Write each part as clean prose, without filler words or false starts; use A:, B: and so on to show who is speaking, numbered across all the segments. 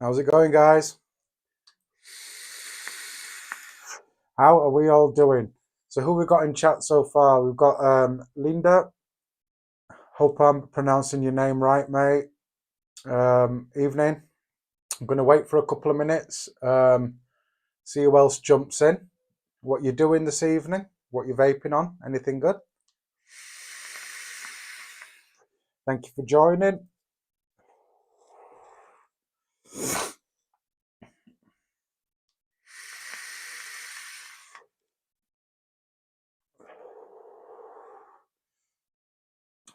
A: How's it going, guys? How are we all doing? So who we got in chat so far? We've got Linda. Hope I'm pronouncing your name right, mate. Evening. I'm going to wait for a couple of minutes. See who else jumps in. What you doing this evening? What you vaping on? Anything good? Thank you for joining.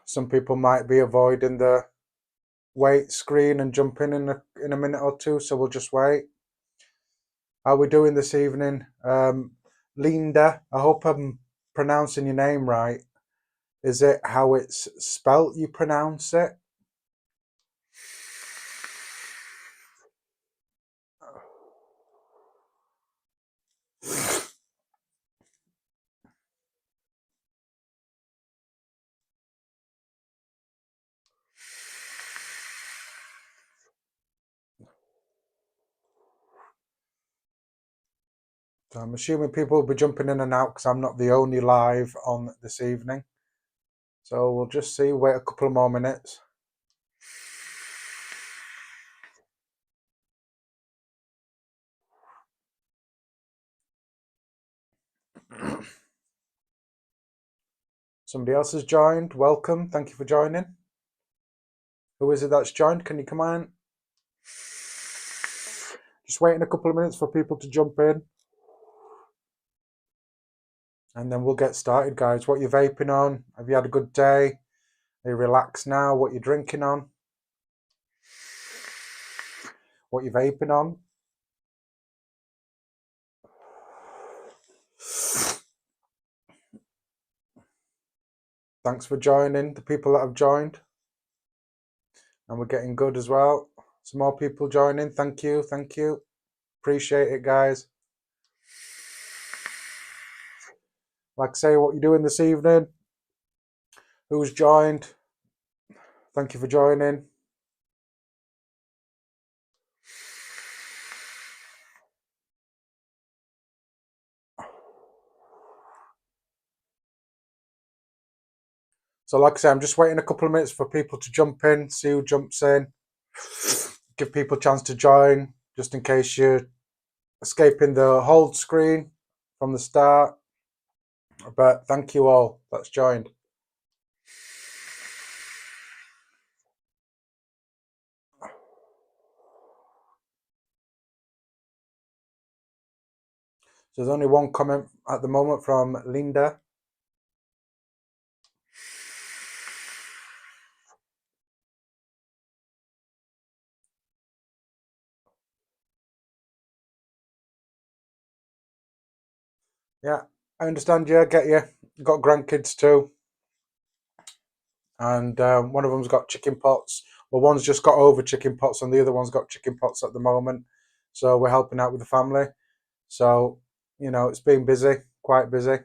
A: Some people might be avoiding the wait screen and jump in a minute or two, so we'll just wait. How are we doing this evening? Linda, I hope I'm pronouncing your name right. Is it how it's spelt you pronounce it? So I'm assuming people will be jumping in and out because I'm not the only live on this evening. So we'll just see, wait a couple of more minutes. Somebody else has joined. Welcome. Thank you for joining. Who is it that's joined? Can you come on? Just waiting a couple of minutes for people to jump in. And then we'll get started, guys. What you vaping on? Have you had a good day? Are you relaxed now? What you drinking on? What you vaping on? Thanks for joining, the people that have joined. And we're getting good as well. Some more people joining. Thank you. Thank you. Appreciate it, guys. Like I say, what you doing this evening? Who's joined? Thank you for joining. So like I say, I'm just waiting a couple of minutes for people to jump in, see who jumps in. Give people a chance to join, just in case you're escaping the hold screen from the start. But thank you all that's joined. So there's only one comment at the moment from Linda. Yeah, I understand you. I get you. You've got grandkids too. And one of them's got chicken pots. Well, one's just got over chicken pots and the other one's got chicken pots at the moment. So we're helping out with the family. So, you know, it's been busy, quite busy.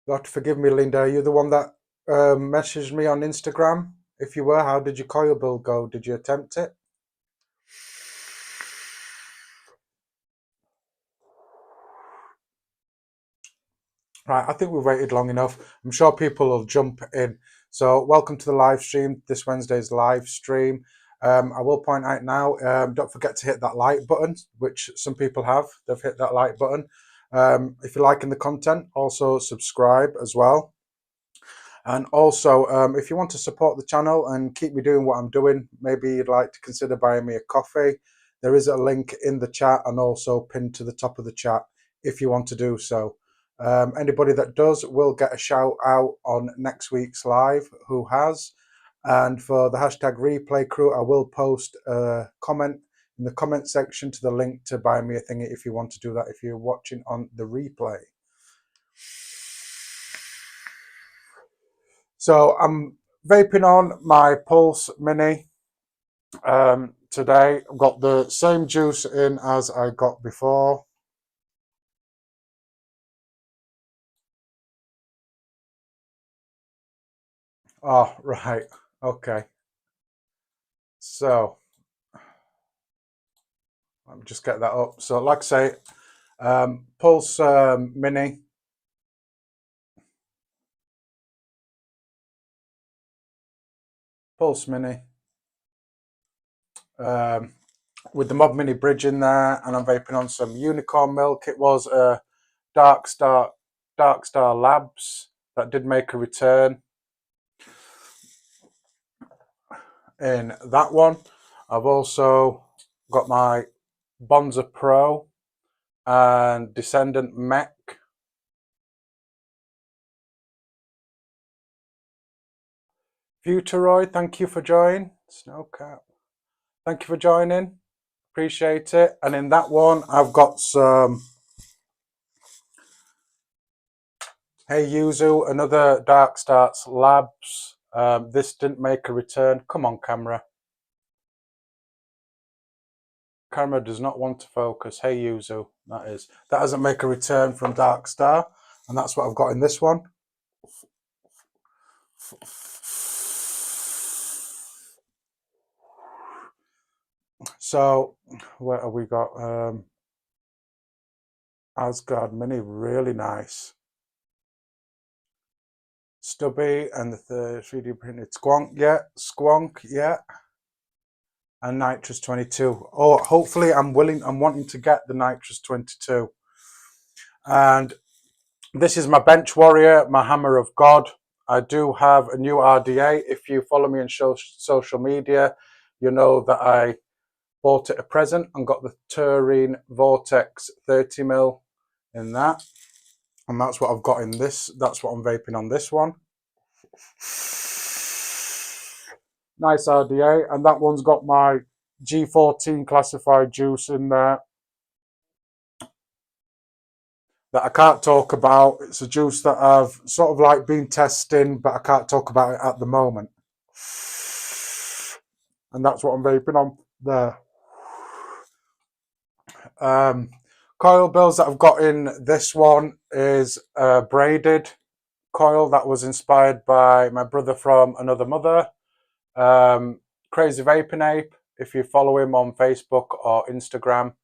A: You'll have to forgive me, Linda. You're the one that messaged me on Instagram. If you were, how did your coil build go? Did you attempt it? Right, I think we've waited long enough. I'm sure people will jump in. So welcome to the live stream, this Wednesday's live stream. I will point out now, don't forget to hit that like button, which some people have. They've hit that like button. If you're liking the content, also subscribe as well. And also, if you want to support the channel and keep me doing what I'm doing, maybe you'd like to consider buying me a coffee. There is a link in the chat and also pinned to the top of the chat if you want to do so. Anybody that does will get a shout out on next week's live who has. And for the hashtag replay crew, I will post a comment in the comment section to the link to buy me a thingy if you want to do that if you're watching on the replay. So I'm vaping on my Pulse Mini today. I've got the same juice in as I got before. Oh, right. Okay. So let me just get that up. So like I say, Pulse Mini. Pulse Mini. With the Mod Mini bridge in there, and I'm vaping on some Unicorn Milk. It was a Dark Star Labs that did make a return in that one. I've also got my Bonza Pro and Descendant Mech. Futuroid, thank you for joining. Snowcap, thank you for joining. Appreciate it. And in that one, I've got some Hey Yuzu, another Dark Starts Labs. This didn't make a return. Come on, camera. Camera does not want to focus. Hey Yuzu, that is. That doesn't make a return from Dark Star. And that's what I've got in this one. So, what have we got? Asgard Mini, really nice. Stubby and the 3D printed Squonk, yeah. And Nitrous 22. Oh, hopefully I'm wanting to get the Nitrous 22. And this is my Bench Warrior, my Hammer of God. I do have a new RDA. If you follow me on social media, you know that I bought it a present and got the Turing Vortex 30mm in that. And that's what I've got in this. That's what I'm vaping on this one. Nice RDA. And that one's got my G14 classified juice in there that I can't talk about. It's a juice that I've sort of like been testing, but I can't talk about it at the moment. And that's what I'm vaping on there. Coil bills that I've got in this one is a braided coil that was inspired by my brother from another mother. Crazy Vaping Ape, if you follow him on Facebook or Instagram,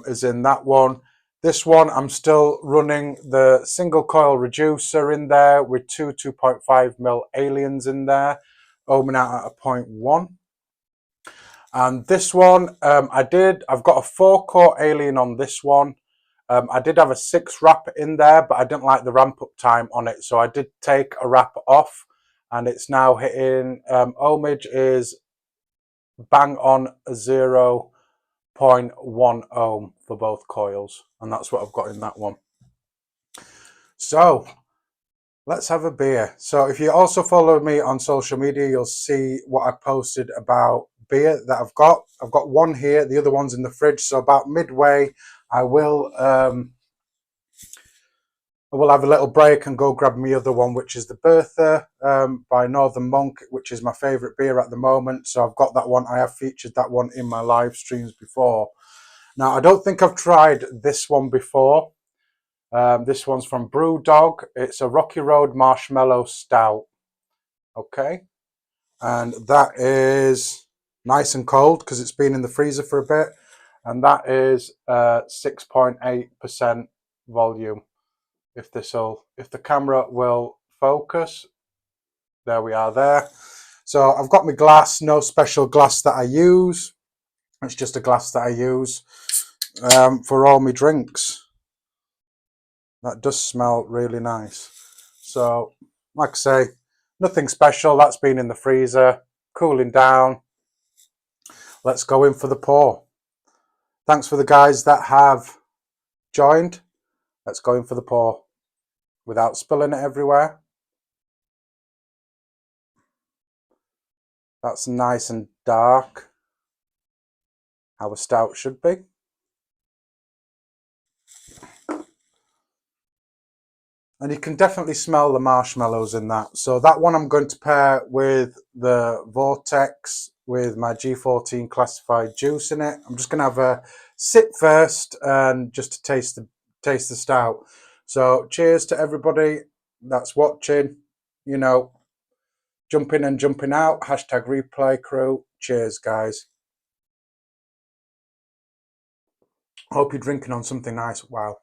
A: is in that one. This one, I'm still running the single coil reducer in there with two 2.5mm aliens in there, ohming out at a 0.1. And this one, I've got a 4-core alien on this one. I did have a 6 wrap in there, but I didn't like the ramp up time on it. So I did take a wrap off, and it's now hitting, ohmage is bang on 0.1 ohm for both coils. And that's what I've got in that one. So let's have a beer. So if you also follow me on social media, you'll see what I posted about beer that I've got. I've got one here, the other one's in the fridge. So about midway, I will have a little break and go grab my other one, which is the Bertha by Northern Monk, which is my favourite beer at the moment. So I've got that one. I have featured that one in my live streams before. Now, I don't think I've tried this one before. This one's from Brewdog. It's a Rocky Road Marshmallow Stout. Okay. And that is nice and cold because it's been in the freezer for a bit. And that is 6.8% volume. If the camera will focus, there we are there. So I've got my glass, no special glass that I use. It's just a glass that I use for all my drinks. That does smell really nice. So, like I say, nothing special. That's been in the freezer, cooling down. Let's go in for the pour. Thanks for the guys that have joined. Let's go in for the pour without spilling it everywhere. That's nice and dark, how a stout should be. And you can definitely smell the marshmallows in that. So that one I'm going to pair with the Vortex with my G14 classified juice in it. I'm just going to have a sip first and just to taste the stout. So cheers to everybody that's watching. You know, Jumping and jumping out. Hashtag replay crew. Cheers, guys. Hope you're drinking on something nice. Wow.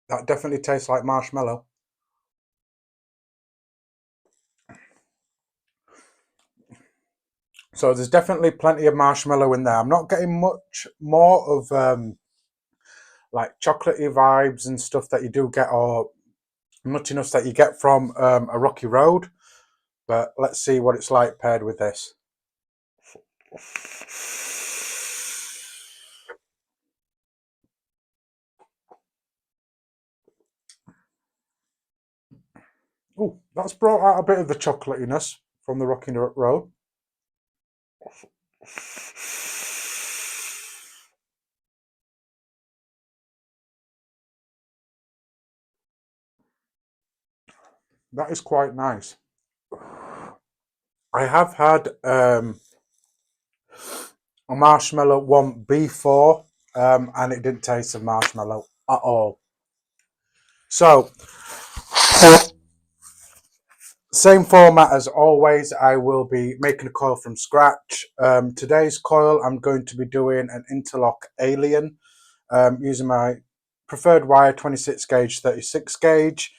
A: That definitely tastes like marshmallow. So there's definitely plenty of marshmallow in there. I'm not getting much more of like chocolatey vibes and stuff that you do get, or nuttiness that you get from a Rocky Road. But let's see what it's like paired with this. Oh, that's brought out a bit of the chocolatiness from the Rocky Road. That is quite nice. I have had a marshmallow one before, and it didn't taste of marshmallow at all. So, same format as always. I will be making a coil from scratch. Today's coil, I'm going to be doing an interlock alien using my preferred wire, 26 gauge, 36 gauge.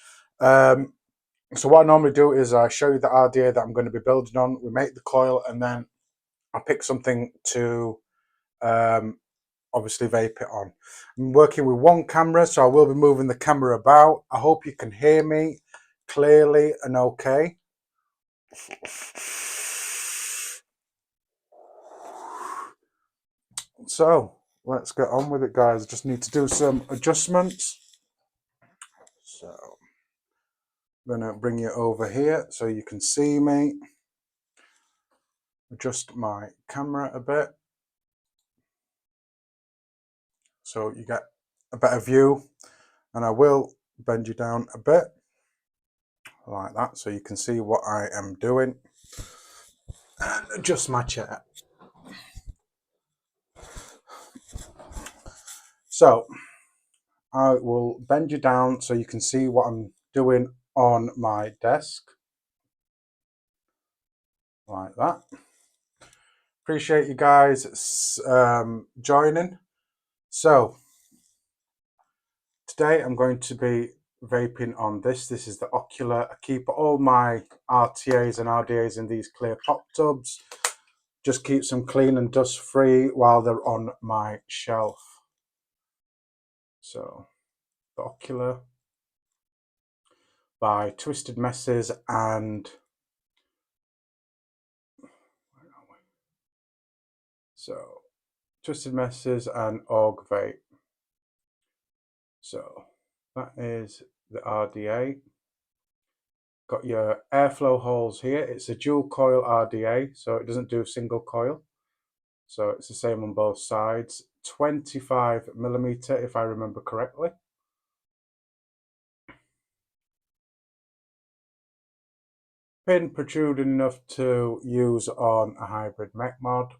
A: So what I normally do is I show you the RDA that I'm going to be building on. We make the coil and then I pick something to obviously vape it on. I'm working with one camera, so I will be moving the camera about. I hope you can hear me clearly and okay. So let's get on with it, guys. Just need to do some adjustments. So I'm going to bring you over here so you can see me. Adjust my camera a bit so you get a better view, and I will bend you down a bit like that so you can see what I am doing, and adjust my chair. So I will bend you down so you can see what I'm doing on my desk like that. Appreciate you guys joining. So today I'm going to be vaping on this. This is the Ocular. I keep all my RTAs and RDAs in these clear pop tubs. Just keeps them clean and dust free while they're on my shelf. So the Ocular by Twisted Messes and Twisted Messes and Org Vape. So that is the RDA. Got your airflow holes here. It's a dual coil RDA, so it doesn't do single coil. So it's the same on both sides. 25mm, if I remember correctly. Pin protruding enough to use on a hybrid mech mod.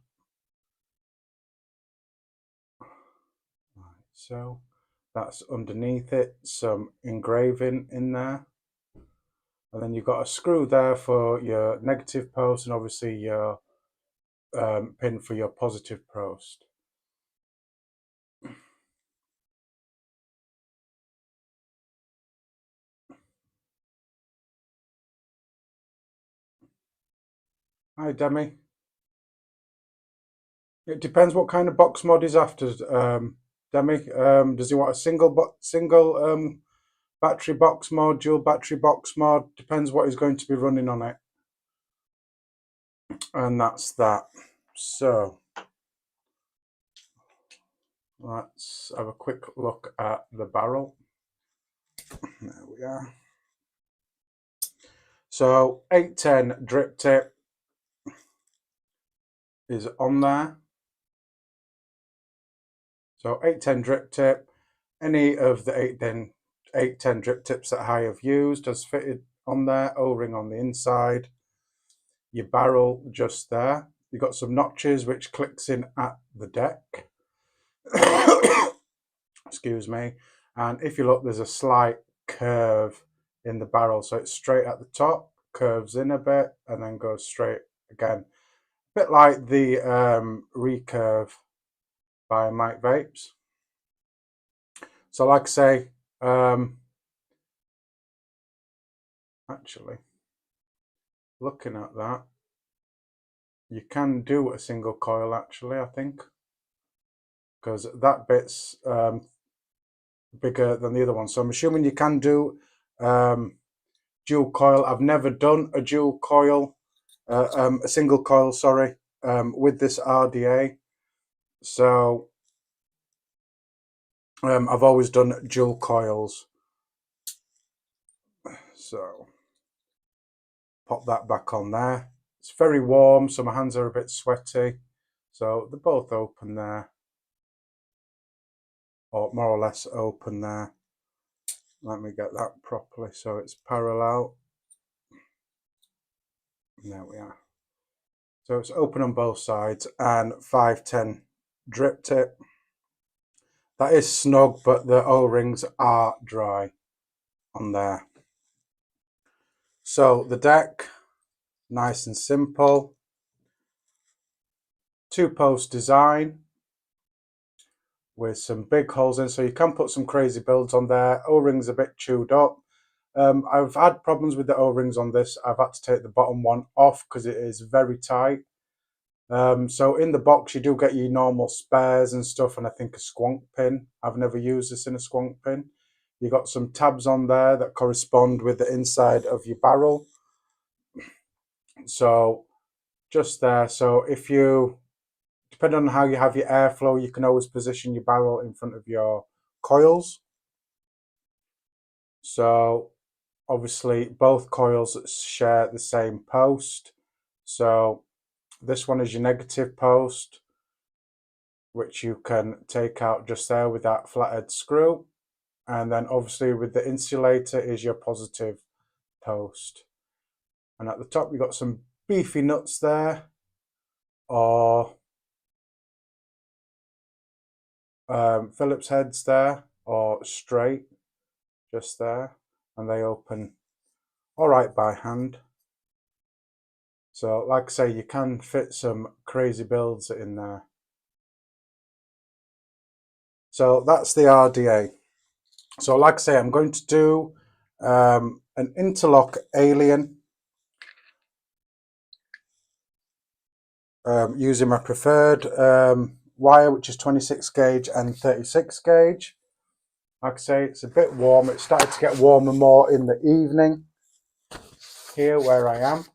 A: So that's underneath it, some engraving in there. And then you've got a screw there for your negative post, and obviously your pin for your positive post. Hi, Demi. It depends what kind of box mod is after, Demi. Does he want a single battery box mod, dual battery box mod? Depends what he's going to be running on it. And that's that. So let's have a quick look at the barrel. There we are. So 810 drip tip is on there. So 810 drip tip. Any of the 810 drip tips that I have used has fitted on there. O-ring on the inside. Your barrel just there. You've got some notches which clicks in at the deck. Excuse me. And if you look, there's a slight curve in the barrel, so it's straight at the top, curves in a bit and then goes straight again. A bit like the recurve by Mike Vapes. So like I say, actually, looking at that, you can do a single coil actually, I think, because that bit's bigger than the other one. So I'm assuming you can do dual coil. I've never done a dual coil, a single coil, sorry, with this RDA. So I've always done dual coils. So pop that back on there. It's very warm, so my hands are a bit sweaty. So they're both open there, or more or less open there. Let me get that properly so it's parallel. There we are. So it's open on both sides and 510 drip tip. That is snug, but the O-rings are dry on there. So the deck, nice and simple. 2-post design with some big holes in, so you can put some crazy builds on there. O-rings a bit chewed up. I've had problems with the O-rings on this. I've had to take the bottom one off because it is very tight. So in the box you do get your normal spares and stuff, and I think a squonk pin. I've never used this in a squonk pin. You got some tabs on there that correspond with the inside of your barrel. So just there. So if you, depending on how you have your airflow, you can always position your barrel in front of your coils. So obviously both coils share the same post. So this one is your negative post, which you can take out just there with that flathead screw. And then obviously with the insulator is your positive post. And at the top you've got some beefy nuts there, or Phillips heads there, or straight, just there. And they open all right by hand. So like I say, you can fit some crazy builds in there. So that's the RDA. So like I say, I'm going to do an interlock alien using my preferred wire, which is 26 gauge and 36 gauge. Like I say, it's a bit warm. It started to get warmer more in the evening here where I am.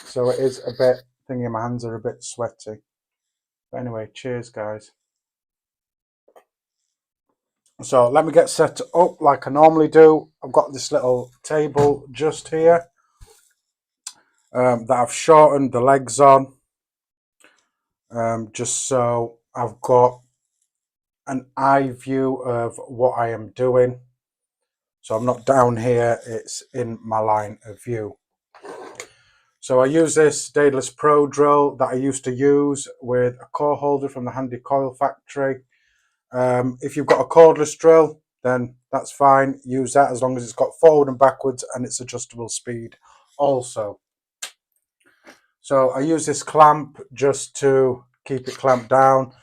A: So it is a bit thingy, my hands are a bit sweaty. But anyway, cheers guys. So let me get set up like I normally do. I've got this little table just here that I've shortened the legs on, just so I've got an eye view of what I am doing. So I'm not down here, it's in my line of view. So I use this Daedalus Pro drill that I used to use with a core holder from the Handy Coil Factory. If you've got a cordless drill, then that's fine. Use that as long as it's got forward and backwards and it's adjustable speed also. So I use this clamp just to keep it clamped down.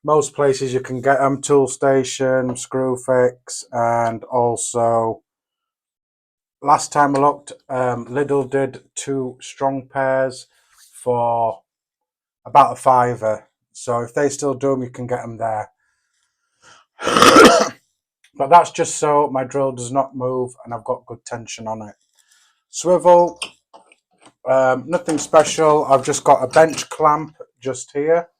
A: Most places you can get them, Tool Station, Screwfix, and also last time I looked, Lidl did 2 strong pairs for about a £5. So if they still do them, you can get them there. But that's just so my drill does not move and I've got good tension on it. Swivel, nothing special. I've just got a bench clamp just here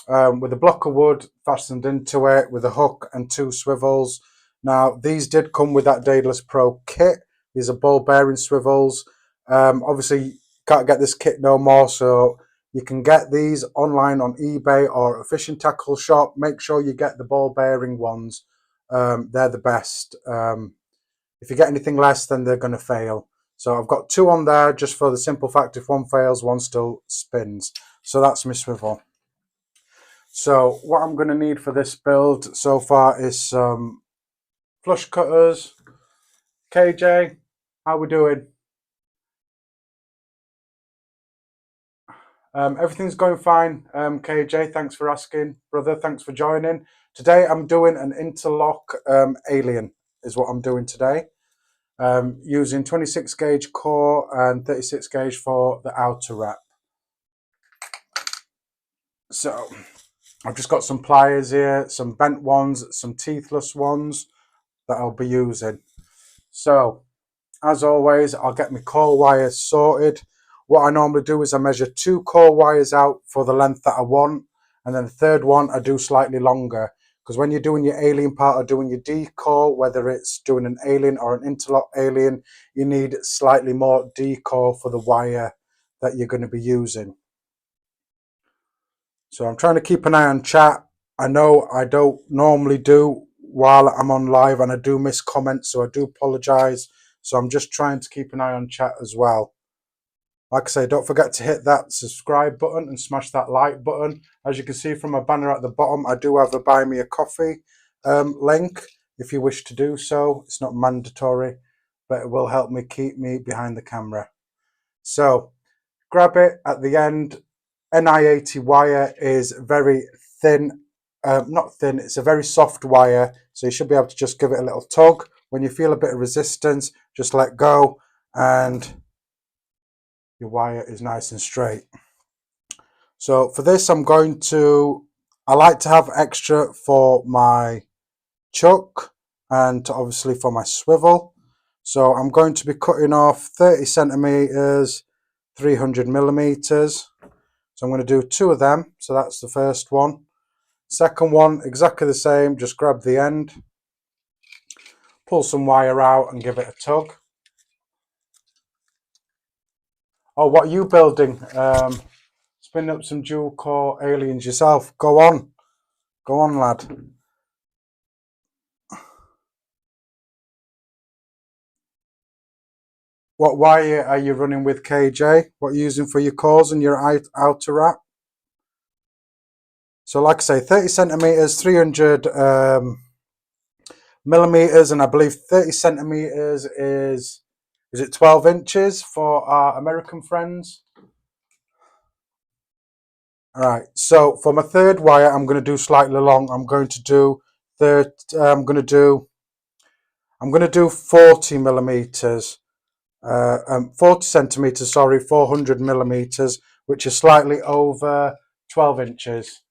A: with a block of wood fastened into it with a hook and 2 swivels. Now these did come with that Daedalus Pro kit. These are ball bearing swivels. Obviously can't get this kit no more, so you can get these online on eBay or a fishing tackle shop. Make sure you get the ball bearing ones. They're the best. If you get anything less, then they're going to fail. So I've got 2 on there just for the simple fact if one fails, one still spins. So that's my swivel. So what I'm going to need for this build so far is some flush cutters. KJ, how we doing? Everything's going fine, KJ. Thanks for asking, brother. Thanks for joining. Today I'm doing an interlock alien is what I'm doing today. Using 26 gauge core and 36 gauge for the outer wrap. So I've just got some pliers here, some bent ones, some teethless ones that I'll be using. So as always, I'll get my core wires sorted. What I normally do is I measure 2 core wires out for the length that I want, and then the third one I do slightly longer, because when you're doing your alien part or doing your D core, whether it's doing an alien or an interlock alien, you need slightly more D core for the wire that you're going to be using. So I'm trying to keep an eye on chat. I know I don't normally do while I'm on live, and I do miss comments, so I do apologise. So I'm just trying to keep an eye on chat as well. Like I say, don't forget to hit that subscribe button and smash that like button. As you can see from my banner at the bottom, I do have a buy me a coffee link if you wish to do so. It's not mandatory, but it will help me keep me behind the camera. So grab it at the end. NI80 wire is very thin, not thin, it's a very soft wire, so you should be able to just give it a little tug. When you feel a bit of resistance, just let go and your wire is nice and straight. So for this, I like to have extra for my chuck and obviously for my swivel. So I'm going to be cutting off 30 centimeters, 300 millimeters. So I'm going to do 2 of them. So that's the first one. Second one, exactly the same. Just grab the end, pull some wire out and give it a tug. Oh, what are you building? Spin up some dual core aliens yourself. Go on, lad. What wire are you running with, KJ? What are you using for your cores and your outer wrap? So like I say, 30 centimeters, 300 millimeters, and I believe 30 centimeters is it 12 inches for our American friends? All right, so for my third wire, I'm going to do slightly long. I'm going to do 40 millimeters, 40 centimeters, sorry, 400 millimeters, which is slightly over 12 inches.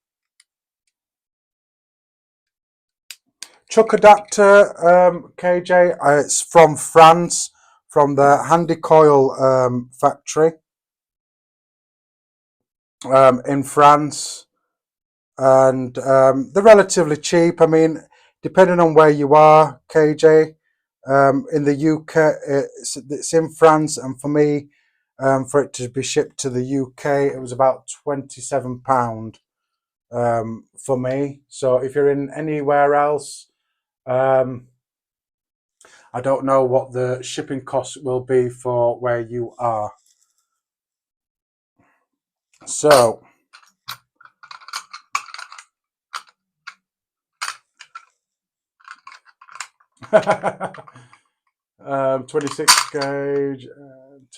A: Chuck adapter, KJ, it's from France, from the Handy Coil factory in France, and they're relatively cheap. I mean, depending on where you are, KJ, in the UK, it's in France, and for me, for it to be shipped to the UK, it was about £27 for me. So if you're in anywhere else, I don't know what the shipping cost will be for where you are. So 26 gauge and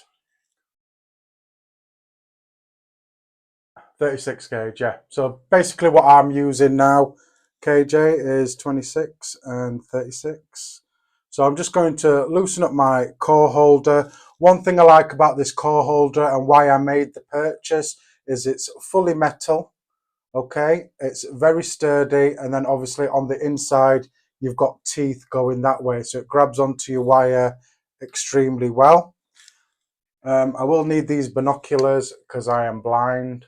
A: 36 gauge, yeah. So basically what I'm using now, KJ, is 26 and 36. So I'm just going to loosen up my core holder. One thing I like about this core holder and why I made the purchase is it's fully metal. Okay, it's very sturdy, and then obviously on the inside you've got teeth going that way, so it grabs onto your wire extremely well. I will need these binoculars because I am blind.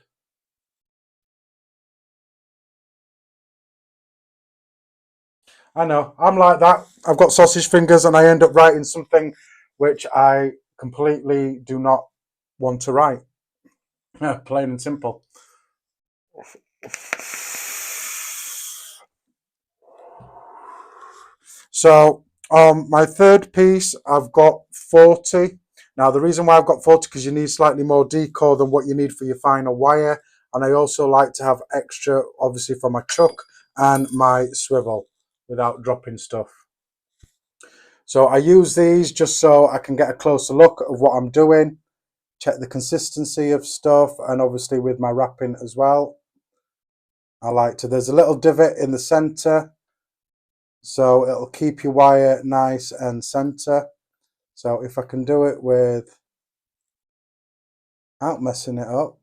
A: I know, I'm like that. I've got sausage fingers and I end up writing something which I completely do not want to write. Plain and simple. So my third piece, I've got 40. Now the reason why I've got 40 because you need slightly more decore than what you need for your final wire, and I also like to have extra obviously for my chuck and my swivel without dropping stuff. So I use these just so I can get a closer look of what I'm doing. check the consistency of stuff, and obviously with my wrapping as well. I like to, there's a little divot in the center, so it'll keep your wire nice and center. So if I can do it without messing it up.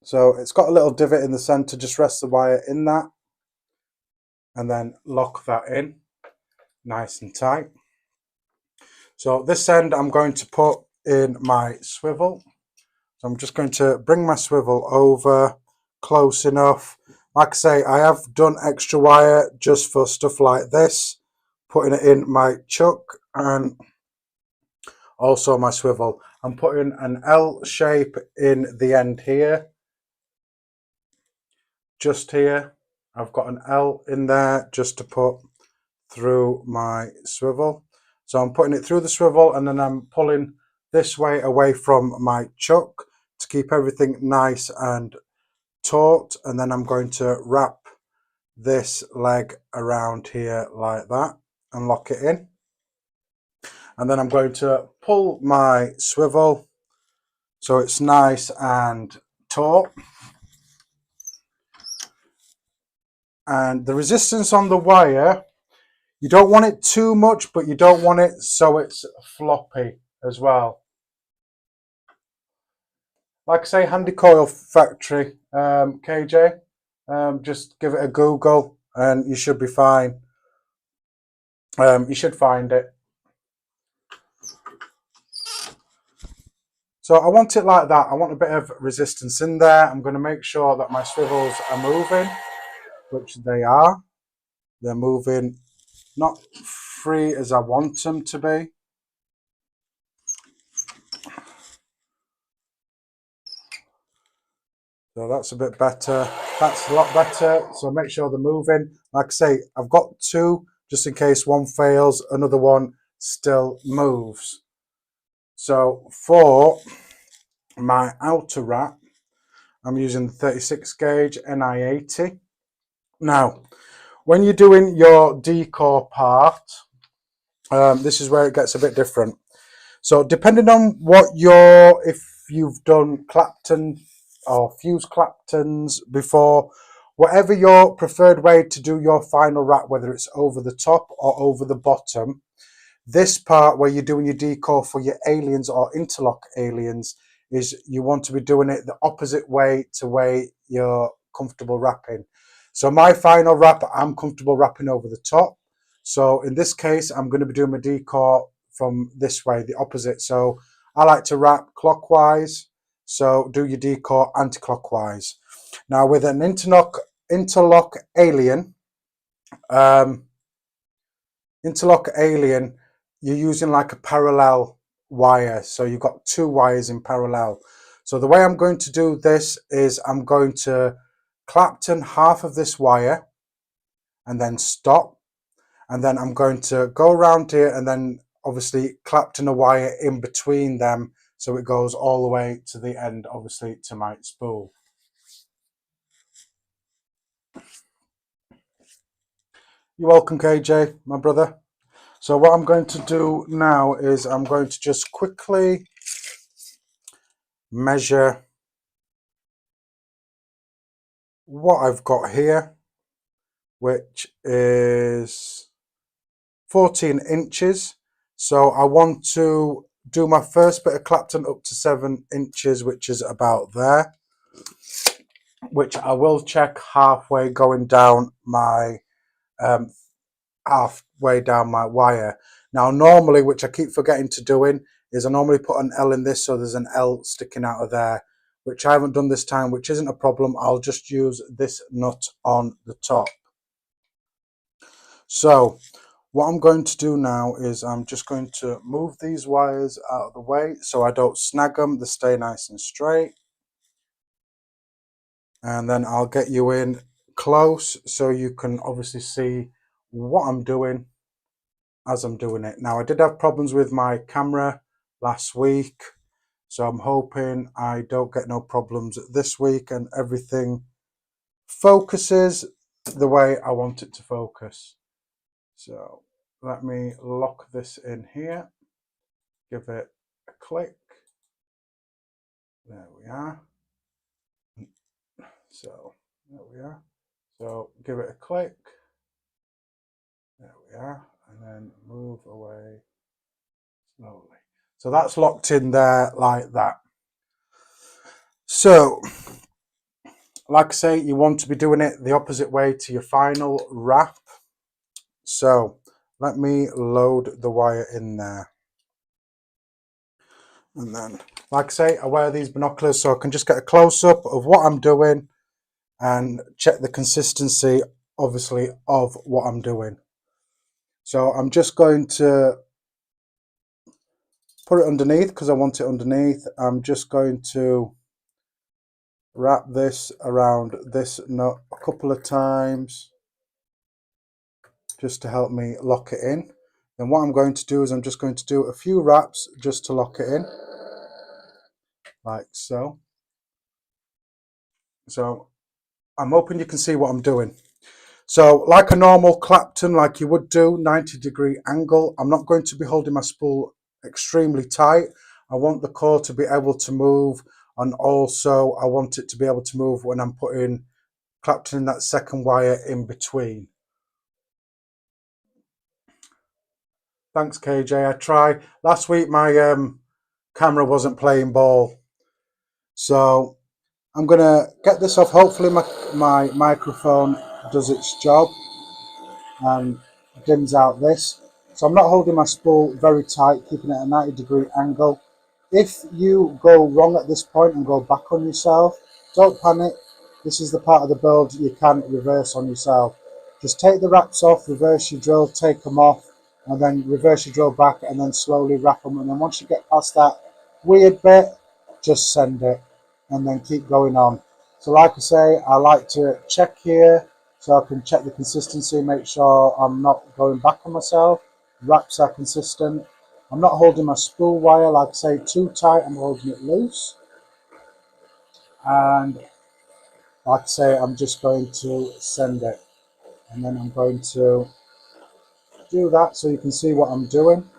A: So it's got a little divot in the center, just rest the wire in that and then lock that in nice and tight. So this end I'm going to put in my swivel. So I'm just going to bring my swivel over close enough. Like I say, I have done extra wire just for stuff like this, putting it in my chuck and also my swivel. I'm putting an L shape in the end here. Just here, I've got an L in there just to put through my swivel. So I'm putting it through the swivel and then I'm pulling this way away from my chuck to keep everything nice and taut, and then I'm going to wrap this leg around here like that and lock it in, and then I'm going to pull my swivel so it's nice and taut, and the resistance on the wire, you don't want it too much but you don't want it so it's floppy as well. Like I say, Handy Coil Factory, KJ, just give it a Google and you should be fine. You should find it. So I want it like that. I want a bit of resistance in there. I'm going to make sure that my swivels are moving, which they are. They're moving not free as I want them to be. So that's a bit better. That's a lot better. So make sure they're moving. Like I say, I've got two, just in case one fails, another one still moves. So for my outer wrap, I'm using the 36 gauge NI80. Now, when you're doing your decor part, this is where it gets a bit different. So depending on what if you've done Clapton or fused Claptons before, whatever your preferred way to do your final wrap, whether it's over the top or over the bottom, this part where you're doing your decor for your aliens or interlock aliens is you want to be doing it the opposite way to way you're comfortable wrapping. So my final wrap, I'm comfortable wrapping over the top. So in this case, I'm going to be doing my decor from this way, the opposite. So I like to wrap clockwise. So do your decor anti-clockwise. Now with an interlock alien, you're using like a parallel wire. So you've got two wires in parallel. So the way I'm going to do this is I'm going to Clapton half of this wire and then stop. And then I'm going to go around here and then obviously Clapton a wire in between them. So it goes all the way to the end, obviously to my spool. You're welcome, KJ, my brother. So what I'm going to do now is I'm going to just quickly measure what I've got here, which is 14 inches. So I want to do my first bit of Clapton up to 7 inches, which is about there, which I will check halfway going down my halfway down my wire. Now normally, which I keep forgetting to doing, is I normally put an L in this so there's an L sticking out of there, which I haven't done this time, which isn't a problem. I'll just use this nut on the top. So what I'm going to do now is I'm just going to move these wires out of the way so I don't snag them, they stay nice and straight. And then I'll get you in close so you can obviously see what I'm doing as I'm doing it. Now I did have problems with my camera last week, so I'm hoping I don't get no problems this week and everything focuses the way I want it to focus. So let me lock this in here, give it a click, There we are. So there we are. So give it a click. There we are. And then move away slowly. So that's locked in there like that. So, like I say, you want to be doing it the opposite way to your final wrap. So let me load the wire in there. And then, like I say, I wear these binoculars so I can just get a close-up of what I'm doing and check the consistency, obviously, of what I'm doing. So I'm just going to put it underneath because I want it underneath. I'm just going to wrap this around this nut a couple of times just to help me lock it in. Then what I'm going to do is I'm just going to do a few wraps just to lock it in, like so. So I'm hoping you can see what I'm doing. So like a normal Clapton, like you would do, 90-degree angle, I'm not going to be holding my spool extremely tight. I want the core to be able to move, and also I want it to be able to move when I'm putting Clapton in that second wire in between. Thanks, KJ. I try. Last week my camera wasn't playing ball, so I'm gonna get this off. Hopefully my microphone does its job and dims out this. So I'm not holding my spool very tight, keeping it at a 90-degree angle. If you go wrong at this point and go back on yourself, don't panic. This is the part of the build you can reverse on yourself. Just take the wraps off, reverse your drill, take them off, and then reverse your drill back and then slowly wrap them. And then once you get past that weird bit, just send it and then keep going on. So like I say, I like to check here so I can check the consistency, make sure I'm not going back on myself. Wraps are consistent. I'm not holding my spool wire, like I say, too tight. I'm holding it loose. And like I say, I'm just going to send it. And then I'm going to do that so you can see what I'm doing.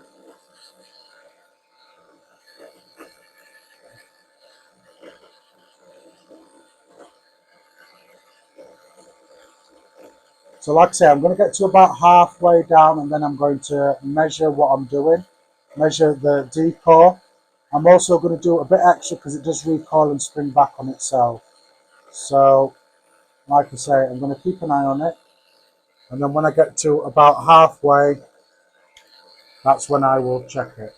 A: So like I say, I'm going to get to about halfway down and then I'm going to measure what I'm doing. Measure the D-core. I'm also going to do a bit extra because it does recoil and spring back on itself. So, like I say, I'm going to keep an eye on it. And then when I get to about halfway, that's when I will check it.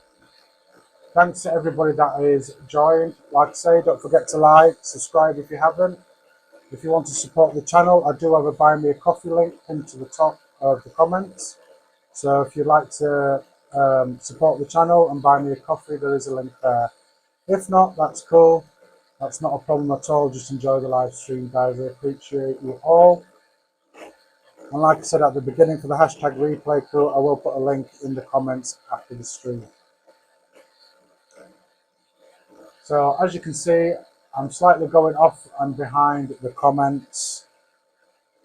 A: Thanks to everybody that is joined. Like I say, don't forget to like, subscribe if you haven't. If you want to support the channel, I do have a Buy Me a Coffee link pinned to the top of the comments. So if you'd like to support the channel and buy me a coffee, there is a link there. If not, that's cool. That's not a problem at all. Just enjoy the live stream, guys. I appreciate you all. And like I said at the beginning, for the hashtag replay crew, I will put a link in the comments after the stream. So as you can see, I'm slightly going off and behind the comments.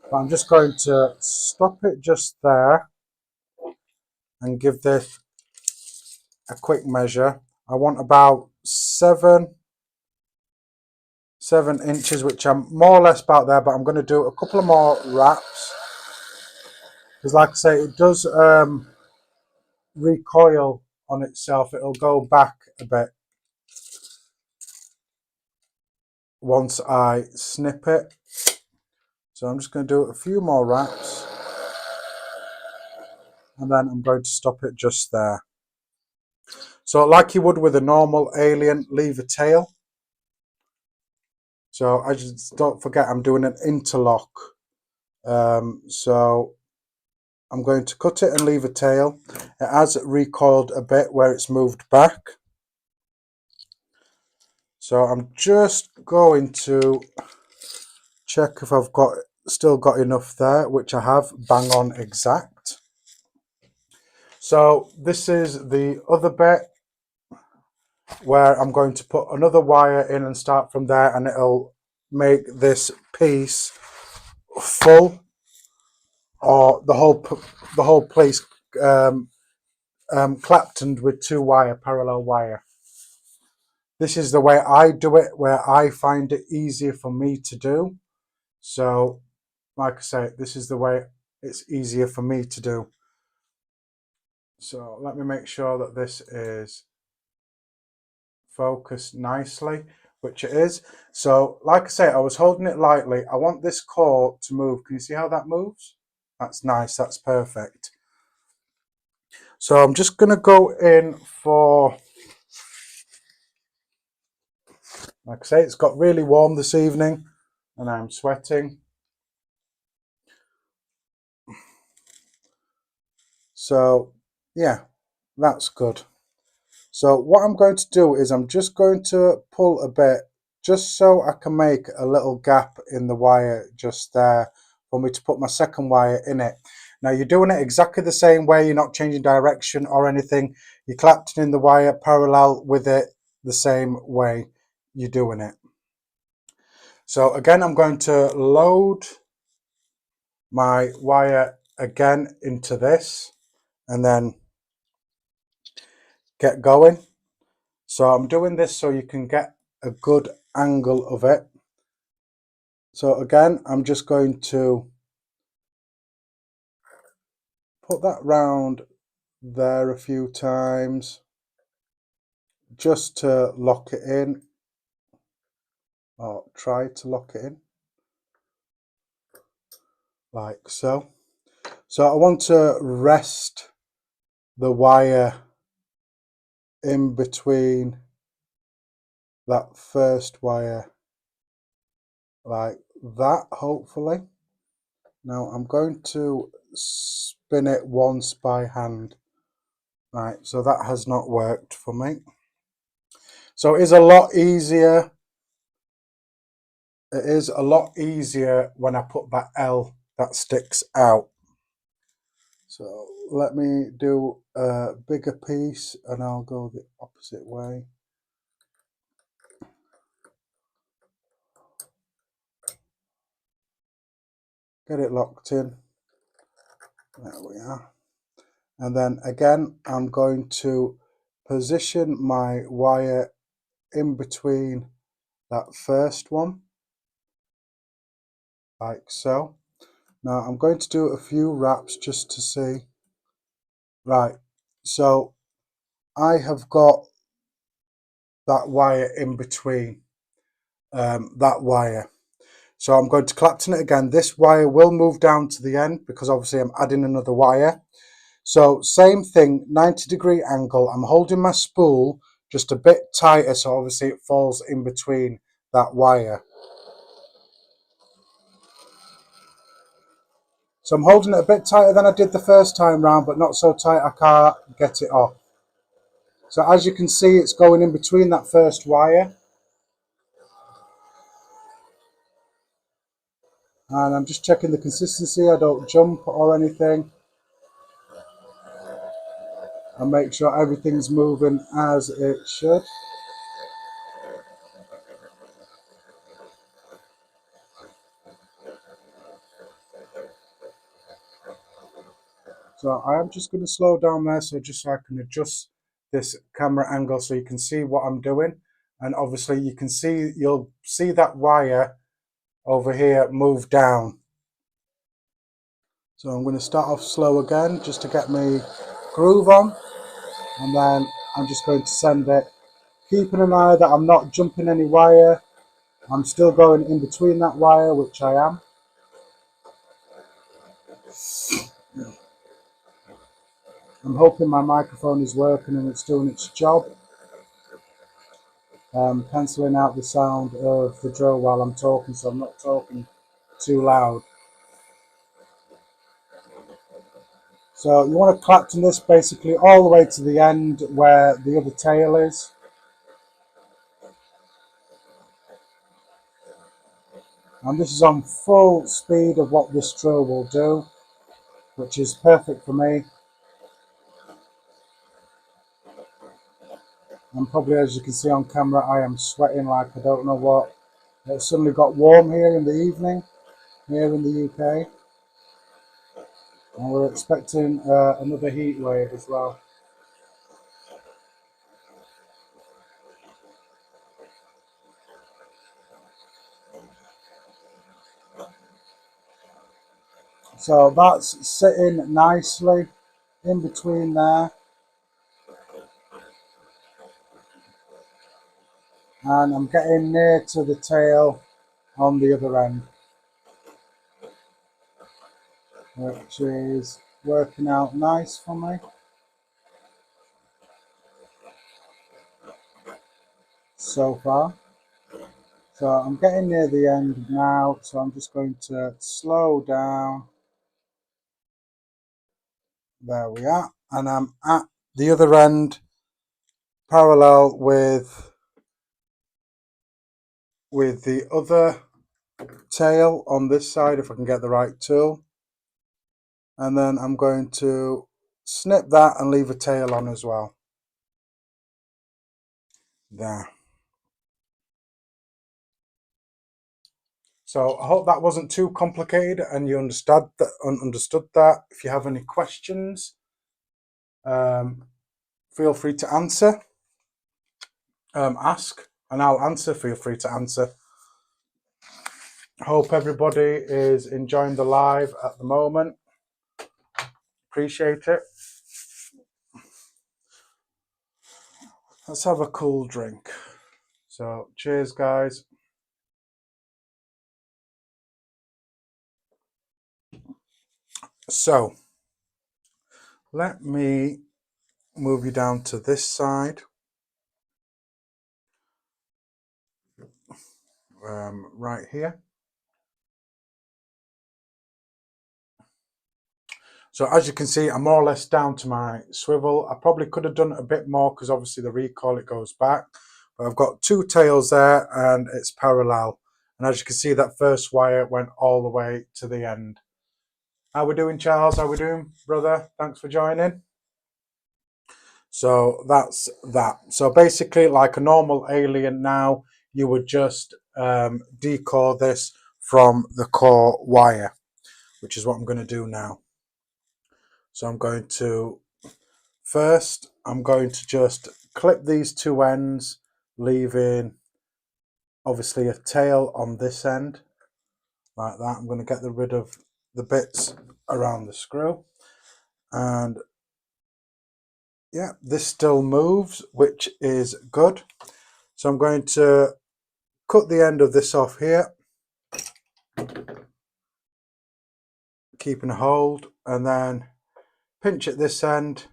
A: But I'm just going to stop it just there and give this a quick measure. I want about 7 inches, which I'm more or less about there, but I'm going to do a couple of more wraps because like I say, it does recoil on itself. It'll go back a bit once I snip it. So I'm just going to do a few more wraps and then I'm going to stop it just there. So like you would with a normal alien lever tail. So I just don't forget I'm doing an interlock. So I'm going to cut it and leave a tail. It has recoiled a bit where it's moved back. So I'm just going to check if I've still got enough there, which I have, bang on exact. So this is the other bit where I'm going to put another wire in and start from there, and it'll make this piece full, or the whole place claptoned with 2-wire parallel wire. this is the way I do it, where I find it easier for me to do. So, like I say, this is the way it's easier for me to do. So let me make sure that this is focused nicely, which it is. So like I say, I was holding it lightly. I want this core to move. Can you see how that moves? That's nice. That's perfect. So I'm just going to go in for, like I say, it's got really warm this evening and I'm sweating. So yeah, that's good. So what I'm going to do is I'm just going to pull a bit just so I can make a little gap in the wire just there for me to put my second wire in it. Now you're doing it exactly the same way, you're not changing direction or anything. You're clapping in the wire parallel with it the same way you're doing it. So again, I'm going to load my wire again into this and then get going. So I'm doing this so you can get a good angle of it. So again, I'm just going to put that round there a few times just to lock it in, or try to lock it in, like so. So I want to rest the wire in between that first wire like that, hopefully. Now I'm going to spin it once by hand. Right, so that has not worked for me. So it is a lot easier. It is a lot easier when I put that L that sticks out. So let me do a bigger piece and I'll go the opposite way. Get it locked in. There we are. And then again, I'm going to position my wire in between that first one, like so. Now I'm going to do a few wraps just to see. Right, so I have got that wire in between that wire. So I'm going to clapton it again. This wire will move down to the end because obviously I'm adding another wire. So same thing, 90-degree angle. I'm holding my spool just a bit tighter so obviously it falls in between that wire. So I'm holding it a bit tighter than I did the first time round, but not so tight I can't get it off. So as you can see, it's going in between that first wire. And I'm just checking the consistency, I don't jump or anything. And make sure everything's moving as it should. So I am just going to slow down there so just so I can adjust this camera angle so you can see what I'm doing. And obviously you can see, you'll see that wire over here move down. So I'm going to start off slow again just to get my groove on. And then I'm just going to send it, keeping an eye that I'm not jumping any wire. I'm still going in between that wire, which I am. I'm hoping my microphone is working and it's doing its job. Cancelling out the sound of the drill while I'm talking, so I'm not talking too loud. So you want to clapton this basically all the way to the end where the other tail is. And this is on full speed of what this drill will do, which is perfect for me. And probably as you can see on camera, I am sweating like I don't know what. It suddenly got warm here in the evening, here in the UK. And we're expecting another heat wave as well. So that's sitting nicely in between there. And I'm getting near to the tail on the other end, which is working out nice for me so far. So I'm getting near the end now, so I'm just going to slow down. There we are. And I'm at the other end, parallel with the other tail on this side, if I can get the right tool. And then I'm going to snip that and leave a tail on as well. There. So I hope that wasn't too complicated and you understood that. If you have any questions, feel free to answer. Ask and I'll answer. Feel free to answer. Hope everybody is enjoying the live at the moment. Appreciate it. Let's have a cool drink. So cheers, guys. So let me move you down to this side. Right here. So as you can see, I'm more or less down to my swivel. I probably could have done a bit more because obviously the recoil, it goes back. But I've got two tails there and it's parallel. And as you can see, that first wire went all the way to the end. How we doing, Charles? How we doing, brother? Thanks for joining. So that's that. So basically, like a normal alien now, you would just decore this from the core wire, which is what I'm going to do now. So I'm going to just clip these two ends, leaving obviously a tail on this end, like that. I'm going to get rid of the bits around the screw. And yeah, this still moves, which is good. So I'm going to cut the end of this off here, keeping a hold, and then pinch at this end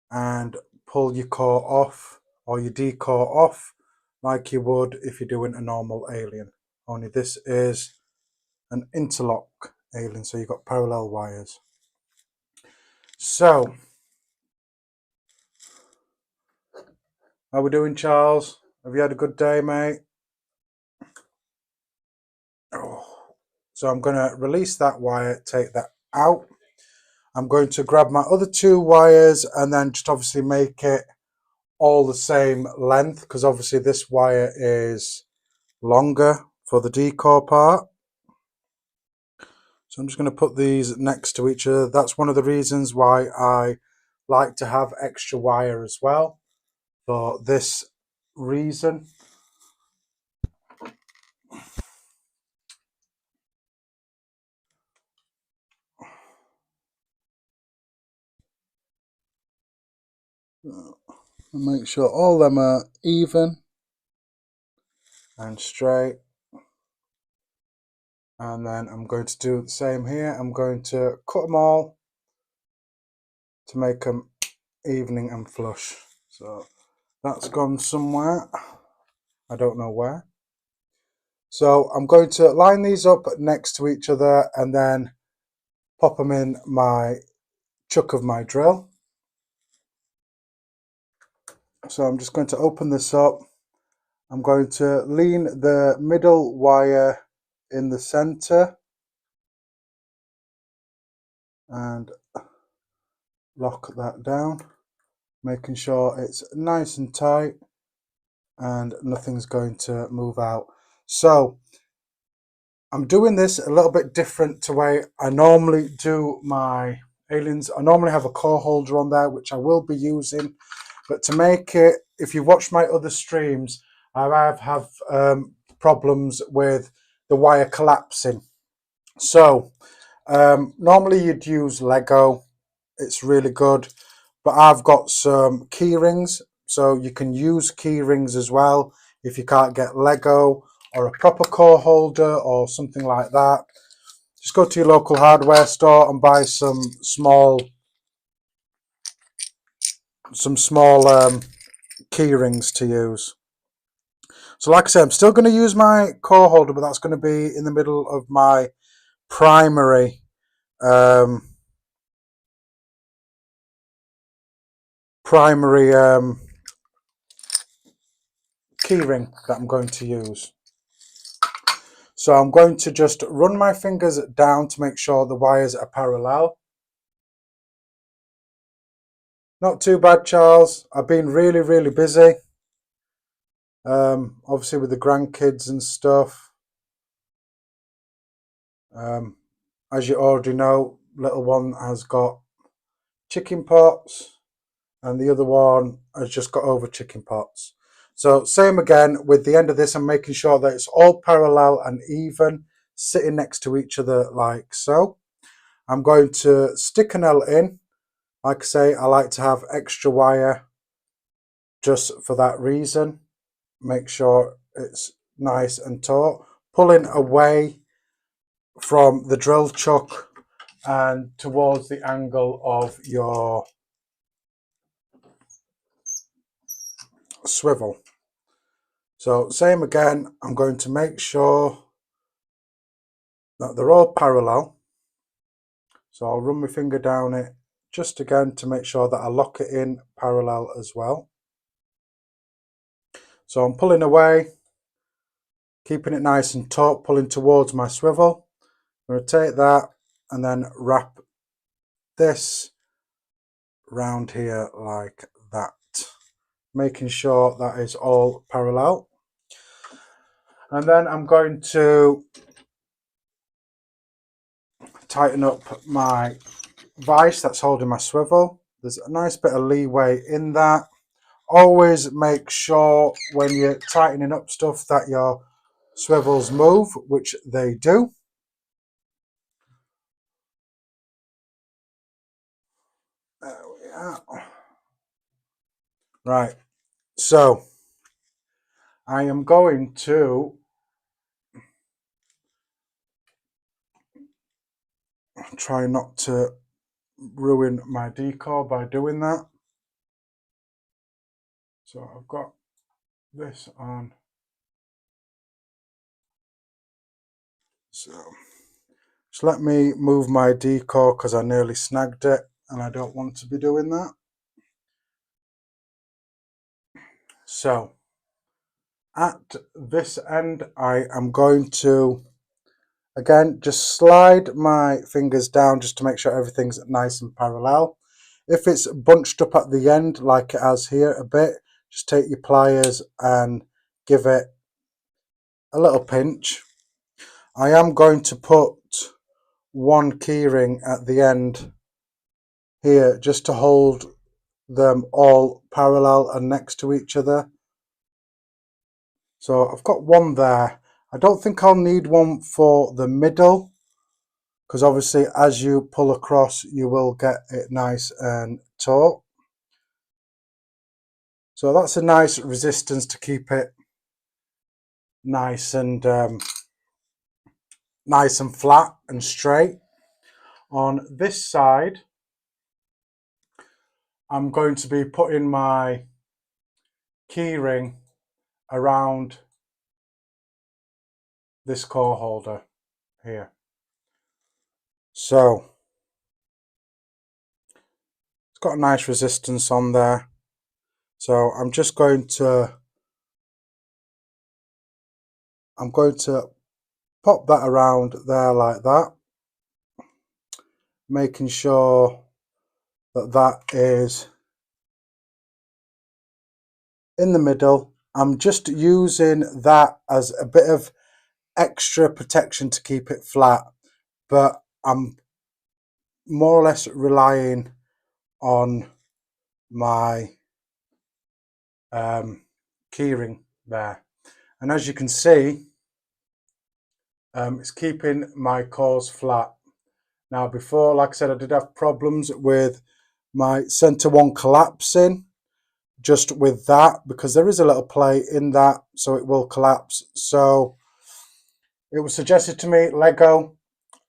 A: and pull your core off or your decore off like you would if you're doing a normal alien. Only this is an interlock alien, so you've got parallel wires. So, how we doing, Charles? Have you had a good day, mate? Oh. So I'm going to release that wire, take that out. I'm going to grab my other two wires and then just obviously make it all the same length, because obviously this wire is longer for the decore part. So I'm just going to put these next to each other. That's one of the reasons why I like to have extra wire as well, for this reason. Make sure all of them are even and straight. And then I'm going to do the same here. I'm going to cut them all to make them evening and flush. So that's gone somewhere. I don't know where. So I'm going to line these up next to each other and then pop them in my chuck of my drill. So I'm just going to open this up. I'm going to lean the middle wire in the center and lock that down, making sure it's nice and tight and nothing's going to move out. So I'm doing this a little bit different to the way I normally do my aliens. I normally have a core holder on there, which I will be using, but to make it, if you watch my other streams, I have problems with the wire collapsing. So Normally you'd use Lego, it's really good, but I've got some key rings, so you can use key rings as well if you can't get Lego or a proper core holder or something like that. Just go to your local hardware store and buy some small key rings to use. So like I said, I'm still going to use my core holder, but that's going to be in the middle of my primary key ring that I'm going to use. So I'm going to just run my fingers down to make sure the wires are parallel. Not too bad, Charles. I've been really, really busy. Obviously with the grandkids and stuff. As you already know, little one has got chicken pox and the other one has just got over chicken pox. So same again with the end of this, I'm making sure that it's all parallel and even, sitting next to each other like so. I'm going to stick a nail in. Like I say, I like to have extra wire just for that reason. Make sure it's nice and taut. Pulling away from the drill chuck and towards the angle of your swivel. So same again, I'm going to make sure that they're all parallel. So I'll run my finger down it just again to make sure that I lock it in parallel as well. So I'm pulling away, keeping it nice and taut, pulling towards my swivel. I'm going to take that and then wrap this round here like that, making sure that is all parallel. And then I'm going to tighten up my vice that's holding my swivel. There's a nice bit of leeway in that. Always make sure when you're tightening up stuff that your swivels move, which they do. There we are. Right, so I am going to try not to ruin my decor by doing that. So I've got this on. So just let me move my decor because I nearly snagged it and I don't want to be doing that. So at this end, I am going to, again, just slide my fingers down just to make sure everything's nice and parallel. If it's bunched up at the end, like it has here a bit, just take your pliers and give it a little pinch. I am going to put one keyring at the end here just to hold them all parallel and next to each other. So I've got one there. I don't think I'll need one for the middle because obviously as you pull across you will get it nice and taut. So that's a nice resistance to keep it nice and flat and straight. On this side I'm going to be putting my keyring around this core holder here. So it's got a nice resistance on there. So I'm going to pop that around there like that, making sure that that is in the middle. I'm just using that as a bit of extra protection to keep it flat, but I'm more or less relying on my keyring there. And as you can see, it's keeping my cores flat. Now before, like I said, I did have problems with my center one collapsing, just with that, because there is a little play in that, so it will collapse. So it was suggested to me Lego.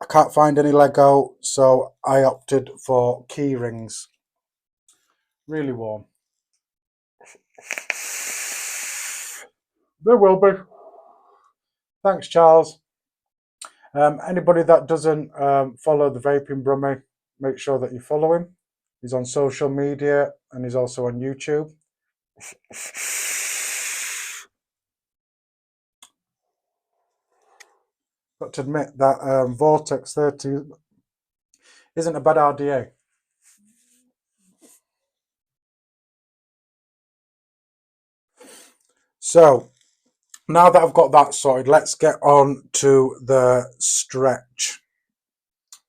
A: I can't find any Lego, so I opted for key rings. Really warm. There will be. Thanks, Charles. Anybody that doesn't follow the Vaping Brummie, make sure that you follow him. He's on social media and he's also on YouTube. Got to admit that Vortex 30 isn't a bad RDA. So now that I've got that sorted, let's get on to the stretch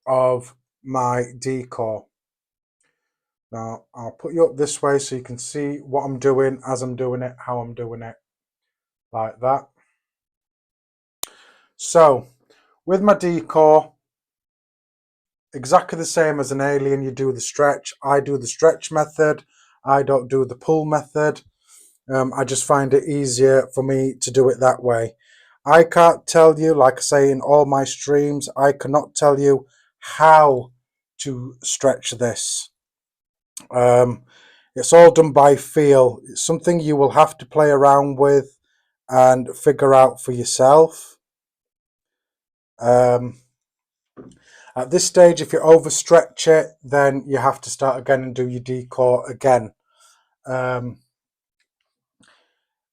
A: of my decor. Now I'll put you up this way so you can see what I'm doing as I'm doing it, how I'm doing it, like that. So with my decor, exactly the same as an alien, you do the stretch. I do the stretch method. I don't do the pull method. I just find it easier for me to do it that way. I can't tell you, like I say in all my streams, I cannot tell you how to stretch this. It's all done by feel. It's something you will have to play around with and figure out for yourself. At this stage, if you overstretch it, then you have to start again and do your decor again.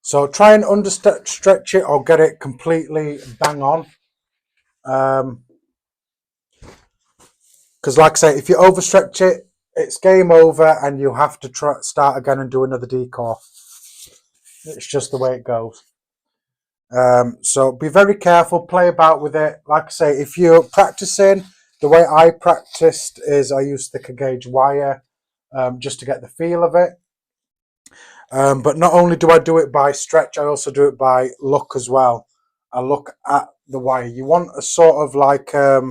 A: So try and understretch it or get it completely bang on. Because like I say, if you overstretch it, it's game over and you have to start again and do another decor. It's just the way it goes. So be very careful, play about with it. Like I say, if you're practicing, the way I practiced is I used thicker gauge wire just to get the feel of it. But not only do I do it by stretch, I also do it by look as well. I look at the wire. You want a sort of like a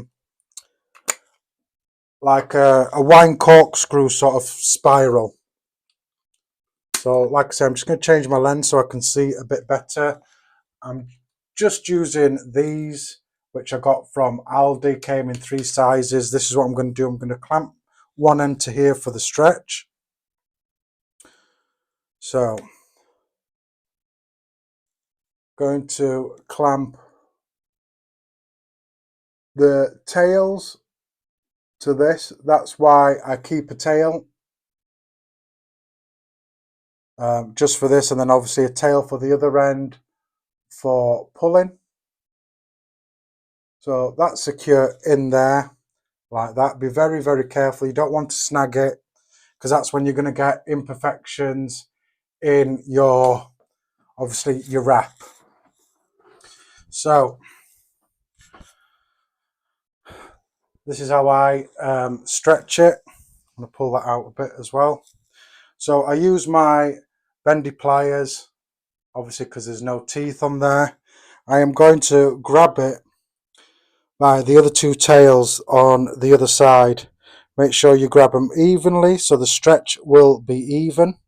A: wine corkscrew sort of spiral. So like I say, I'm just going to change my lens so I can see a bit better. I'm just using these, which I got from Aldi, came in 3 sizes. This is what I'm going to do. I'm going to clamp one end to here for the stretch. So going to clamp the tails to this. That's why I keep a tail just for this, and then obviously a tail for the other end for pulling. So that's secure in there like that. Be very, very careful. You don't want to snag it, because that's when you're going to get imperfections in your, obviously, your wrap. So this is how I stretch it. I'm going to pull that out a bit as well. So I use my bendy pliers, obviously because there's no teeth on there. I am going to grab it by the other 2 tails on the other side. Make sure you grab them evenly so the stretch will be even.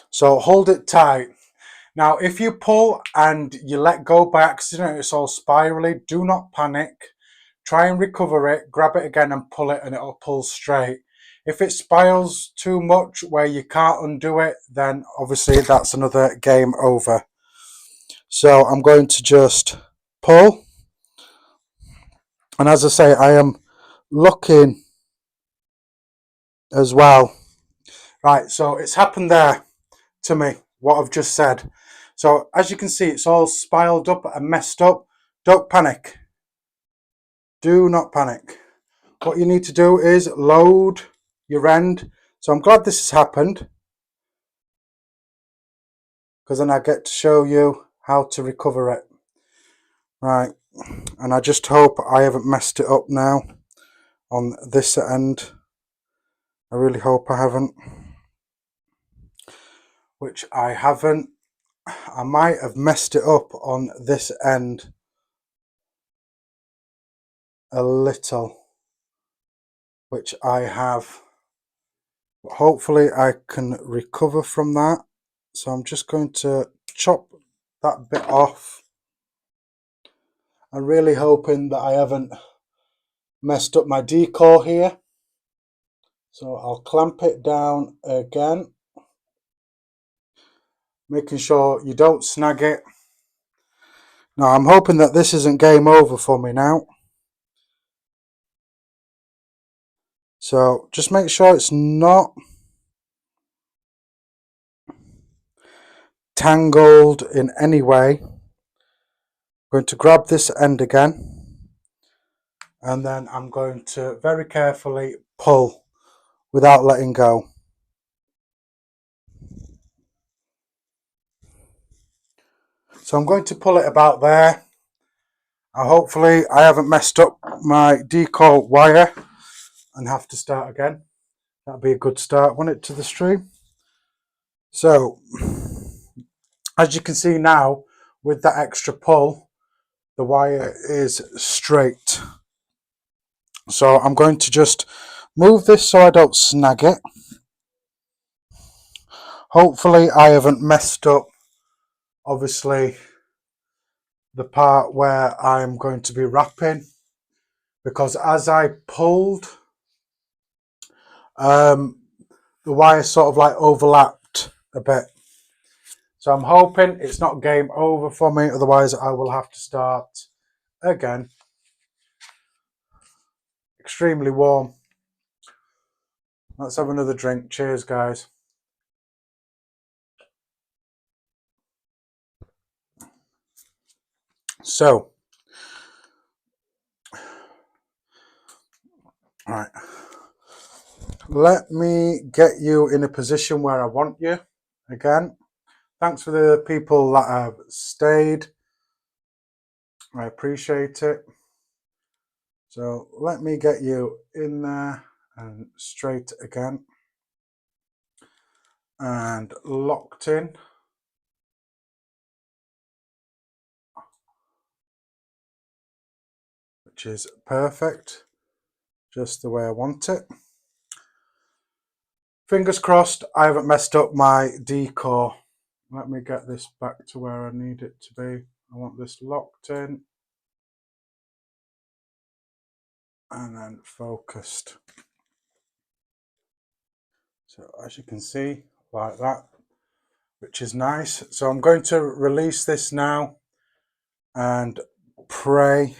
A: So hold it tight. Now, if you pull and you let go by accident, it's all spirally, do not panic. Try and recover it, grab it again and pull it, and it'll pull straight. If it spirals too much where you can't undo it, then obviously that's another game over. So I'm going to just pull. And as I say, I am looking as well. Right, so it's happened there to me, what I've just said. So as you can see, it's all spiraled up and messed up. Don't panic. Do not panic. What you need to do is load your end. So I'm glad this has happened, because then I get to show you how to recover it. Right, and I just hope I haven't messed it up now on this end. I really hope I haven't, which I haven't. I might have messed it up on this end. a little, which I have. Hopefully I can recover from that. So I'm just going to chop that bit off. I'm really hoping that I haven't messed up my decal here. So I'll clamp it down again, making sure you don't snag it. Now I'm hoping that this isn't game over for me now. So just make sure it's not tangled in any way. I'm going to grab this end again, and then I'm going to very carefully pull without letting go. So I'm going to pull it about there. Hopefully I haven't messed up my decal wire and have to start again. That'd be a good start, wouldn't it, to the stream? So as you can see now, with that extra pull, the wire is straight. So I'm going to just move this so I don't snag it. Hopefully I haven't messed up, obviously, the part where I'm going to be wrapping, because as I pulled, the wire sort of like overlapped a bit. So I'm hoping it's not game over for me, otherwise I will have to start again. Extremely warm. Let's have another drink. Cheers, guys. So, all right, let me get you in a position where I want you again. Thanks for the people that have stayed. I appreciate it. So let me get you in there and straight again and locked in. Which is perfect, just the way I want it. Fingers crossed I haven't messed up my decal. Let me get this back to where I need it to be. I want this locked in and then focused. So as you can see, like that, which is nice. So I'm going to release this now and pray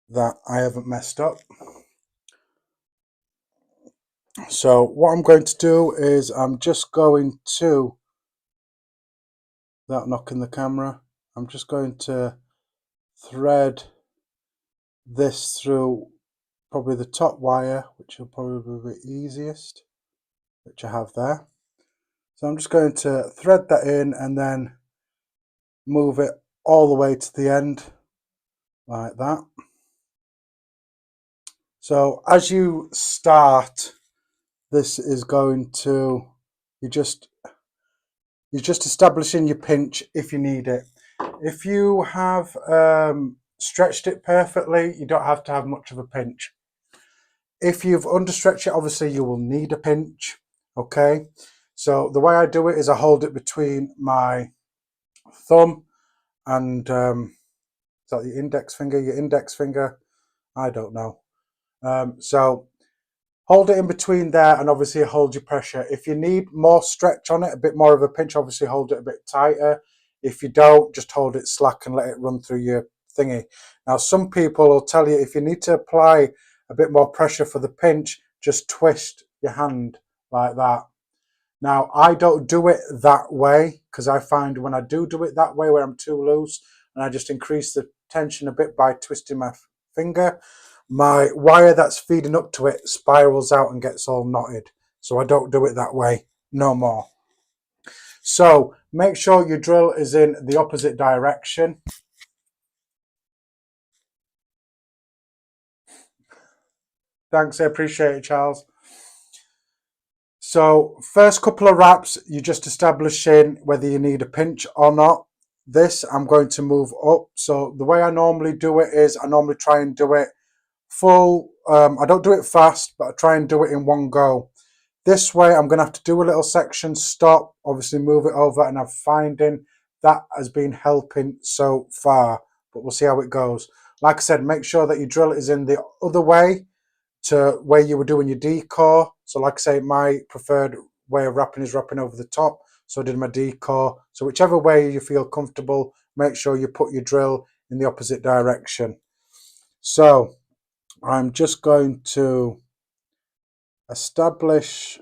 A: that I haven't messed up. So what I'm going to do is I'm just going to, without knocking the camera, I'm just going to thread this through probably the top wire, which will probably be the easiest, which I have there. So I'm just going to thread that in and then move it all the way to the end like that. So as you start, this is going to, you're just establishing your pinch if you need it. If you have stretched it perfectly, you don't have to have much of a pinch. If you've understretched it, obviously you will need a pinch. Okay, so the way I do it is I hold it between my thumb and is that the index finger? Your index finger? I don't know. So hold it in between there and obviously hold your pressure. If you need more stretch on it, a bit more of a pinch, obviously hold it a bit tighter. If you don't, just hold it slack and let it run through your thingy. Now, some people will tell you if you need to apply a bit more pressure for the pinch, just twist your hand like that. Now, I don't do it that way because I find when I do it that way where I'm too loose and I just increase the tension a bit by twisting my finger, my wire that's feeding up to it spirals out and gets all knotted. So I don't do it that way no more. So make sure your drill is in the opposite direction. Thanks, I appreciate it, Charles. So first couple of wraps, you're just establishing whether you need a pinch or not. this I'm going to move up. So the way I normally do it is I normally try and do it full. I don't do it fast, but I try and do it in one go. This way I'm going to have to do a little section, stop, obviously move it over, and I'm finding that has been helping so far, but we'll see how it goes. Like I said, make sure that your drill is in the other way to where you were doing your decor. So like I say, my preferred way of wrapping is wrapping over the top. So I did my decor. So whichever way you feel comfortable, make sure you put your drill in the opposite direction. So I'm just going to establish.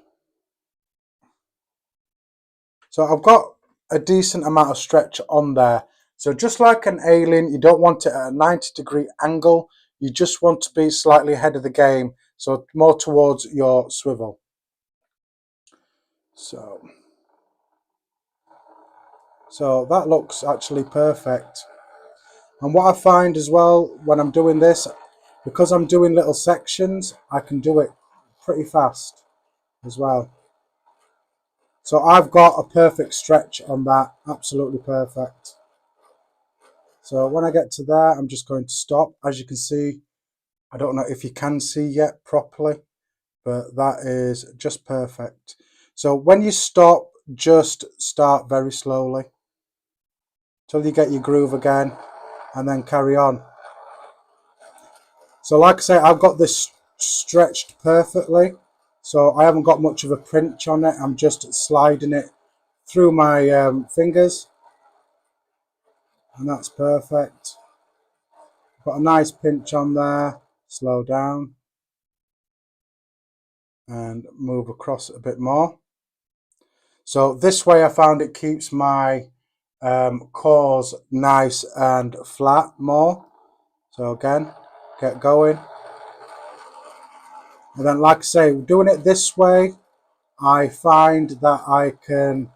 A: So I've got a decent amount of stretch on there. So just like an alien, you don't want it at a 90-degree angle. You just want to be slightly ahead of the game. So more towards your swivel. So that looks actually perfect. And what I find as well when I'm doing this, because I'm doing little sections, I can do it pretty fast as well. So I've got a perfect stretch on that, absolutely perfect. So when I get to there, I'm just going to stop. As you can see, I don't know if you can see yet properly, but that is just perfect. So when you stop, just start very slowly till you get your groove again, and then carry on. So like I say, I've got this stretched perfectly, so I haven't got much of a pinch on it. I'm just sliding it through my fingers, and that's perfect. Got a nice pinch on there. Slow down and move across a bit more. So this way I found it keeps my cores nice and flat more. So again, get going. And then like I say, doing it this way, I find that I can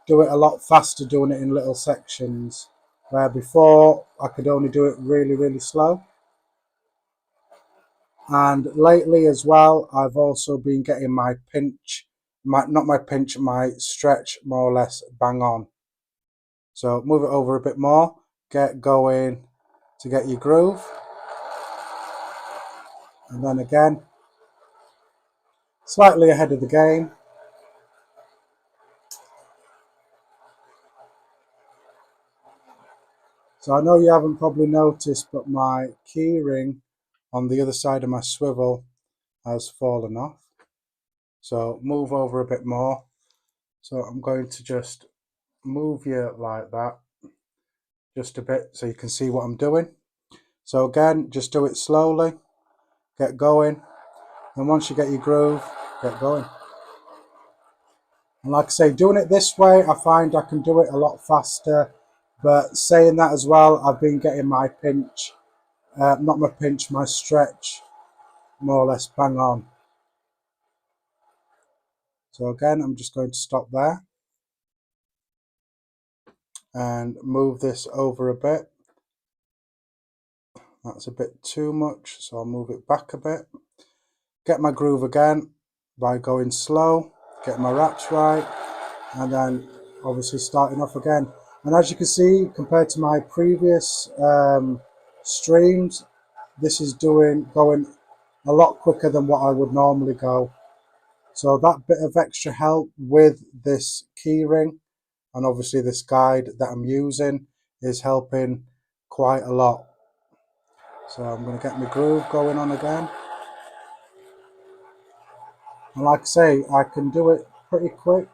A: do it a lot faster doing it in little sections, where before I could only do it really, really slow. And lately as well, I've also been getting my pinch, my stretch more or less bang on. So move it over a bit more, get going to get your groove. And then again, slightly ahead of the game. So I know you haven't probably noticed, but my key ring on the other side of my swivel has fallen off. So move over a bit more. So I'm going to just move you like that, just a bit so you can see what I'm doing. So again, just do it slowly, get going, and once you get your groove, get going. And like I say, doing it this way, I find I can do it a lot faster. But saying that as well, I've been getting my pinch, not my pinch, my stretch, more or less bang on. So again, I'm just going to stop there and move this over a bit. That's a bit too much, so I'll move it back a bit. Get my groove again by going slow, get my wraps right, and then obviously starting off again. And as you can see, compared to my previous streams, this is going a lot quicker than what I would normally go. So that bit of extra help with this keyring and obviously this guide that I'm using is helping quite a lot. So I'm going to get my groove going on again. And like I say, I can do it pretty quick.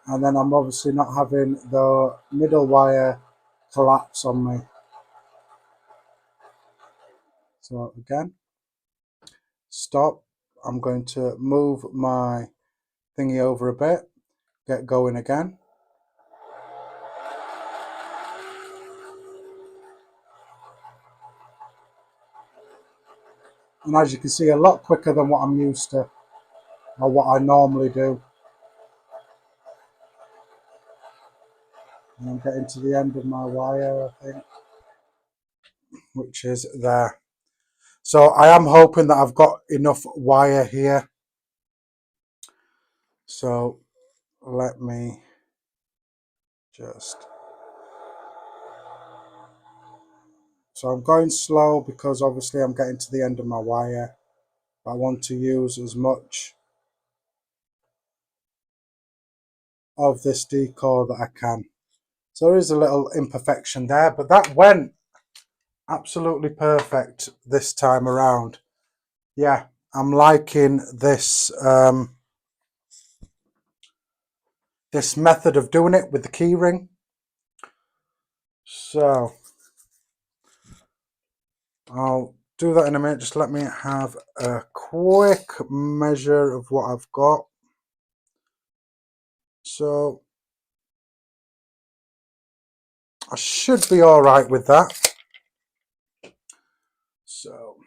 A: And then I'm obviously not having the middle wire collapse on me. So again, stop. I'm going to move my thingy over a bit, get going again. And as you can see, a lot quicker than what I'm used to, or what I normally do. And I'm getting to the end of my wire, I think, which is there. So I am hoping that I've got enough wire here. So let me Just so I'm going slow because obviously I'm getting to the end of my wire. I want to use as much of this decore that I can. So there is a little imperfection there, but that went absolutely perfect this time around. Yeah, I'm liking this this method of doing it with the keyring. So I'll do that in a minute. Just let me have a quick measure of what I've got. So I should be all right with that. So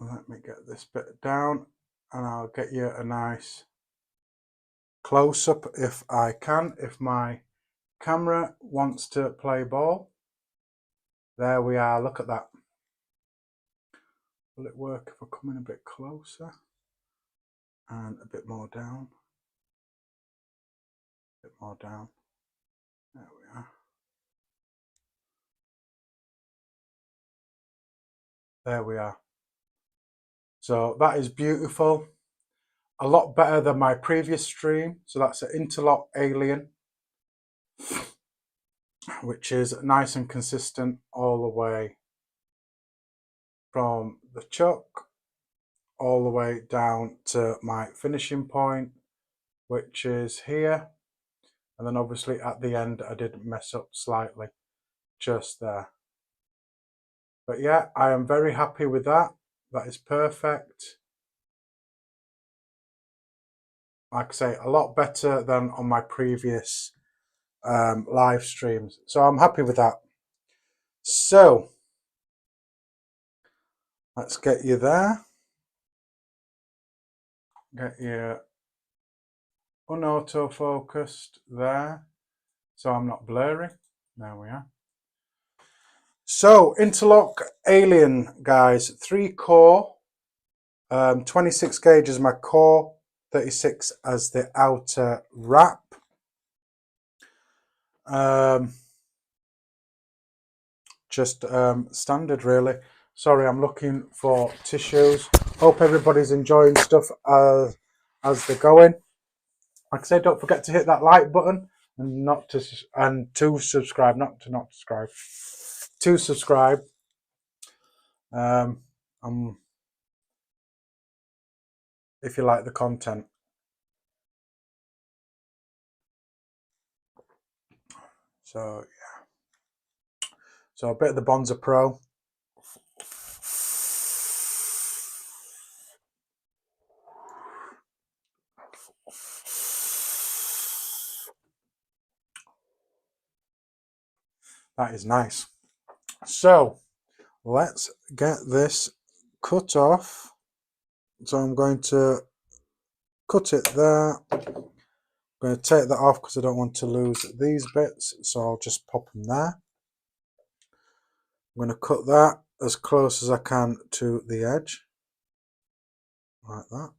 A: let me get this bit down and I'll get you a nice close-up if I can, if my camera wants to play ball. There we are, look at that. Will it work if I come in a bit closer and a bit more down? A bit more down. There we are. There we are. So that is beautiful. A lot better than my previous stream. So that's an interlock alien, which is nice and consistent all the way from the chuck all the way down to my finishing point, which is here. And then obviously at the end I did mess up slightly just there. But yeah, I am very happy with that. That is perfect. Like I say, a lot better than on my previous live streams. So I'm happy with that. So let's get you there. Get you unauto focused there. So I'm not blurry. There we are. So interlock alien, guys, 3-core, 26 gauge as my core, 36 as the outer wrap. Just standard really. Sorry, I'm looking for tissues. Hope everybody's enjoying stuff as they're going. Like I said, don't forget to hit that like button and to subscribe, not to subscribe, to subscribe. If you like the content. So yeah. So a bit of the Bonza Pro. That is nice. So let's get this cut off. So I'm going to cut it there. I'm going to take that off because I don't want to lose these bits. So I'll just pop them there. I'm going to cut that as close as I can to the edge. Like that.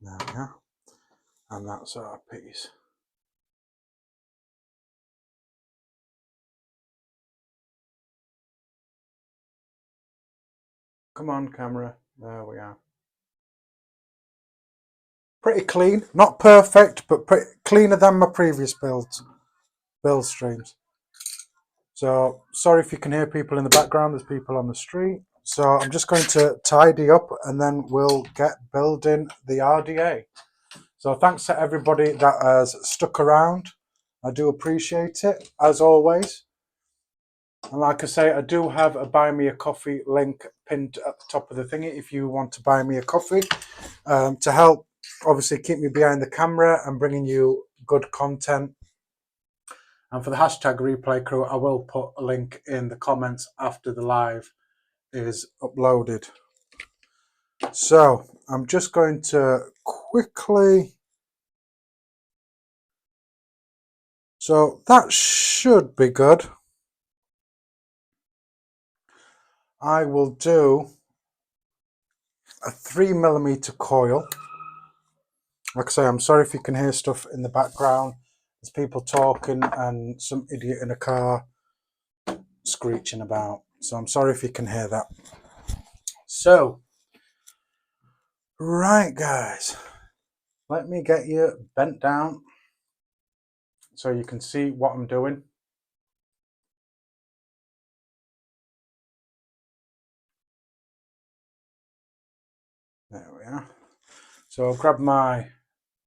A: There we are. And that's our piece. Come on, camera. There we are. Pretty clean. Not perfect, but pretty cleaner than my previous build streams. So sorry if you can hear people in the background. There's people on the street. So I'm just going to tidy up and then we'll get building the RDA. So thanks to everybody that has stuck around. I do appreciate it, as always. And like I say, I do have a buy me a coffee link pinned at the top of the thingy if you want to buy me a coffee to help obviously keep me behind the camera and bringing you good content. And for the hashtag replay crew, I will put a link in the comments after the live is uploaded. So I'm just going to quickly. So that should be good. I will do a 3mm coil. Like I say, I'm sorry if you can hear stuff in the background. There's people talking and some idiot in a car screeching about. So I'm sorry if you can hear that. So, right guys, let me get you bent down so you can see what I'm doing. There we are. So I'll grab my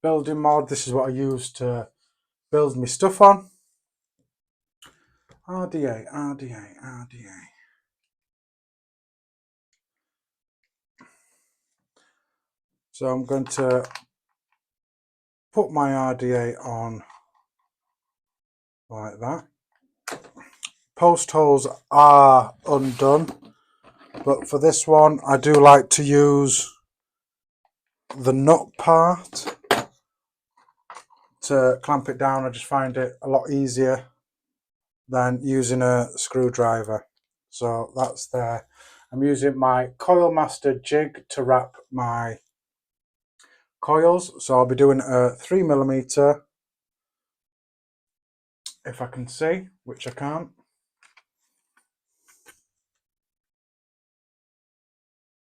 A: building mod. This is what I use to build my stuff on. RDA, RDA, RDA. So I'm going to put my RDA on like that. Post holes are undone, but for this one I do like to use the nut part to clamp it down. I just find it a lot easier than using a screwdriver. So that's there. I'm using my Coil Master jig to wrap my coils. So I'll be doing a 3mm, if I can see, which I can't.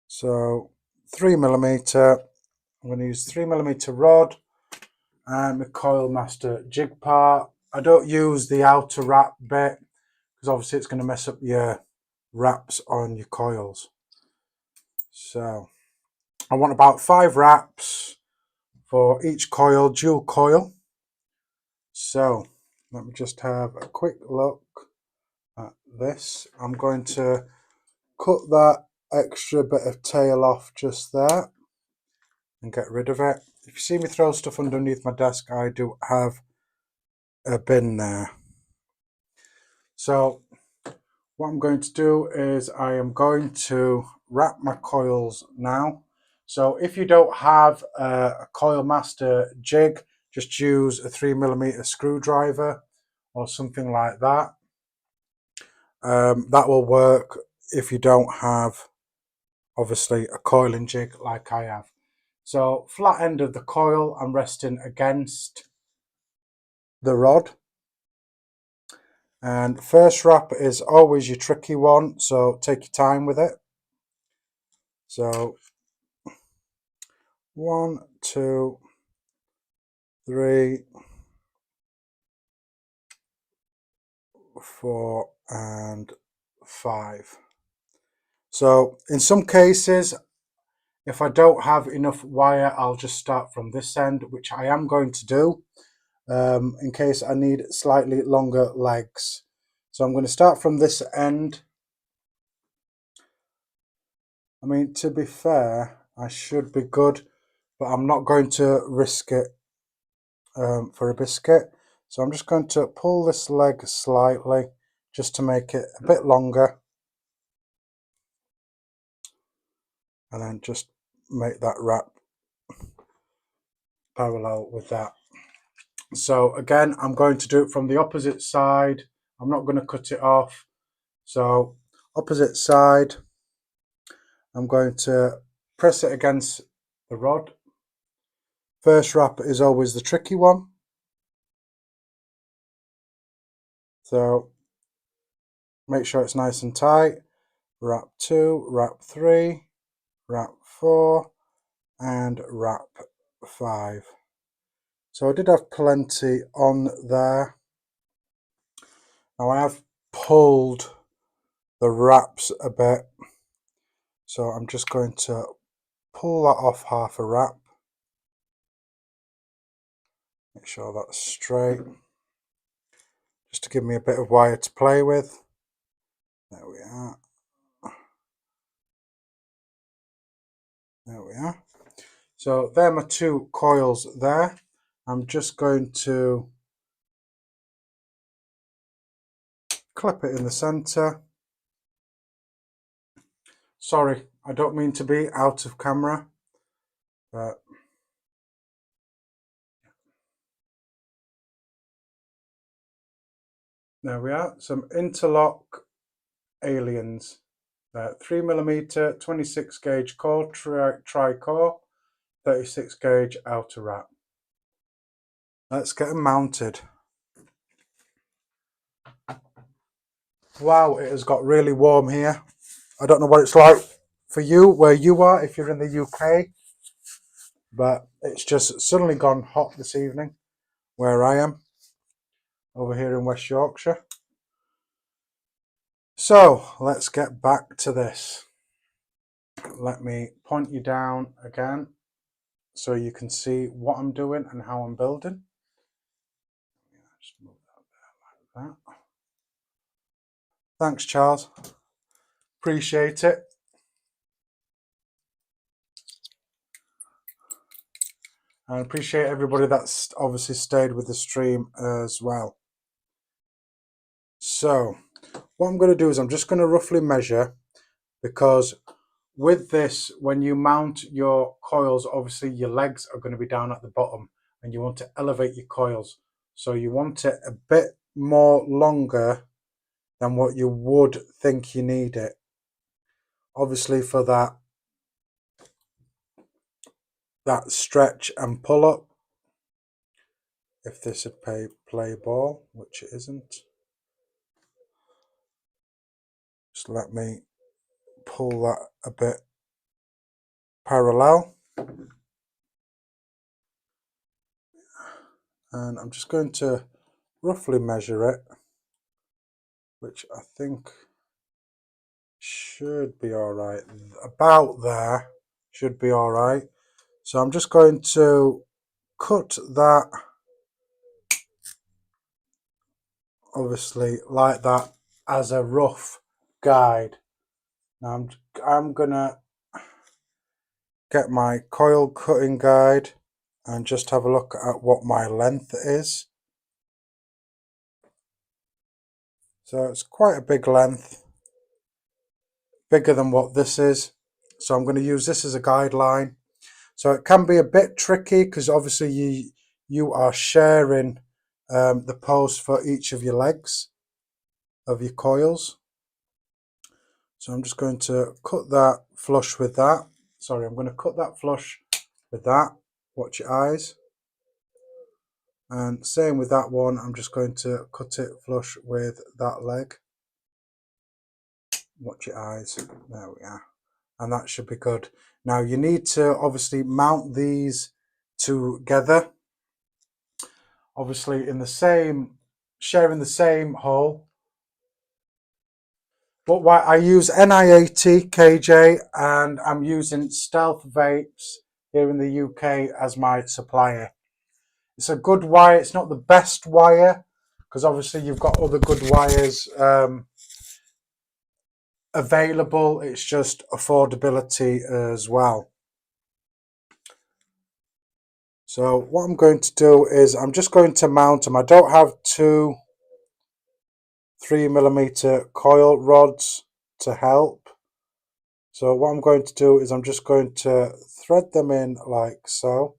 A: So 3mm, I'm going to use 3mm rod and my Coil Master jig part. I don't use the outer wrap bit because obviously it's going to mess up your wraps on your coils. So I want about 5 wraps for each coil, dual coil. So let me just have a quick look at this. I'm going to cut that extra bit of tail off just there and get rid of it. If you see me throw stuff underneath my desk, I do have a bin there. So what I'm going to do is I am going to wrap my coils now. So if you don't have a Coil Master jig, just use a 3mm screwdriver or something like that. That will work if you don't have, obviously, a coiling jig like I have. So flat end of the coil, I'm resting against the rod. And first wrap is always your tricky one, so take your time with it. So 1, 2, 3, 4, and 5. So in some cases, if I don't have enough wire, I'll just start from this end, which I am going to do in case I need slightly longer legs. So I'm going to start from this end. I mean, to be fair, I should be good, but I'm not going to risk it for a biscuit. So I'm just going to pull this leg slightly just to make it a bit longer. And then just make that wrap parallel with that. So again, I'm going to do it from the opposite side. I'm not going to cut it off. So opposite side, I'm going to press it against the rod. First wrap is always the tricky one. So make sure it's nice and tight. Wrap 2, wrap 3, wrap 4, and wrap 5. So I did have plenty on there. Now I have pulled the wraps a bit, so I'm just going to pull that off half a wrap. Make sure that's straight, just to give me a bit of wire to play with. There we are. There we are. So there are my 2 coils there. I'm just going to clip it in the center. Sorry, I don't mean to be out of camera, but there we are. Some interlock aliens. 3mm 26 gauge core, tri-core, 36 gauge outer wrap. Let's get them mounted. Wow, it has got really warm here. I don't know what it's like for you, where you are, if you're in the UK, but it's just suddenly gone hot this evening where I am, over here in West Yorkshire. So let's get back to this. Let me point you down again so you can see what I'm doing and how I'm building. Just move that there like that. Thanks, Charles. Appreciate it. And appreciate everybody that's obviously stayed with the stream as well. So what I'm going to do is I'm just going to roughly measure, because with this, when you mount your coils, obviously your legs are going to be down at the bottom and you want to elevate your coils. So you want it a bit more longer than what you would think you need it. Obviously for that stretch and pull up. If this would play ball, which it isn't. Just let me pull that a bit parallel. And I'm just going to roughly measure it, which I think should be all right. About there should be all right. So I'm just going to cut that, obviously like that, as a rough guide. Now I'm gonna get my coil cutting guide and just have a look at what my length is. So it's quite a big length, bigger than what this is. So I'm going to use this as a guideline. So it can be a bit tricky because obviously you are sharing the post for each of your legs of your coils. So I'm just going to cut that flush with that. Sorry, I'm going to cut that flush with that. Watch your eyes. And same with that one, I'm just going to cut it flush with that leg. Watch your eyes. There we are. And that should be good. Now you need to obviously mount these together. Obviously sharing the same hole. But why I use NI80 KJ and I'm using Stealth Vapes here in the UK as my supplier. It's a good wire. It's not the best wire because obviously you've got other good wires available. It's just affordability as well. So what I'm going to do is I'm just going to mount them. I don't have two 3mm coil rods to help. So what I'm going to do is I'm just going to thread them in like so.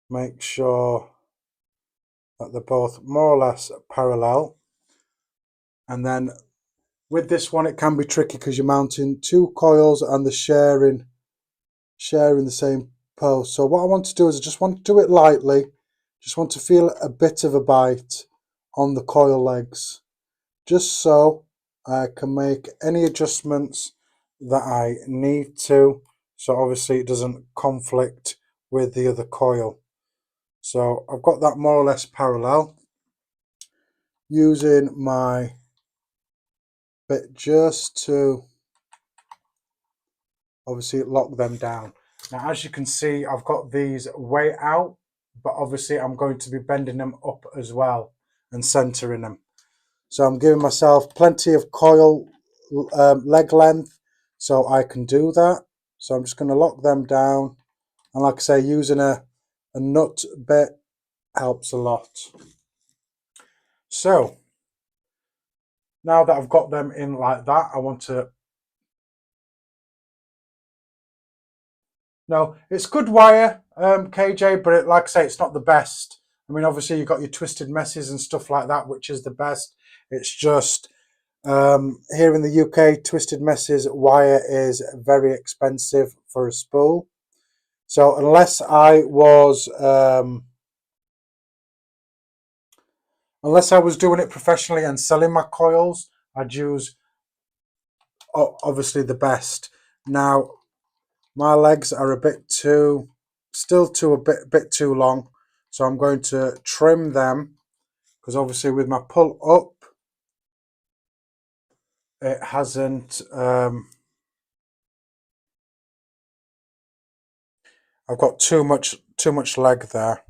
A: Make sure that they're both more or less parallel. And then with this one, it can be tricky because you're mounting two coils and they're sharing the same post. So what I want to do is I just want to do it lightly. Just want to feel a bit of a bite on the coil legs, just so I can make any adjustments that I need to. So obviously it doesn't conflict with the other coil. So I've got that more or less parallel. Using my bit just to obviously lock them down. Now as you can see, I've got these way out, but obviously I'm going to be bending them up as well and centering them. So I'm giving myself plenty of coil leg length so I can do that. So I'm just going to lock them down, and like I say, using a nut bit helps a lot. So now that I've got them in like that, I want to... No, it's good wire, KJ, but like I say, it's not the best. I mean, obviously you've got your twisted messes and stuff like that, which is the best. It's just here in the UK, Twisted Mess's wire is very expensive for a spool. So unless I was doing it professionally and selling my coils, I'd use obviously the best. Now my legs are a bit too too long, so I'm going to trim them, because obviously with my pull up it hasn't I've got too much leg there.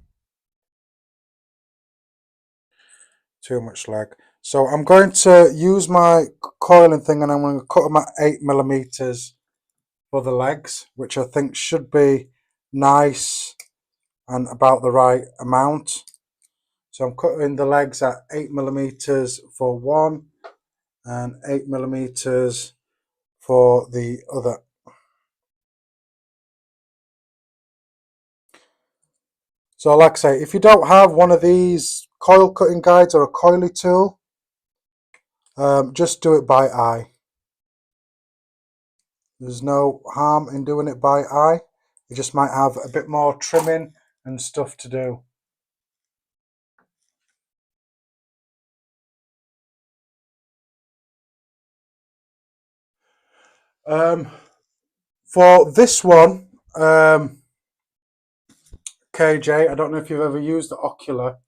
A: Too much leg. So I'm going to use my coiling thing, and I'm going to cut them at 8mm for the legs, which I think should be nice and about the right amount. So I'm cutting the legs at 8mm for one and 8mm for the other. So like I say, if you don't have one of these coil cutting guides or a coily tool, just do it by eye. There's no harm in doing it by eye. You just might have a bit more trimming and stuff to do. For this one, KJ, I don't know if you've ever used the ocular,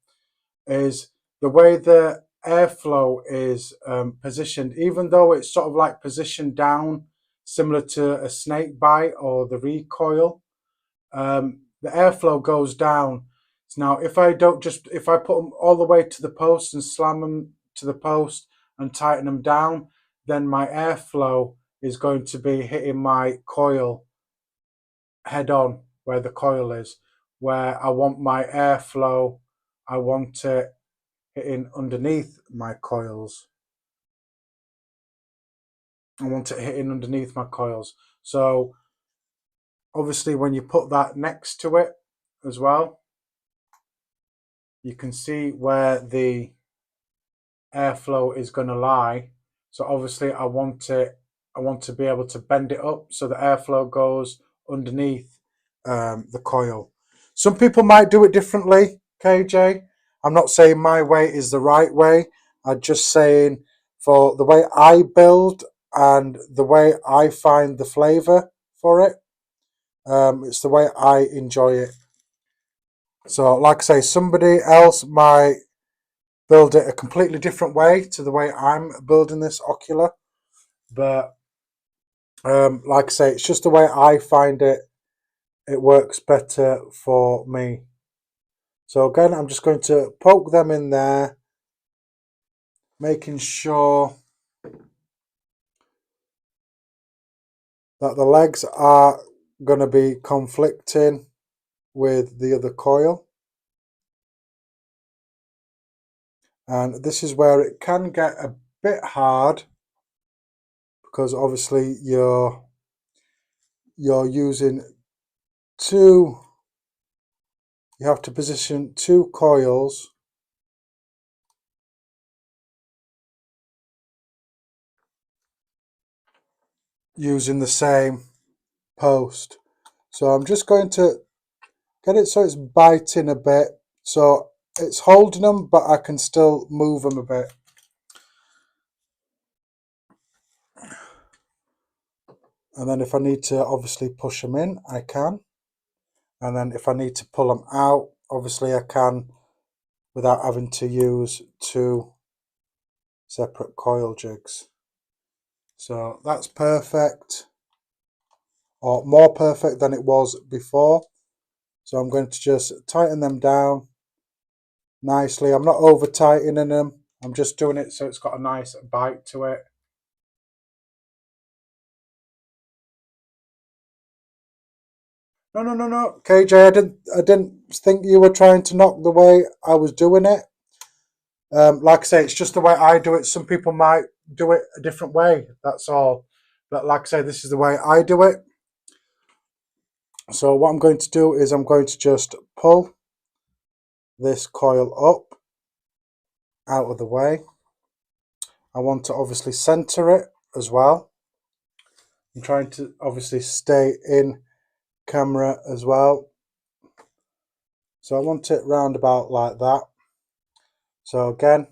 A: is the way the airflow is positioned, even though it's sort of like positioned down, similar to a snake bite or the recoil, the airflow goes down. Now, if I put them all the way to the post and slam them to the post and tighten them down, then my airflow is going to be hitting my coil head on where the coil is. Where I want my airflow, I want it hitting underneath my coils. I want it hitting underneath my coils. So obviously when you put that next to it as well, you can see where the airflow is going to lie. So obviously I want to be able to bend it up so the airflow goes underneath the coil. Some people might do it differently, KJ. I'm not saying my way is the right way. I'm just saying for the way I build and the way I find the flavour for it, it's the way I enjoy it. So like I say, somebody else might build it a completely different way to the way I'm building this ocular, but like I say, it's just the way I find it works better for me. So again, I'm just going to poke them in there, making sure that the legs are going to be conflicting with the other coil. And this is where it can get a bit hard, because obviously you're using you have to position two coils using the same post. So I'm just going to get it so it's biting a bit, so it's holding them but I can still move them a bit. And then if I need to obviously push them in, I can. And then if I need to pull them out, obviously I can, without having to use two separate coil jigs. So that's perfect, or more perfect than it was before. So I'm going to just tighten them down nicely. I'm not over tightening them. I'm just doing it so it's got a nice bite to it. No, KJ, I didn't think you were trying to knock the way I was doing it. Like I say, it's just the way I do it. Some people might do it a different way, that's all. But like I say, this is the way I do it. So what I'm going to do is I'm going to just pull this coil up out of the way. I want to obviously center it as well. I'm trying to obviously stay in camera as well. So I want it round about like that. So again,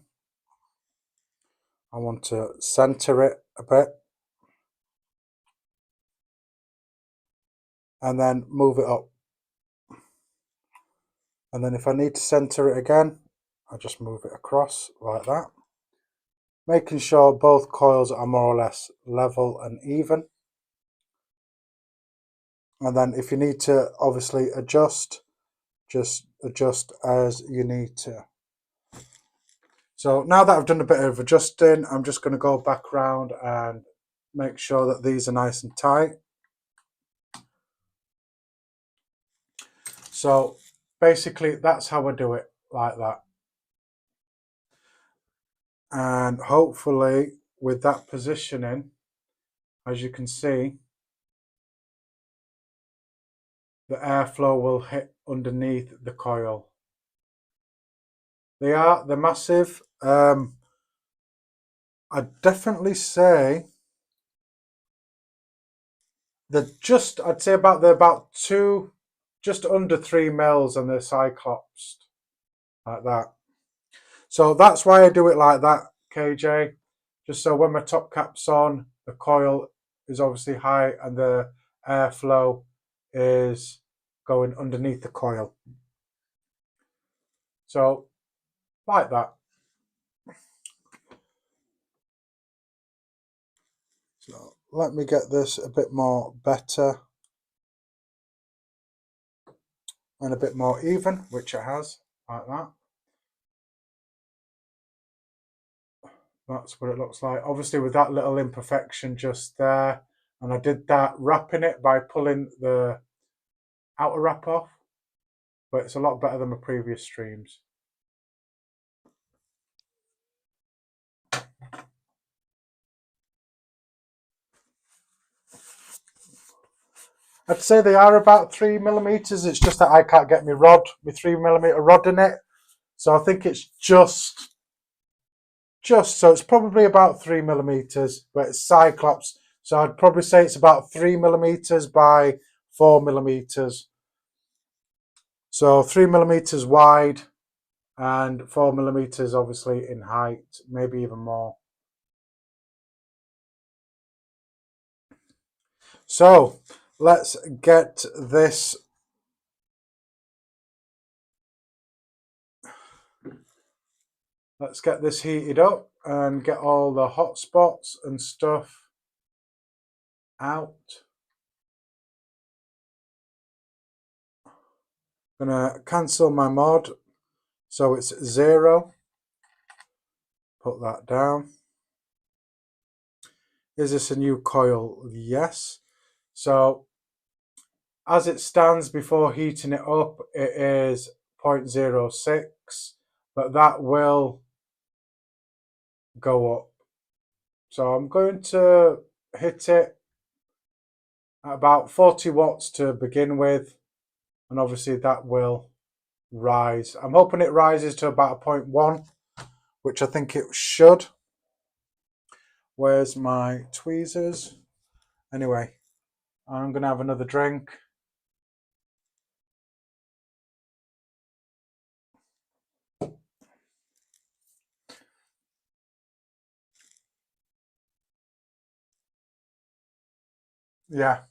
A: I want to center it a bit. And then move it up. And then if I need to center it again, I just move it across like that. Making sure both coils are more or less level and even. And then if you need to obviously adjust, just adjust as you need to. So now that I've done a bit of adjusting, I'm just going to go back around and make sure that these are nice and tight. So basically that's how I do it, like that. And hopefully with that positioning, as you can see, the airflow will hit underneath the coil. They're massive. I'd definitely say I'd say they're about just under 3 mils, and they're cyclopsed like that. So that's why I do it like that, KJ. Just so when my top cap's on, the coil is obviously high and the airflow is going underneath the coil. So like that. So let me get this a bit more better and a bit more even, which it has, like that. That's what it looks like. Obviously with that little imperfection just there, and I did that wrapping it by pulling the outer wrap off, but it's a lot better than my previous streams. I'd say they are about 3mm. It's just that I can't get my 3mm rod in it. So I think it's just so it's probably about 3mm, but it's Cyclops. So I'd probably say it's about 3mm by 4mm. So 3mm wide and 4mm obviously in height, maybe even more. So let's get this heated up and get all the hot spots and stuff out. I'm gonna cancel my mod so it's 0. Put that down. Is this a new coil? Yes. So as it stands before heating it up, it is 0.06, but that will go up. So I'm going to hit it at about 40 watts to begin with, and obviously that will rise. I'm hoping it rises to about a 0.1, which I think it should. Where's my tweezers? Anyway, I'm going to have another drink. Yeah.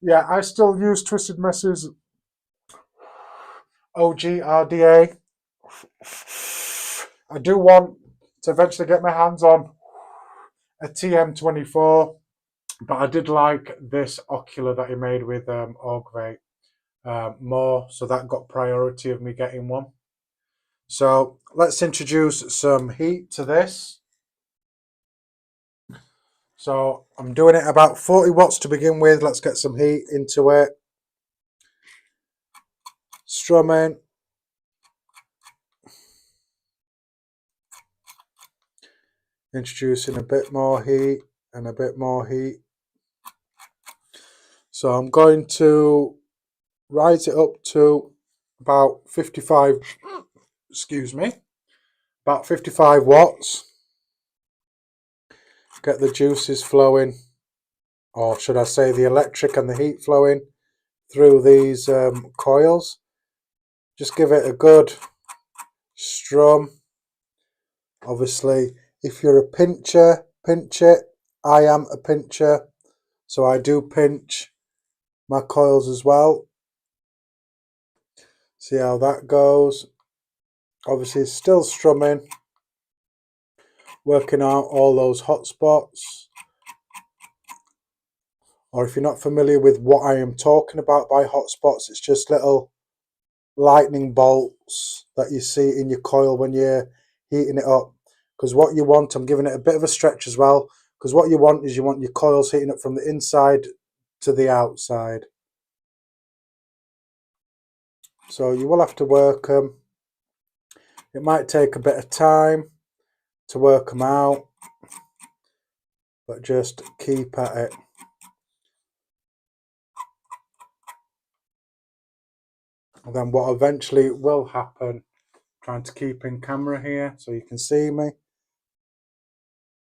A: Yeah, I still use Twisted Mess's OG RDA. I do want to eventually get my hands on a TM24, but I did like this ocular that he made with Vape more, so that got priority of me getting one. So let's introduce some heat to this. So I'm doing it about 40 watts to begin with. Let's get some heat into it. Strumming. Introducing a bit more heat and a bit more heat. So I'm going to rise it up to about 55, excuse me, about 55 watts. Get the juices flowing, or should I say the electric and the heat flowing through these coils. Just give it a good strum. Obviously, if you're a pincher, pinch it. I am a pincher, so I do pinch my coils as well. See how that goes. Obviously, it's still strumming, working out all those hot spots. Or if you're not familiar with what I am talking about by hot spots, it's just little lightning bolts that you see in your coil when you're heating it up. Because what you want, I'm giving it a bit of a stretch as well, because what you want is you want your coils heating up from the inside to the outside. So you will have to work them. It might take a bit of time to work them out, but just keep at it. And then what eventually will happen, trying to keep in camera here so you can see me.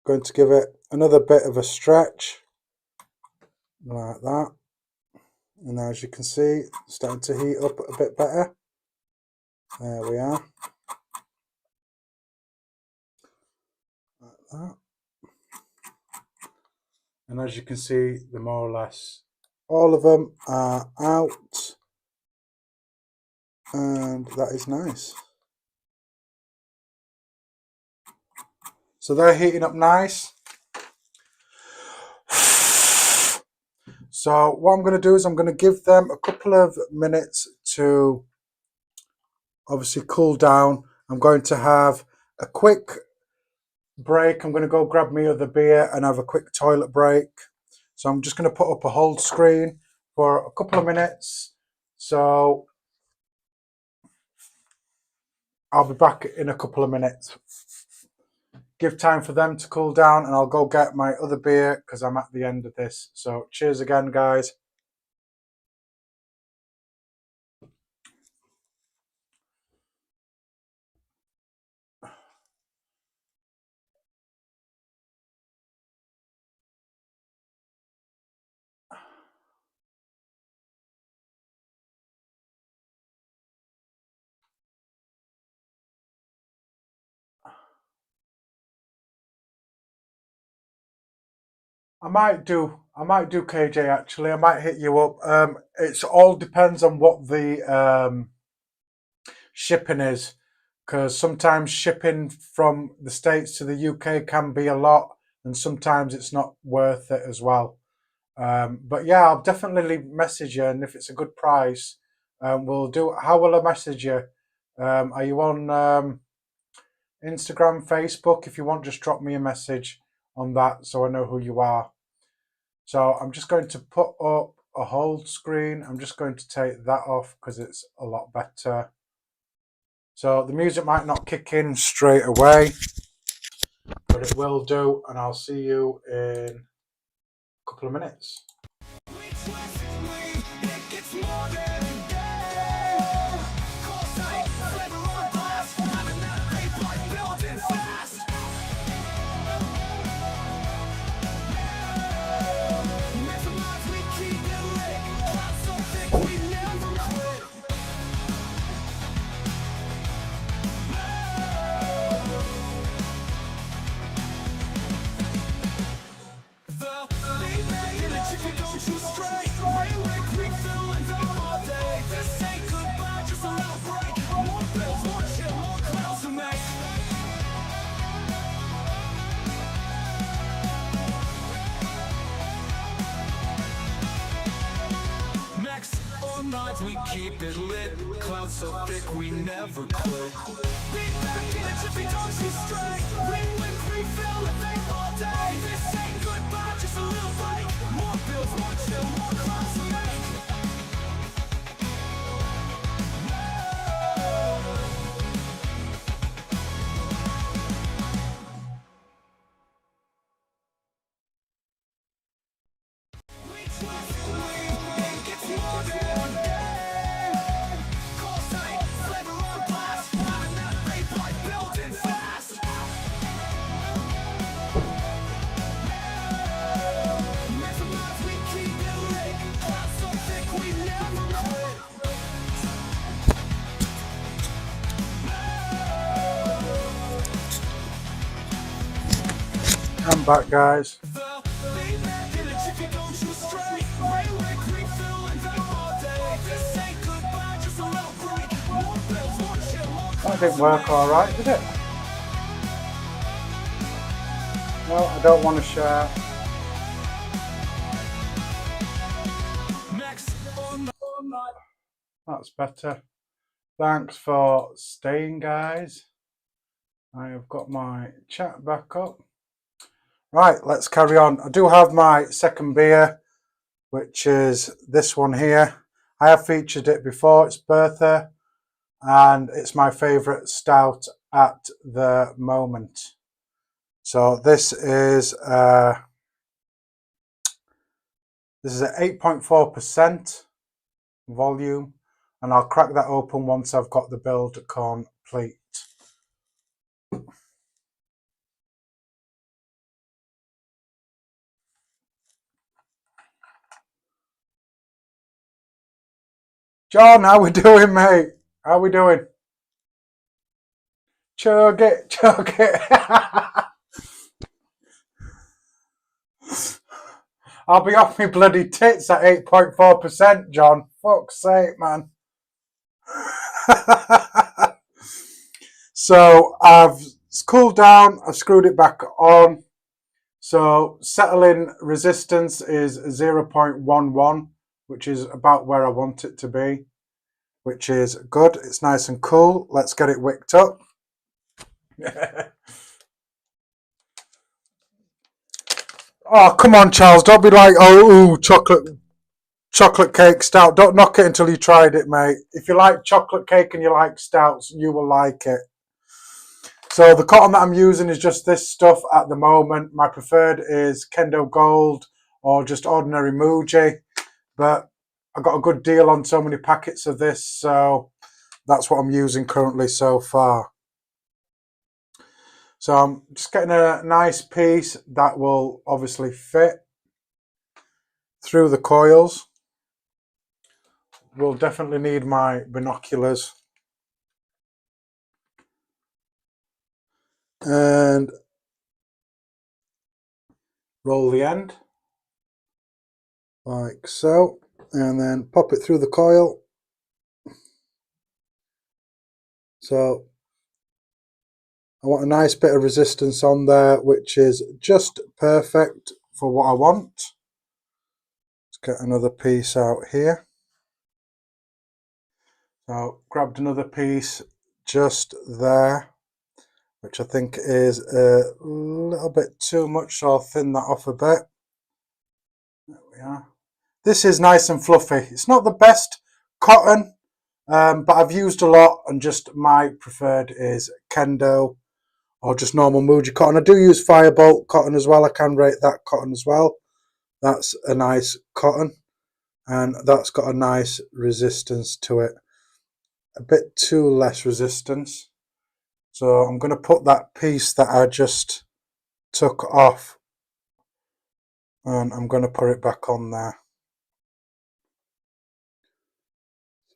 A: Going to give it another bit of a stretch like that, and as you can see, it's starting to heat up a bit better. There we are, like that. And as you can see, the more or less all of them are out, and that is nice. So they're heating up nice. So what I'm going to do is I'm going to give them a couple of minutes to obviously cool down. I'm going to have a quick break. I'm going to go grab me other beer and have a quick toilet break. So I'm just going to put up a hold screen for a couple of minutes. So I'll be back in a couple of minutes. Give time for them to cool down, and I'll go get my other beer because I'm at the end of this. So cheers again, guys. I might do KJ actually. I might hit you up. It all depends on what the shipping is, because sometimes shipping from the States to the UK can be a lot, and sometimes it's not worth it as well. But yeah, I'll definitely message you, and if it's a good price, we'll do. How will I message you? Are you on Instagram, Facebook? If you want, just drop me a message on that so I know who you are. So I'm just going to put up a hold screen. I'm just going to take that off because it's a lot better. So the music might not kick in straight away, but it will do, and I'll see you in a couple of minutes.
B: Nights we keep it lit, clouds so thick we never quit. Beat back in a jiffy, don't shoot straight. Win-win, refill the thing all day. This ain't goodbye, just a little break. More bills, more chill, more clouds to make. We trust we
A: I'm back, guys. That didn't work alright, did it? No, I don't want to share. That's better. Thanks for staying, guys. I have got my chat back up. Right, let's carry on. I do have my second beer, which is this one here. I have featured it before. It's Bertha, and it's my favourite stout at the moment. So this is at 8.4% volume, and I'll crack that open once I've got the build complete. John, how we doing, mate? How we doing? Chug it, chug it. I'll be off my bloody tits at 8.4%, John. Fuck's sake, man. So I've cooled down, I've screwed it back on. So settling resistance is 0.11, which is about where I want it to be, which is good. It's nice and cool. Let's get it wicked up. Oh, come on, Charles. Don't be like, oh, ooh, chocolate cake stout. Don't knock it until you tried it, mate. If you like chocolate cake and you like stouts, you will like it. So the cotton that I'm using is just this stuff at the moment. My preferred is Kendo Gold or just ordinary Muji, but I got a good deal on so many packets of this, so that's what I'm using currently so far. So I'm just getting a nice piece that will obviously fit through the coils. We'll definitely need my binoculars. And roll the end like so, and then pop it through the coil. So I want a nice bit of resistance on there, which is just perfect for what I want. Let's get another piece out here. So grabbed another piece just there, which I think is a little bit too much, so I'll thin that off a bit. There we are. This is nice and fluffy. It's not the best cotton, but I've used a lot, and just my preferred is Kendo or just normal Muji cotton. I do use Firebolt cotton as well. I can rate that cotton as well. That's a nice cotton, and that's got a nice resistance to it. A bit too less resistance. So I'm going to put that piece that I just took off, and I'm going to put it back on there.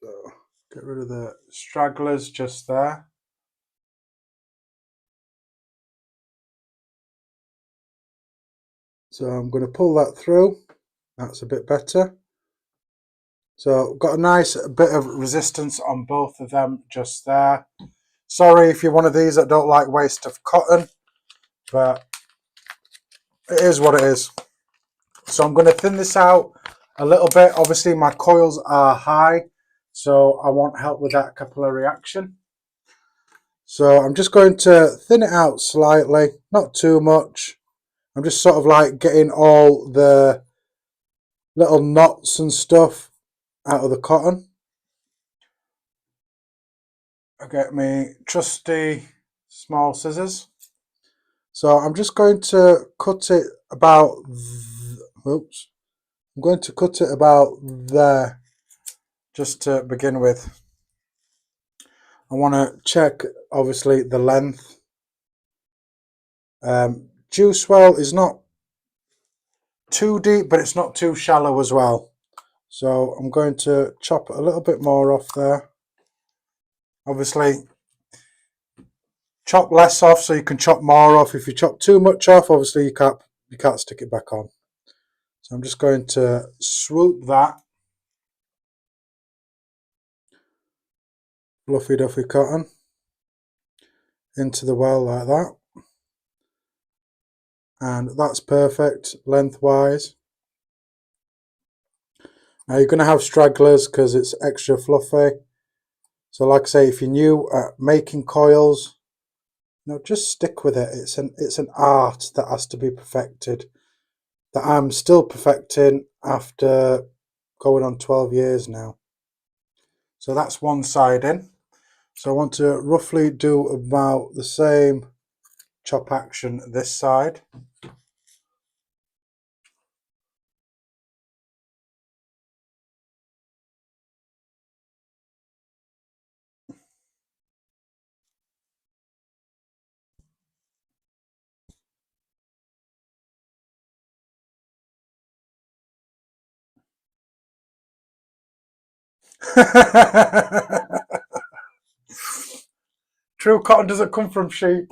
A: So get rid of the stragglers just there. So I'm going to pull that through. That's a bit better. So got a nice bit of resistance on both of them just there. Sorry if you're one of these that don't like waste of cotton, but it is what it is. So I'm going to thin this out a little bit. Obviously my coils are high, so I want help with that capillary action. So I'm just going to thin it out slightly, not too much. I'm just sort of like getting all the little knots and stuff out of the cotton. I get me trusty small scissors. So I'm just going to cut it about, oops, I'm going to cut it about there, just to begin with. I want to check, obviously, the length. Juice well is not too deep, but it's not too shallow as well. So I'm going to chop a little bit more off there. Obviously, chop less off so you can chop more off. If you chop too much off, obviously you can't stick it back on. So I'm just going to swoop that fluffy duffy cotton into the well like that. And that's perfect lengthwise. Now you're going to have stragglers because it's extra fluffy. So like I say, if you're new at making coils, just stick with it. It's an art that has to be perfected, that I'm still perfecting after going on 12 years now. So that's one side in. So I want to roughly do about the same chop action this side. True cotton doesn't come from sheep.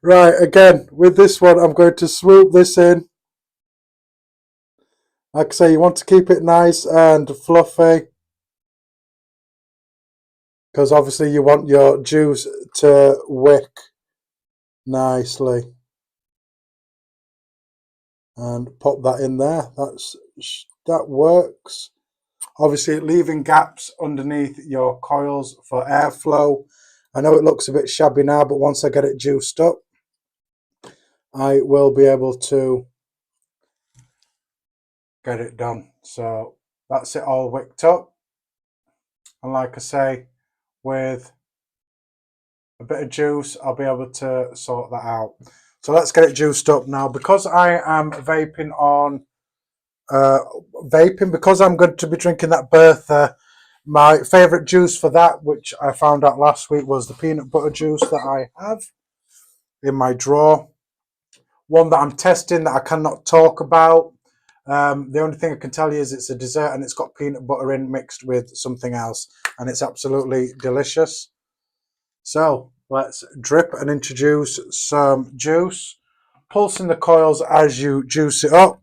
A: Right, again, with this one, I'm going to swoop this in. Like I say, you want to keep it nice and fluffy, because obviously you want your juice to wick nicely. And pop that in there. That works. Obviously, leaving gaps underneath your coils for airflow. I know it looks a bit shabby now, but once I get it juiced up, I will be able to get it done. So that's it all wicked up. And like I say, with a bit of juice, I'll be able to sort that out. So let's get it juiced up now. Because I am vaping because I'm going to be drinking that Bertha, my favourite juice for that, which I found out last week, was the peanut butter juice that I have in my drawer. One that I'm testing that I cannot talk about. The only thing I can tell you is it's a dessert and it's got peanut butter in mixed with something else, and it's absolutely delicious. So let's drip and introduce some juice, pulsing the coils as you juice it up.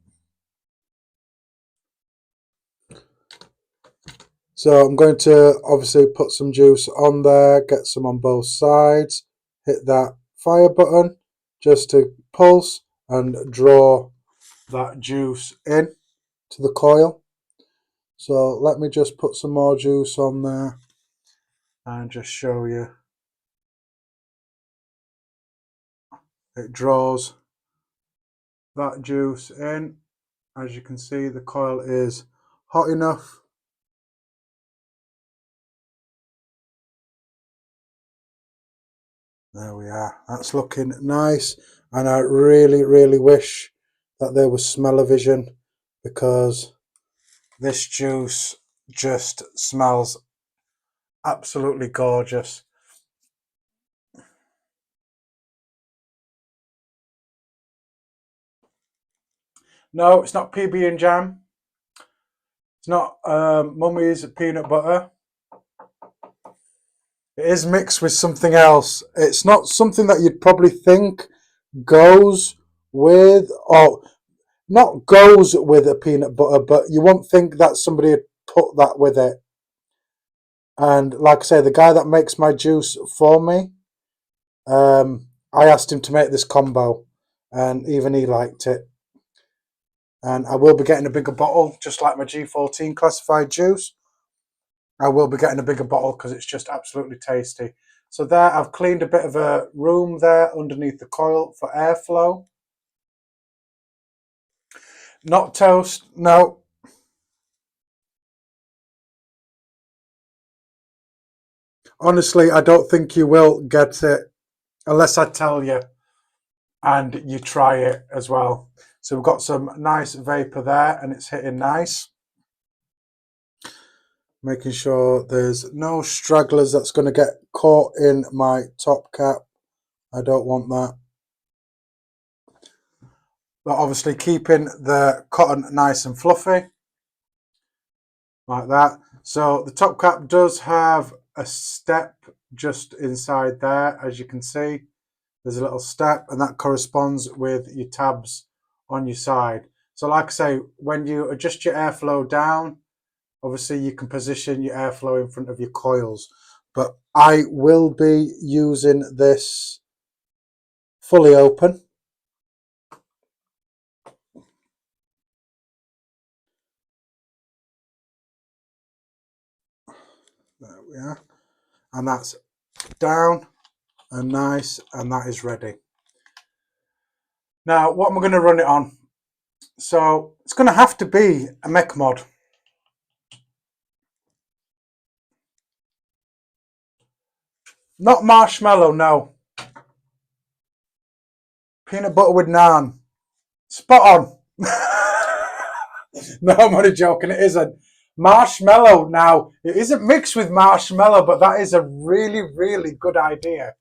A: So I'm going to obviously put some juice on there, get some on both sides, hit that fire button just to pulse and draw that juice in to the coil. So let me just put some more juice on there and just show you. It draws that juice in. As you can see, the coil is hot enough. There we are. That's looking nice. And I really, really wish that there was smell-o-vision, because this juice just smells absolutely gorgeous. No, it's not PB and jam. It's not Mummy's peanut butter. It is mixed with something else. It's not something that you'd probably think goes with, or not goes with a peanut butter, but you won't think that somebody had put that with it. And like I say, the guy that makes my juice for me, I asked him to make this combo, and even he liked it. And I will be getting a bigger bottle, just like my G14 classified juice. I will be getting a bigger bottle because it's just absolutely tasty. So there, I've cleaned a bit of a room there underneath the coil for airflow. Not toast, no. Honestly, I don't think you will get it unless I tell you and you try it as well. So we've got some nice vapor there and it's hitting nice. Making sure there's no stragglers that's going to get caught in my top cap. I don't want that. But obviously keeping the cotton nice and fluffy, like that. So the top cap does have a step just inside there, as you can see. There's a little step, and that corresponds with your tabs on your side. So like I say, when you adjust your airflow down, obviously you can position your airflow in front of your coils. But I will be using this fully open. There we are. And that's down and nice, and that is ready. Now, what am I going to run it on? So it's going to have to be a mech mod. Not marshmallow, no. Peanut butter with naan. Spot on. No, I'm only joking. It isn't. Marshmallow now. It isn't mixed with marshmallow, but that is a really, really good idea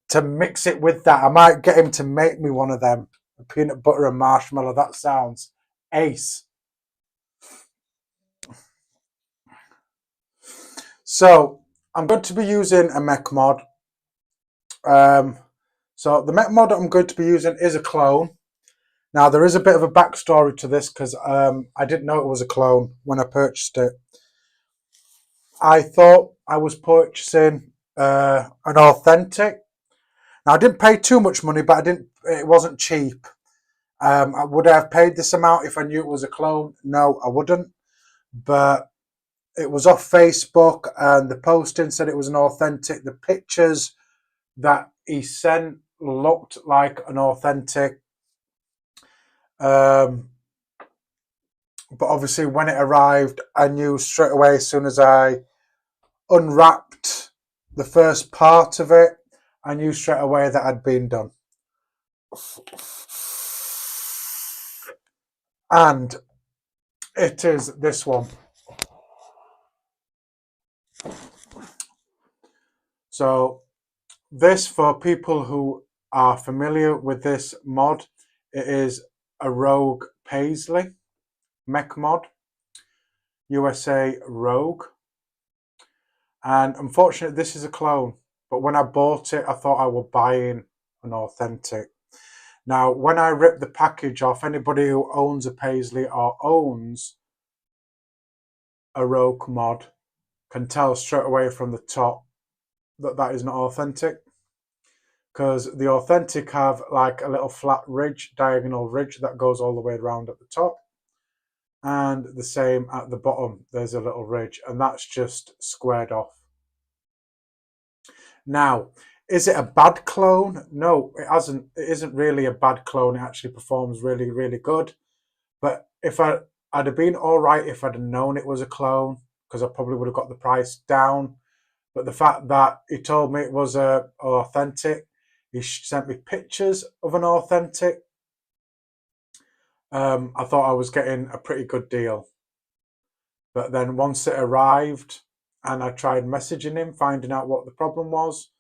A: to mix it with that. I might get him to make me one of them. Peanut butter and marshmallow. That sounds ace. So I'm going to be using a mech mod. So the mech mod I'm going to be using is a clone. Now there is a bit of a backstory to this because I didn't know it was a clone when I purchased it. I thought I was purchasing an authentic. Now I didn't pay too much money, but it wasn't cheap. Would I have paid this amount if I knew it was a clone? No, I wouldn't. But it was off Facebook, and the posting said it was an authentic. The pictures that he sent looked like an authentic. But obviously when it arrived, I knew straight away as soon as I unwrapped the first part of it, I knew straight away that had been done. And it is this one. So this, for people who are familiar with this mod, it is a Rogue Paisley mech mod, USA Rogue. And unfortunately, this is a clone. But when I bought it, I thought I was buying an authentic. Now, when I ripped the package off, anybody who owns a Paisley or owns a Rogue mod can tell straight away from the top that that is not authentic. Because the authentic have like a little flat ridge, diagonal ridge that goes all the way around at the top. And the same at the bottom, there's a little ridge, and that's just squared off. Now, is it a bad clone? No, it hasn't. It isn't really a bad clone. It actually performs really, really good. But if I'd have been all right if I'd have known it was a clone, because I probably would have got the price down. But the fact that he told me it was a authentic, he sent me pictures of an authentic. I thought I was getting a pretty good deal. But then once it arrived and I tried messaging him, finding out what the problem was,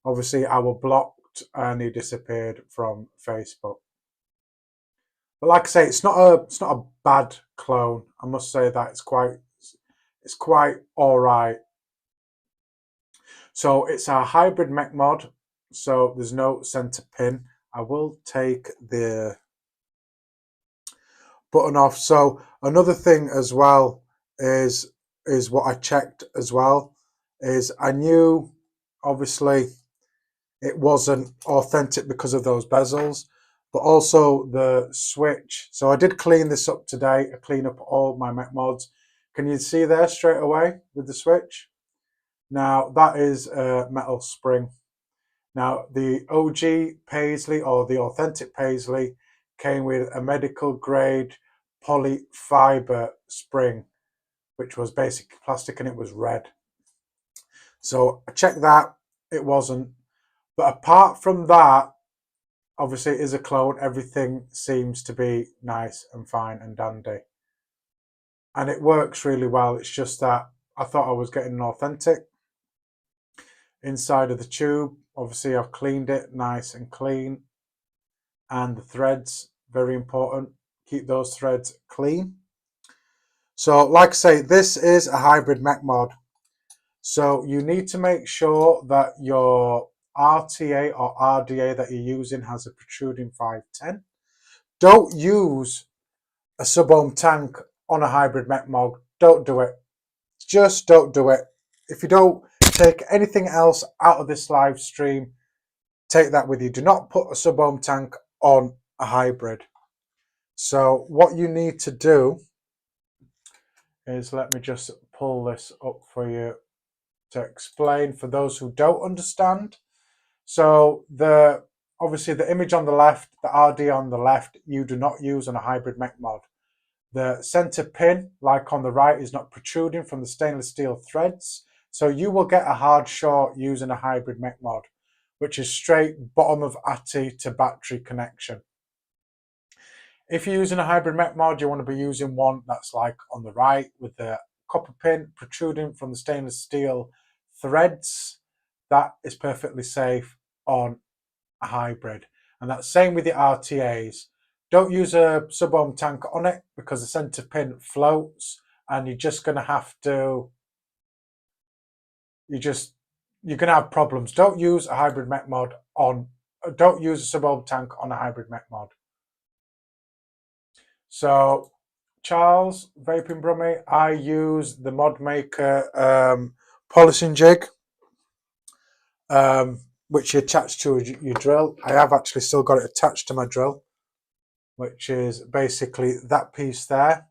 A: obviously I was blocked and he disappeared from Facebook. But like I say, it's not a bad clone. I must say that it's quite all right. So it's a hybrid mech mod, so there's no center pin. I will take the button off. So another thing as well is what I checked as well, is I knew obviously it wasn't authentic because of those bezels, but also the switch. So I did clean this up today. I clean up all my mech mods. Can you see there straight away with the switch? Now that is a metal spring. Now the OG Paisley, or the authentic Paisley, came with a medical grade polyfiber spring, which was basically plastic, and it was red. So I checked that, it wasn't. But apart from that, obviously it is a clone. Everything seems to be nice and fine and dandy. and it works really well. It's just that I thought I was getting an authentic inside of the tube. Obviously I've cleaned it nice and clean, and the threads, very important, keep those threads clean. So like I say, this is a hybrid mech mod, so you need to make sure that your RTA or RDA that you're using has a protruding 510. Don't use a sub-ohm tank on a hybrid mech mod. Don't do it. Just don't do it. If you don't take anything else out of this live stream, take that with you. Do not put a sub-ohm tank on a hybrid. So what you need to do is, let me just pull this up for you to explain for those who don't understand. So obviously the image on the left, the RD on the left, you do not use on a hybrid mech mod. The center pin, like on the right, is not protruding from the stainless steel threads. So you will get a hard short using a hybrid mech mod, which is straight bottom of ATI to battery connection. If you're using a hybrid mech mod, you want to be using one that's like on the right with the copper pin protruding from the stainless steel threads. That is perfectly safe on a hybrid. And that's same with the RTAs. Don't use a sub-ohm tank on it because the center pin floats, and you're just going to have to, you're going to have problems. Don't use a hybrid mech mod on, don't use a sub-ohm tank on a hybrid mech mod. So Charles, Vaping Brummy, I use the Mod Maker polishing jig, which you attach to your drill. I have actually still got it attached to my drill, which is basically that piece there.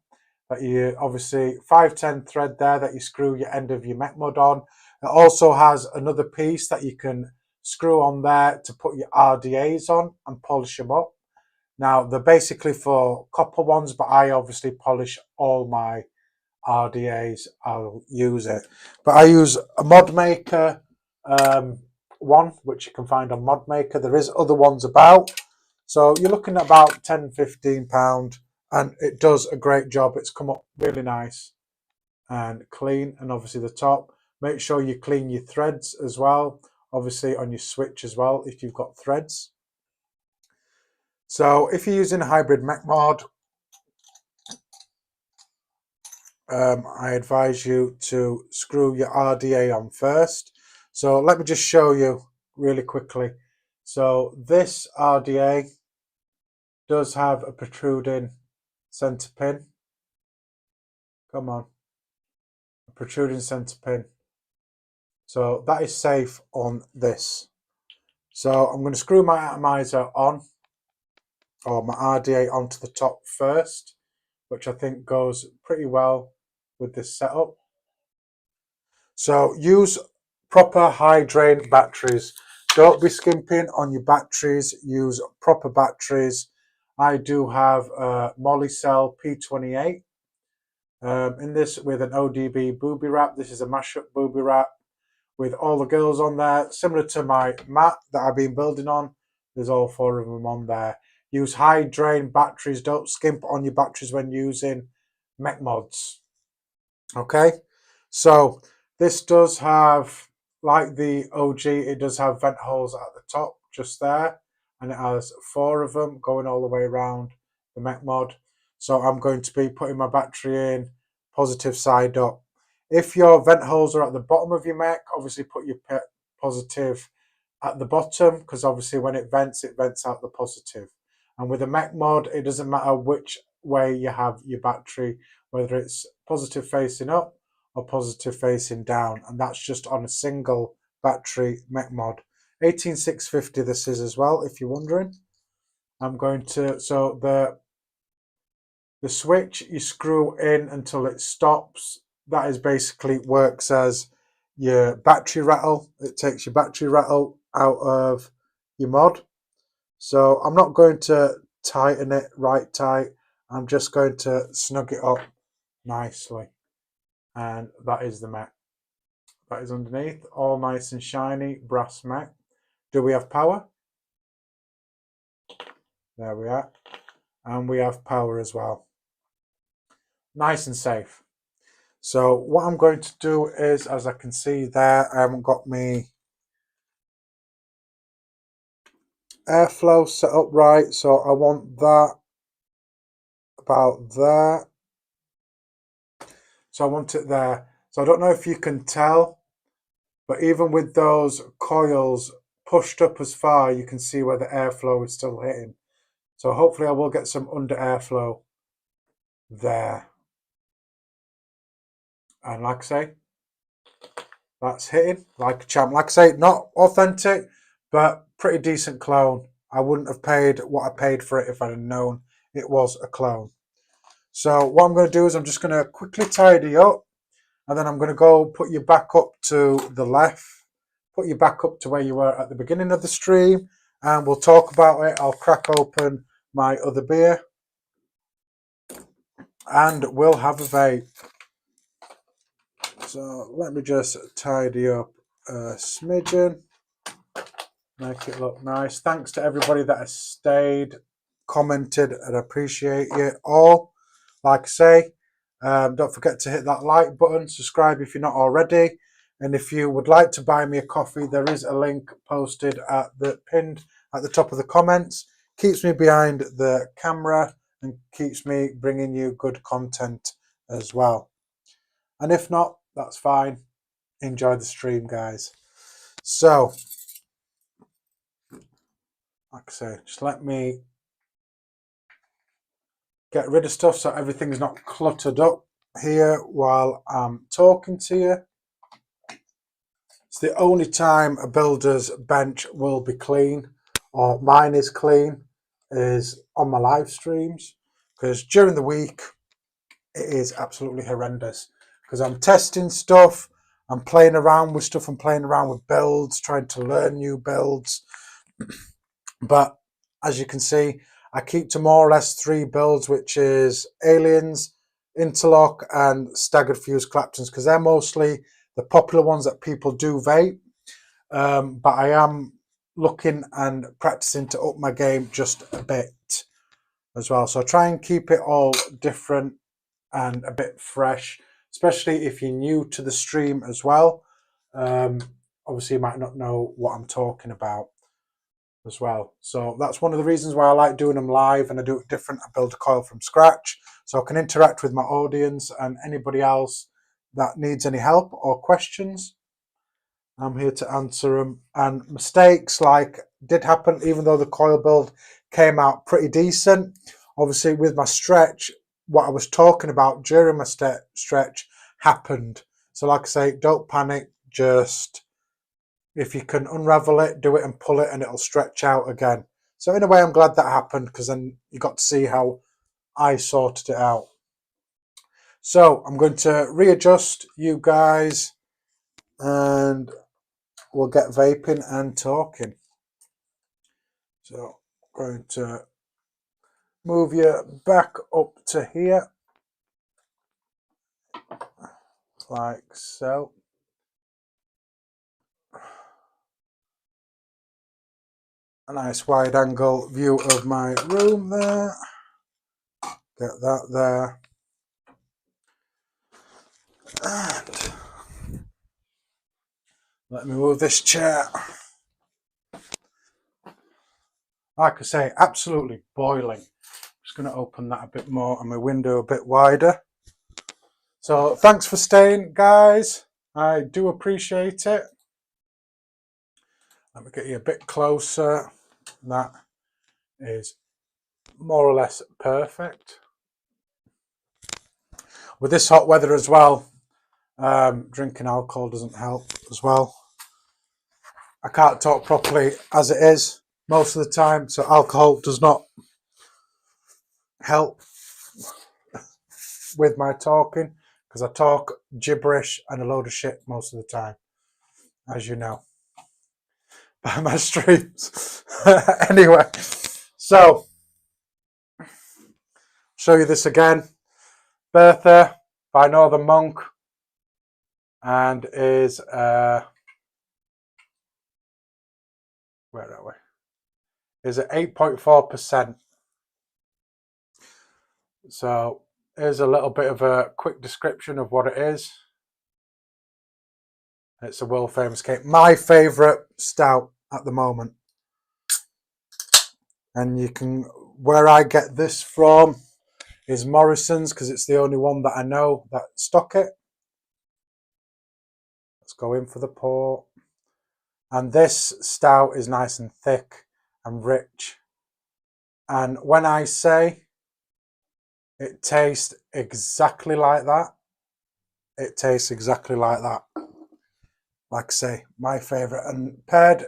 A: That you obviously 510 thread there that you screw your end of your mech mod on. It also has another piece that you can screw on there to put your RDAs on and polish them up. Now they're basically for copper ones, but I obviously polish all my RDAs. I'll use it, but I use a Mod Maker one, which you can find on Mod Maker. There is other ones about, so you're looking at about £10–15, and it does a great job. It's come up really nice and clean. And obviously the top, make sure you clean your threads as well, obviously on your switch as well if you've got threads. So if you're using a hybrid mech mod, I advise you to screw your RDA on first. So let me just show you really quickly. So this RDA does have a protruding center pin. Come on, a protruding center pin. So that is safe on this. So I'm going to screw my atomizer on, or my RDA onto the top first, which I think goes pretty well with this setup. So use proper high drain batteries. Don't be skimping on your batteries. Use proper batteries. I do have a Molicel P28 in this with an ODB booby wrap. This is a mashup booby wrap with all the girls on there, similar to my mat that I've been building on. There's all 4 of them on there. Use high drain batteries. Don't skimp on your batteries when using mech mods. Okay, so this does have, like the OG, it does have vent holes at the top just there, and it has 4 of them going all the way around the mech mod. So I'm going to be putting my battery in positive side up. If your vent holes are at the bottom of your mech, obviously put your positive at the bottom, because obviously when it vents out the positive. And with a mech mod, it doesn't matter which way you have your battery, whether it's positive facing up or positive facing down, and that's just on a single battery mech mod. 18650 this is as well, if you're wondering. I'm going to, so the switch you screw in until it stops. That is basically works as your battery rattle. It takes your battery rattle out of your mod. So I'm not going to tighten it right tight. I'm just going to snug it up nicely. And that is the mech. That is underneath, all nice and shiny, brass mech. Do we have power? There we are. And we have power as well. nice and safe. So what I'm going to do is, as I can see there, I haven't got me airflow set up right, so I want that about there. So I want it there. So I don't know if you can tell, but even with those coils pushed up as far, you can see where the airflow is still hitting. So hopefully I will get some under airflow there. And like I say, that's hitting like a champ. Like I say, not authentic, but pretty decent clone. I wouldn't have paid what I paid for it if I'd have known it was a clone. So what I'm going to do is I'm just going to quickly tidy up, and then I'm going to go put you back up to the left, put you back up to where you were at the beginning of the stream, and we'll talk about it. I'll crack open my other beer, and we'll have a vape. So let me just tidy up a smidgen, make it look nice. Thanks to everybody that has stayed, commented, and appreciate it all. Like I say, don't forget to hit that like button, subscribe if you're not already, and if you would like to buy me a coffee, there is a link posted at the pinned at the top of the comments. Keeps me behind the camera and keeps me bringing you good content as well. And if not, that's fine. Enjoy the stream, guys. So, like I say, just let me get rid of stuff so everything's not cluttered up here while I'm talking to you. It's the only time a builder's bench will be clean, or mine is clean, is on my live streams, because during the week it is absolutely horrendous, because I'm testing stuff, I'm playing around with stuff, I'm playing around with builds, trying to learn new builds. But as you can see, I keep to more or less 3 builds, which is Aliens, Interlock, and Staggered Fuse Claptons, because they're mostly the popular ones that people do vape. But I am looking and practicing to up my game just a bit as well. So I try and keep it all different and a bit fresh, especially if you're new to the stream as well. Obviously, you might not know what I'm talking about as well. So that's one of the reasons why I like doing them live, and I do it different. I build a coil from scratch so I can interact with my audience and anybody else that needs any help or questions. I'm here to answer them. And mistakes like did happen, even though the coil build came out pretty decent. Obviously with my stretch, what I was talking about during my stretch happened. So like I say, don't panic, just if you can unravel it, do it and pull it and it'll stretch out again. So in a way, I'm glad that happened, because then you got to see how I sorted it out. So I'm going to readjust you guys and we'll get vaping and talking. So I'm going to move you back up to here, like so. A nice wide angle view of my room there. Get that there. And let me move this chair. Like I say, absolutely boiling. Just going to open that a bit more and my window a bit wider. So thanks for staying, guys. I do appreciate it. Let me get you a bit closer. That is more or less perfect. With this hot weather as well, drinking alcohol doesn't help as well. I can't talk properly as it is most of the time, so alcohol does not help with my talking, because I talk gibberish and a load of shit most of the time, as you know, by my streams. Anyway, so show you this again. Bertha by Northern Monk, and is where are we? Is at 8.4%. So Here's a little bit of a quick description of what it is. It's a world famous cake. My favourite stout at the moment. And you can, where I get this from is Morrison's, because it's the only one that I know that stock it. Let's go in for the pour. And this stout is nice and thick and rich. And when I say it tastes exactly like that, it tastes exactly like that. Like I say, my favourite. And paired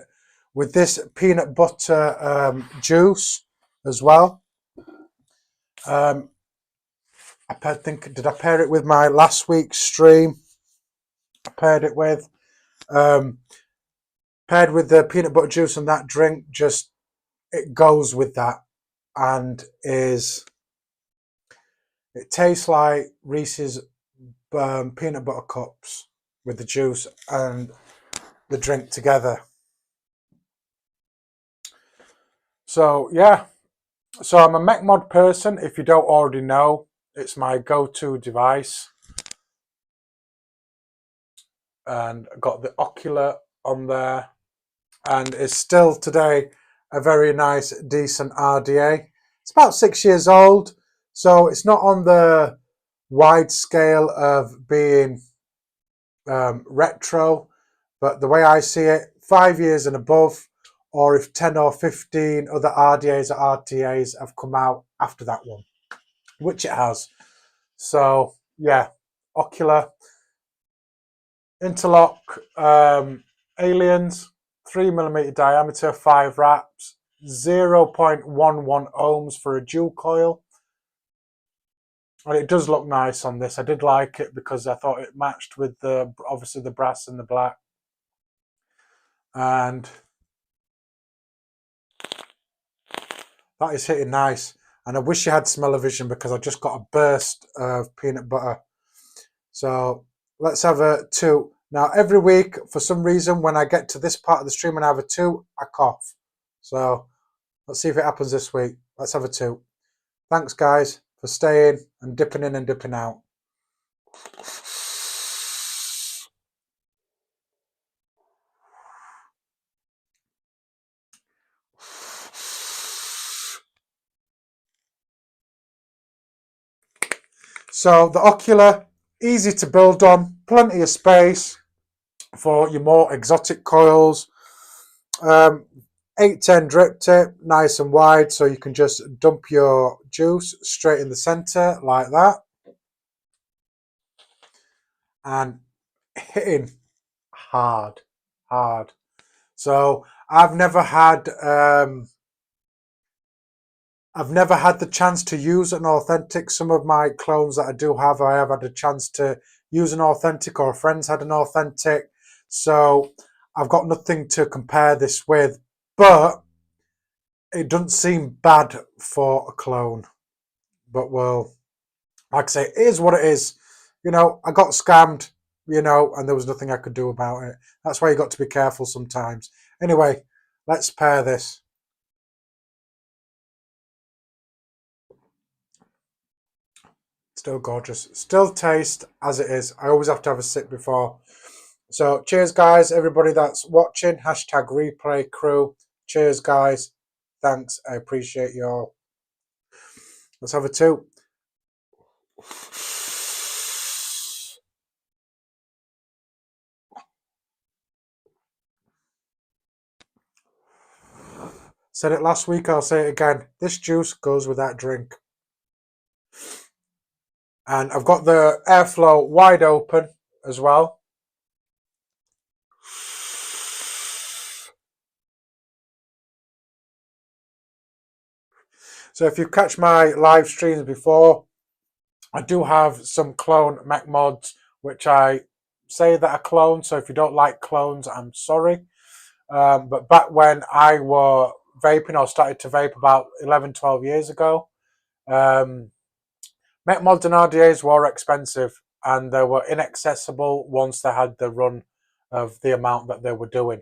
A: with this peanut butter juice as well. I think, did I pair it with my last week's stream? I paired it with. Paired with the peanut butter juice and that drink, just it goes with that, and it tastes like Reese's peanut butter cups with the juice and the drink together. So yeah, so I'm a MechMod person. If you don't already know, it's my go-to device, and got the Ocular on there, and it's still today a very nice, decent RDA. It's about 6 years old, so it's not on the wide scale of being retro, but the way I see it, 5 years and above, or if 10 or 15 other RDAs or RTAs have come out after that one, which it has. So yeah, Ocular, interlock, aliens, 3mm diameter, 5 wraps, 0.11 ohms for a dual coil. And it does look nice on this. I did like it because I thought it matched with the, obviously the brass and the black. And that is hitting nice. And I wish you had smell-o-vision because I just got a burst of peanut butter. So let's have a 2. Now, every week, for some reason, when I get to this part of the stream and I have a 2, I cough. So let's see if it happens this week. Let's have a 2. Thanks, guys, for staying and dipping in and dipping out. So the Ocular, easy to build on, plenty of space for your more exotic coils. 810 drip tip, nice and wide, so you can just dump your juice straight in the center like that. And hitting hard. So I've never had the chance to use an authentic. Some of my clones that I do have, I have had a chance to use an authentic, or friends had an authentic. So I've got nothing to compare this with, but it doesn't seem bad for a clone. But well, like I say, it is what it is. You know, I got scammed, you know, and there was nothing I could do about it. That's why you got to be careful sometimes. Anyway, let's pair this. Still gorgeous. Still taste as it is. I always have to have a sip before. So cheers, guys. Everybody that's watching. Hashtag replay crew. Cheers, guys. Thanks. I appreciate you all. Let's have a 2. Said it last week, I'll say it again. This juice goes with that drink. And I've got the airflow wide open as well. So if you catch my live streams before, I do have some clone mech mods, which I say that are clones. So if you don't like clones, I'm sorry. But back when I were vaping, I started to vape about 11, 12 years ago. Mech mods and RDAs were expensive, and they were inaccessible once they had the run of the amount that they were doing.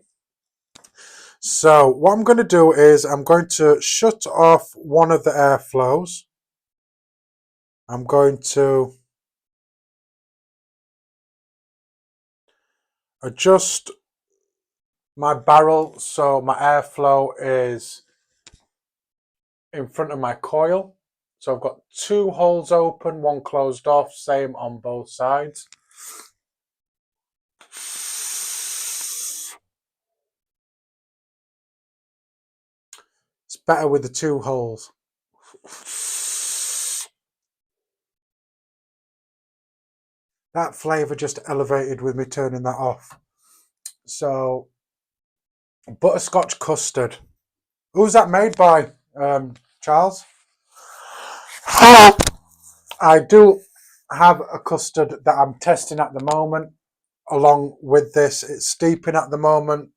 A: So what I'm going to do is I'm going to shut off one of the airflows. I'm going to adjust my barrel so my airflow is in front of my coil. So I've got 2 holes open, 1 closed off, same on both sides. It's better with the 2 holes. That flavour just elevated with me turning that off. So, butterscotch custard. Who's that made by, Charles? I do have a custard that I'm testing at the moment. Along with this, it's steeping at the moment.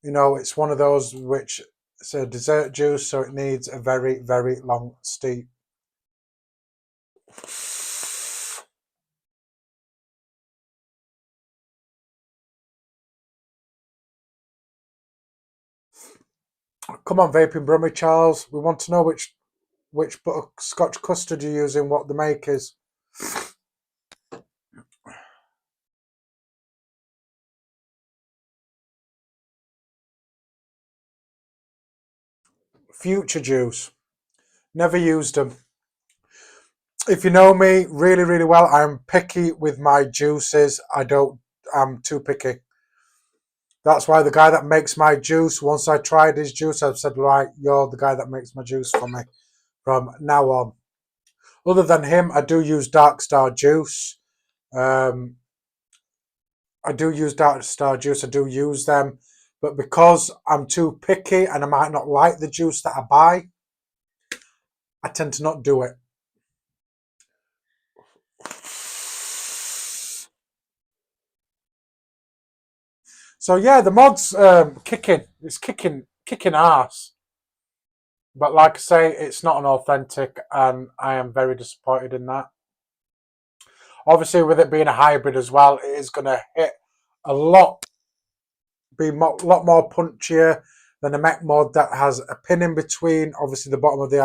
A: You know, it's one of those which it's a dessert juice, so it needs a very, very long steep. Come on, vaping Brummy Charles. We want to know which butterscotch custard you're using, what the make is. Future juice. Never used them. If you know me really, really well, I'm picky with my juices. I'm too picky. That's why the guy that makes my juice, once I tried his juice, I've said, right, you're the guy that makes my juice for me from now on. Other than him, I do use Dark Star juice. I do use Dark Star juice. I do use them. But because I'm too picky and I might not like the juice that I buy, I tend to not do it. So yeah, the mod's kicking. It's kicking ass. But like I say, it's not an authentic, and I am very disappointed in that. Obviously, with it being a hybrid as well, it is going to hit a lot, be a lot more punchier than a mech mod that has a pin in between, obviously the bottom of the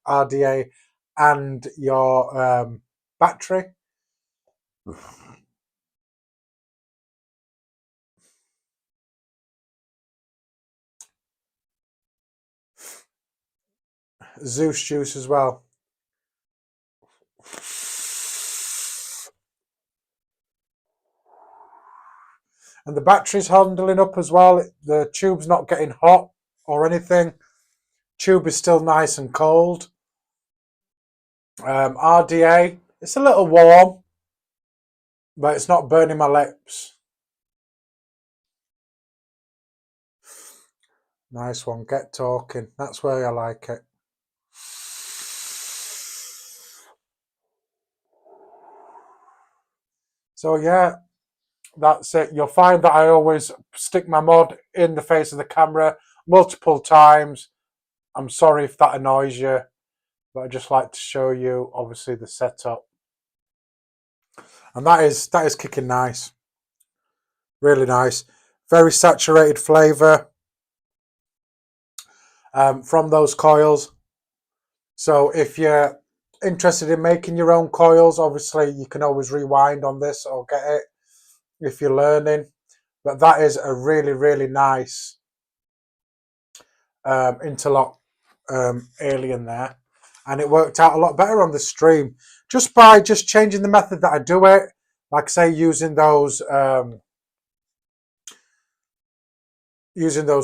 A: RDA and your battery. Zeus juice as well. And the battery's handling up as well. The tube's not getting hot or anything. Tube is still nice and cold. RDA, it's a little warm, but it's not burning my lips. Nice one. Get talking. That's where I like it. So yeah, that's it. You'll find that I always stick my mod in the face of the camera multiple times. I'm sorry if that annoys you, but I just like to show you obviously the setup. And that is kicking nice. Really nice. Very saturated flavour from those coils. So if you're interested in making your own coils, obviously you can always rewind on this or get it if you're learning. But that is a really, really nice interlock alien there. And it worked out a lot better on the stream. Just by changing the method that I do it. Like say using those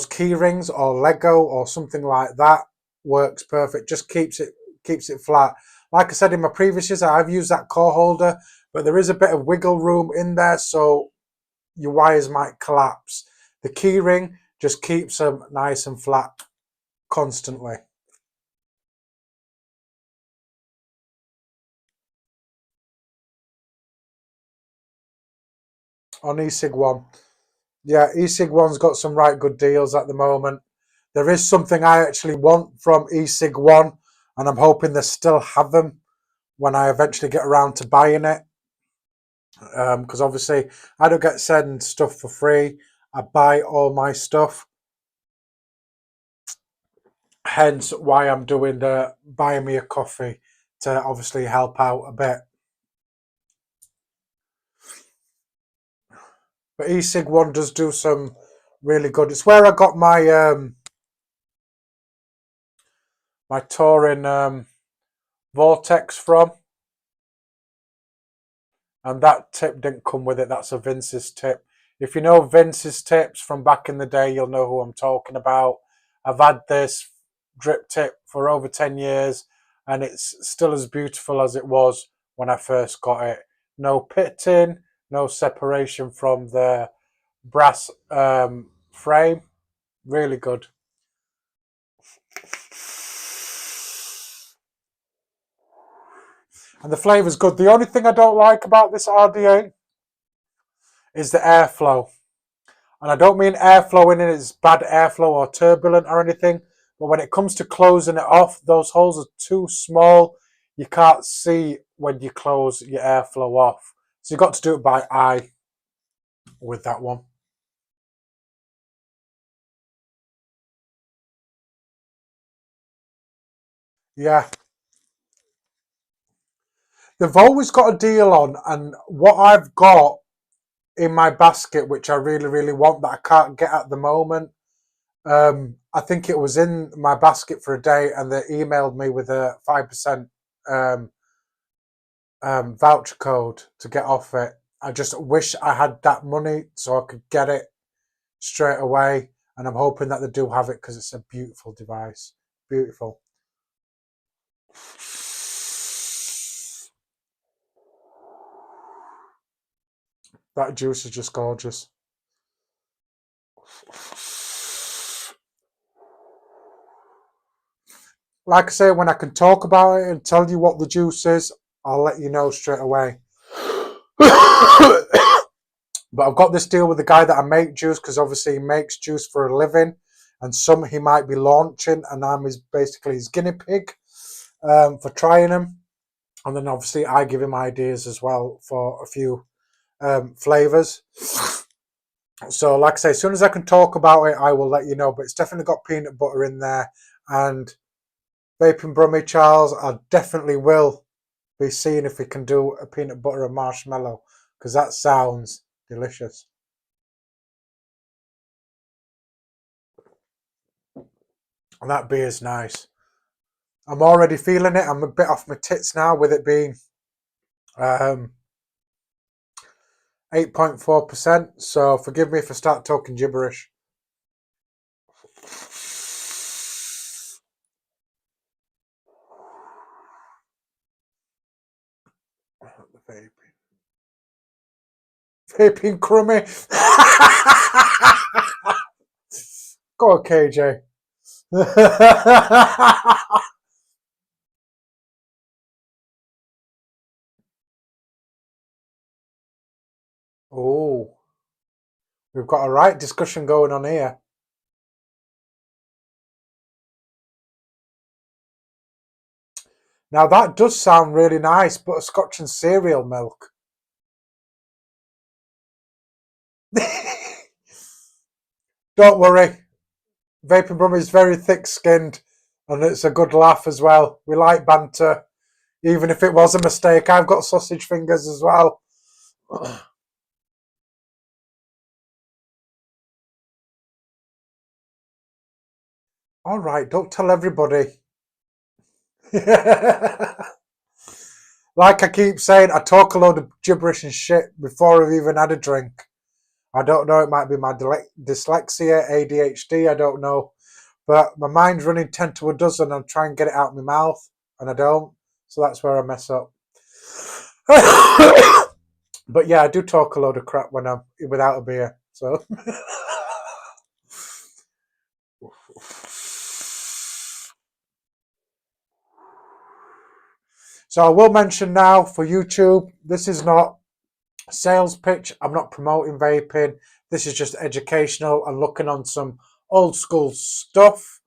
A: key rings or Lego or something like that works perfect. Just keeps it flat. Like I said in my previous years, I've used that core holder, but there is a bit of wiggle room in there, so your wires might collapse. The key ring just keeps them nice and flat constantly. On eSig1. Yeah, eSig1's got some right good deals at the moment. There is something I actually want from eSig1, and I'm hoping they still have them when I eventually get around to buying it. Because obviously I don't get sent stuff for free. I buy all my stuff. Hence why I'm doing the buy me a coffee to obviously help out a bit. But e-cig one does do some really good. It's where I got my my Touring Vortex from. And that tip didn't come with it. That's a Vince's tip. If you know Vince's tips from back in the day, you'll know who I'm talking about. I've had this drip tip for over 10 years and it's still as beautiful as it was when I first got it. No pitting, no separation from the brass frame. Really good. And the flavour's good. The only thing I don't like about this RDA is the airflow. And I don't mean airflow in it as bad airflow or turbulent or anything, but when it comes to closing it off, those holes are too small. You can't see when you close your airflow off. So you've got to do it by eye with that one. Yeah. They've always got a deal on, and what I've got in my basket, which I really, really want, that I can't get at the moment, I think it was in my basket for a day, and they emailed me with a 5% voucher code to get off it. I just wish I had that money so I could get it straight away, and I'm hoping that they do have it because it's a beautiful device. Beautiful. That juice is just gorgeous. Like I say, when I can talk about it and tell you what the juice is, I'll let you know straight away. But I've got this deal with the guy that I make juice, because obviously he makes juice for a living, and some he might be launching, and I'm basically his guinea pig for trying them. And then obviously I give him ideas as well for a few flavours. So like I say, as soon as I can talk about it, I will let you know. But it's definitely got peanut butter in there. And Vaping Brummy Charles, I definitely will be seeing if we can do a peanut butter and marshmallow, because that sounds delicious. And that beer's nice. I'm already feeling it. I'm a bit off my tits now with it being 8.4%. So forgive me if I start talking gibberish. Vaping crummy. Go on, KJ. Oh, we've got a right discussion going on here. Now that does sound really nice, butterscotch and cereal milk. Don't worry, Vaping Brum is very thick-skinned, and it's a good laugh as well. We like banter, even if it was a mistake. I've got sausage fingers as well. All right, don't tell everybody. Like I keep saying, I talk a load of gibberish and shit before I've even had a drink. I don't know, it might be my dyslexia, ADHD, I don't know. But my mind's running 10 to a dozen and I try and get it out of my mouth, and I don't. So that's where I mess up. But yeah, I do talk a load of crap when I'm without a beer. So I will mention now for YouTube, this is not a sales pitch. I'm not promoting vaping. This is just educational and looking on some old school stuff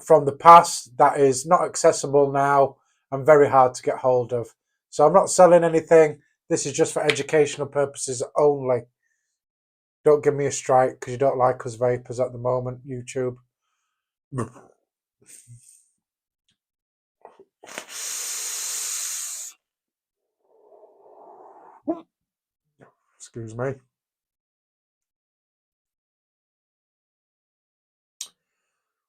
A: from the past that is not accessible now and very hard to get hold of. So I'm not selling anything. This is just for educational purposes only. Don't give me a strike because you don't like us vapors at the moment, YouTube. Excuse me.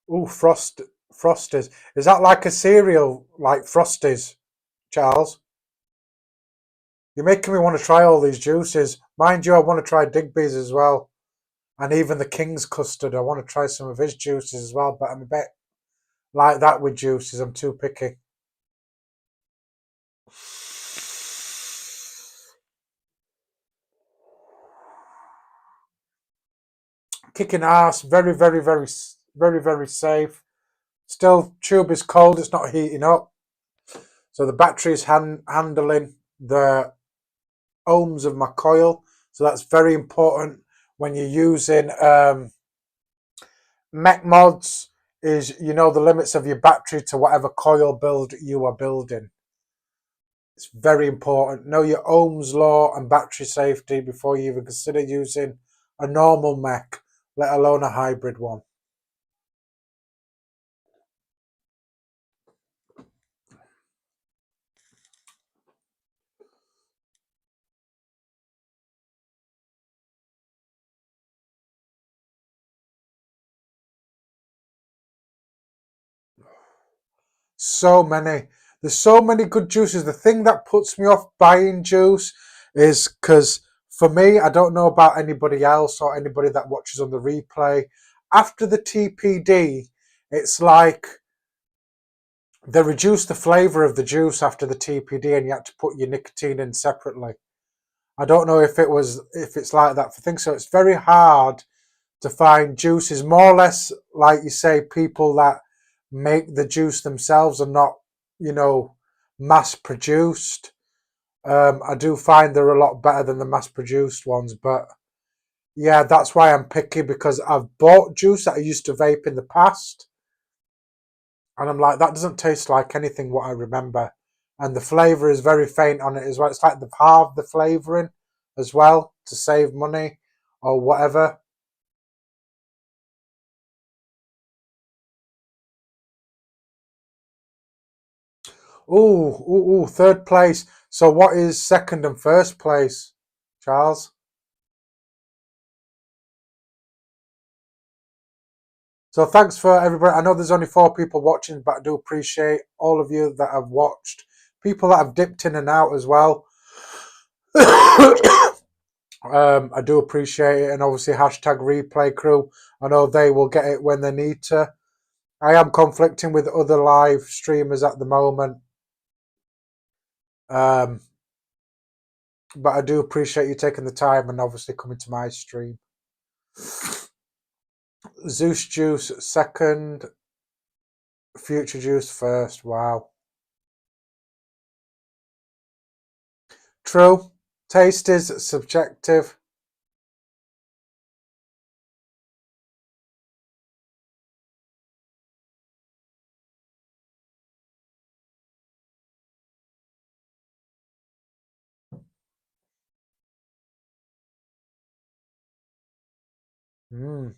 A: Ooh, Frosties. Is that like a cereal, like Frosties, Charles? You're making me want to try all these juices. Mind you, I want to try Digby's as well. And even the King's custard. I want to try some of his juices as well, but I'm a bit like that with juices. I'm too picky. Kicking ass. Very, very, very, very, very safe. Still, tube is cold. It's not heating up. So the battery is handling the ohms of my coil. So that's very important when you're using mech mods, is you know the limits of your battery to whatever coil build you are building. It's very important. Know your ohms law and battery safety before you even consider using a normal mech, let alone a hybrid one. So many. There's so many good juices. The thing that puts me off buying juice is because for me, I don't know about anybody else or anybody that watches on the replay. After the TPD, it's like they reduced the flavour of the juice after the TPD and you had to put your nicotine in separately. I don't know if it's like that for things. So it's very hard to find juices, more or less like you say, people that make the juice themselves and not, mass produced. I do find they're a lot better than the mass produced ones, but yeah, that's why I'm picky, because I've bought juice that I used to vape in the past and I'm like, that doesn't taste like anything what I remember. And the flavour is very faint on it as well. It's like they've halved the flavouring as well to save money or whatever. Ooh, third place. So what is second and first place, Charles? So thanks for everybody. I know there's only 4 people watching, but I do appreciate all of you that have watched. People that have dipped in and out as well. I do appreciate it. And obviously hashtag replay crew. I know they will get it when they need to. I am conflicting with other live streamers at the moment. But I do appreciate you taking the time and obviously coming to my stream. Zeus Juice second, Future Juice first. Wow. True. Taste is subjective. Mm.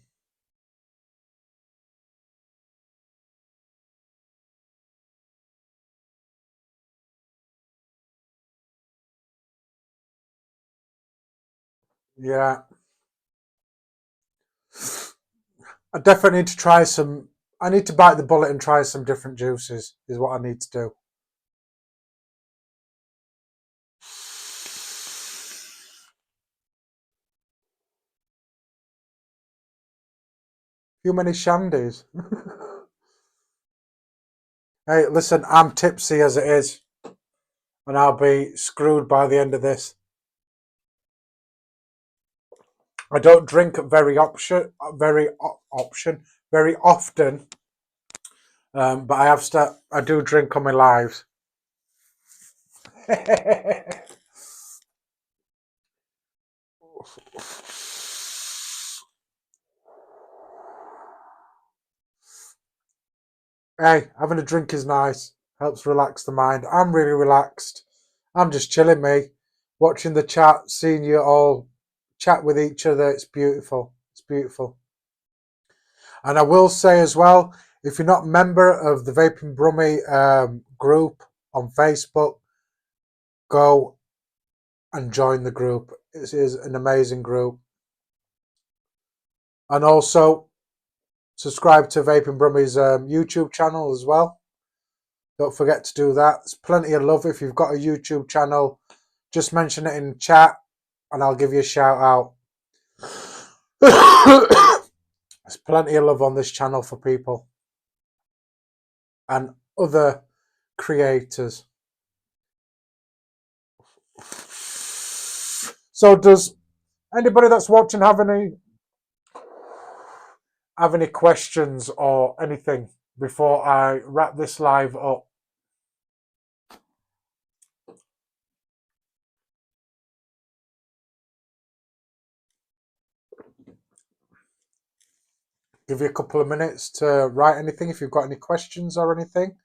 A: Yeah. I definitely need to try some. I need to bite the bullet and try some different juices, is what I need to do. Too many shandies. Hey, listen, I'm tipsy as it is, and I'll be screwed by the end of this. I don't drink very often, but I do drink on my lives. Hey, having a drink is nice. Helps relax the mind. I'm really relaxed. I'm just chilling, me, watching the chat, seeing you all chat with each other. It's beautiful. It's beautiful. And I will say as well, if you're not a member of the Vaping Brummy group on Facebook, go and join the group. It is an amazing group. And also subscribe to Vaping Brummy's YouTube channel as well. Don't forget to do that. There's plenty of love. If you've got a YouTube channel, just mention it in chat and I'll give you a shout out. There's plenty of love on this channel for people and other creators. So does anybody that's watching have any questions or anything before I wrap this live up? Give you a couple of minutes to write anything if you've got any questions or anything,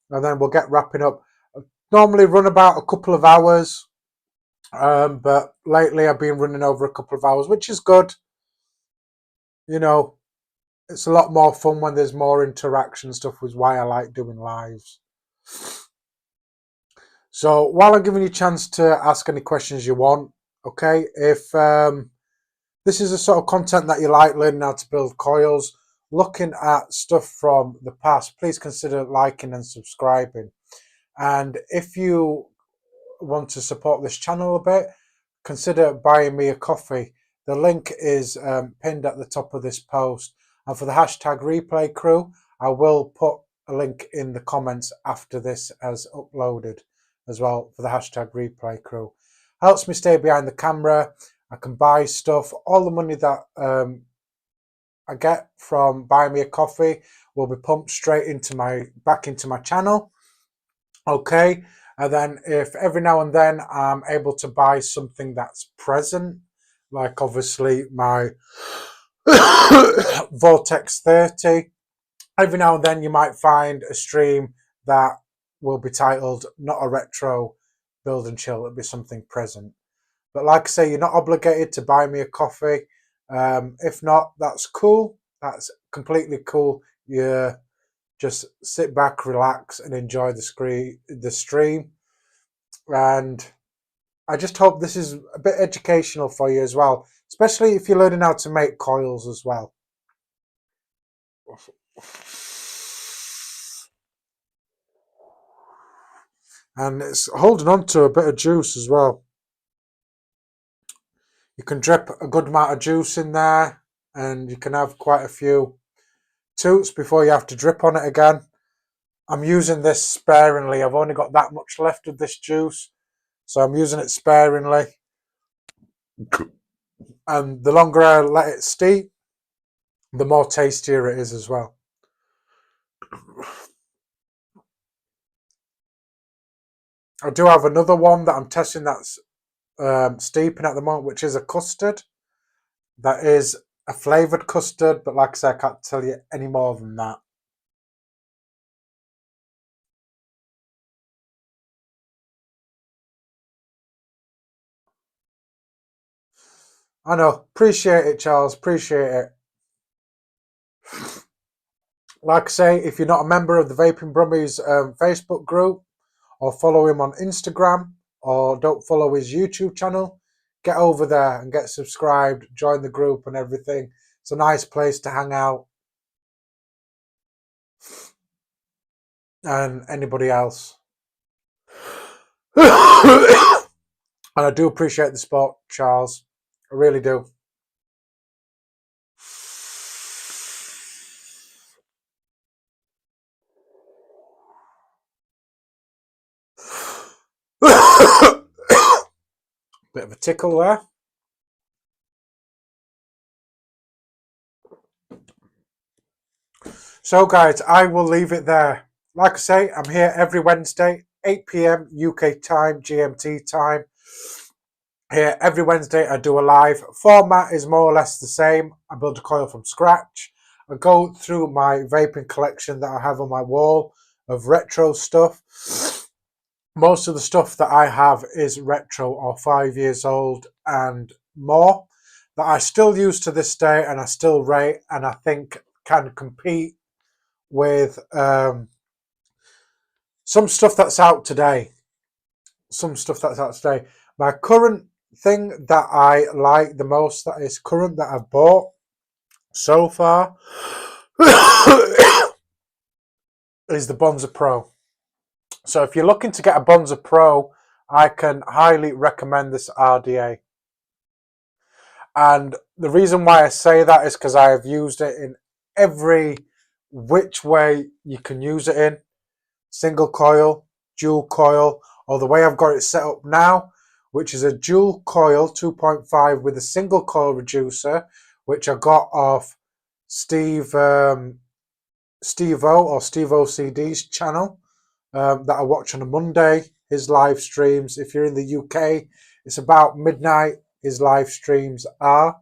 A: and then we'll get wrapping up. I normally run about a couple of hours, but lately I've been running over a couple of hours, which is good. You know, it's a lot more fun when there's more interaction stuff, which is why I like doing lives. So while I'm giving you a chance to ask any questions you want, okay, if this is the sort of content that you like, learning how to build coils, looking at stuff from the past, please consider liking and subscribing. And if you want to support this channel a bit, consider buying me a coffee. The link is pinned at the top of this post. And for the hashtag replay crew, I will put a link in the comments after this has uploaded as well for the hashtag replay crew. Helps me stay behind the camera. I can buy stuff. All the money that I get from buying me a coffee will be pumped straight into back into my channel. Okay, and then if every now and then I'm able to buy something that's present, like obviously my Vortex 30, every now and then you might find a stream that will be titled not a retro build and chill. It'll be something present. But like I say, you're not obligated to buy me a coffee. If not, that's cool. That's completely cool. You just sit back, relax, and enjoy the stream. And I just hope this is a bit educational for you as well, especially if you're learning how to make coils as well. And it's holding on to a bit of juice as well. You can drip a good amount of juice in there and you can have quite a few toots before you have to drip on it again. I'm using this sparingly. I've only got that much left of this juice, so I'm using it sparingly. And the longer I let it steep, the more tastier it is as well. I do have another one that I'm testing that's steeping at the moment, which is a custard. That is a flavoured custard, but like I said, I can't tell you any more than that. I know, appreciate it, Charles, appreciate it. Like I say, if you're not a member of the Vaping Brummies Facebook group, or follow him on Instagram, or don't follow his YouTube channel, get over there and get subscribed, join the group and everything. It's a nice place to hang out. And anybody else. And I do appreciate the support, Charles. I really do. Bit of a tickle there. So guys, I will leave it there. Like I say, I'm here every Wednesday, 8 PM UK time, GMT time. Here every Wednesday I do a live. Format is more or less the same. I build a coil from scratch. I go through my vaping collection that I have on my wall of retro stuff. Most of the stuff that I have is retro or 5 years old and more that I still use to this day and I still rate and I think can compete with some stuff that's out today. My current thing that I like the most, that is current, that I've bought so far is the Bonza Pro. So if you're looking to get a Bonza Pro, I can highly recommend this RDA. And the reason why I say that is because I have used it in every which way you can use it in. Single coil, dual coil, or the way I've got it set up now, which is a dual coil 2.5 with a single coil reducer, which I got off Steve O or Steve OCD's channel that I watch on a Monday, his live streams. If you're in the UK, it's about midnight, his live streams are.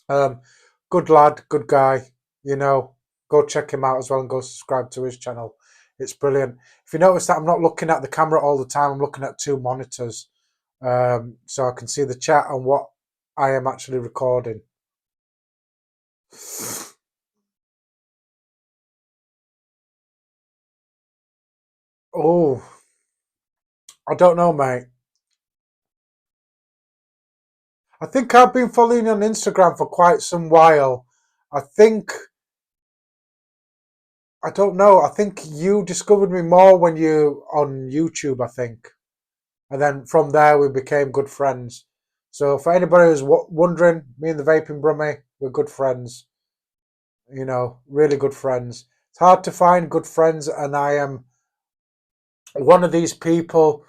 A: Good lad, good guy, you know, go check him out as well and go subscribe to his channel. It's brilliant. If you notice that I'm not looking at the camera all the time, I'm looking at two monitors, so I can see the chat and what I am actually recording. Oh, I don't know, mate. I think I've been following you on Instagram for quite some while. I don't know. I think you discovered me more when you on YouTube, I think. And then from there, we became good friends. So for anybody who's wondering, me and the Vaping Brummy, we're good friends. You know, really good friends. It's hard to find good friends, and I am one of these people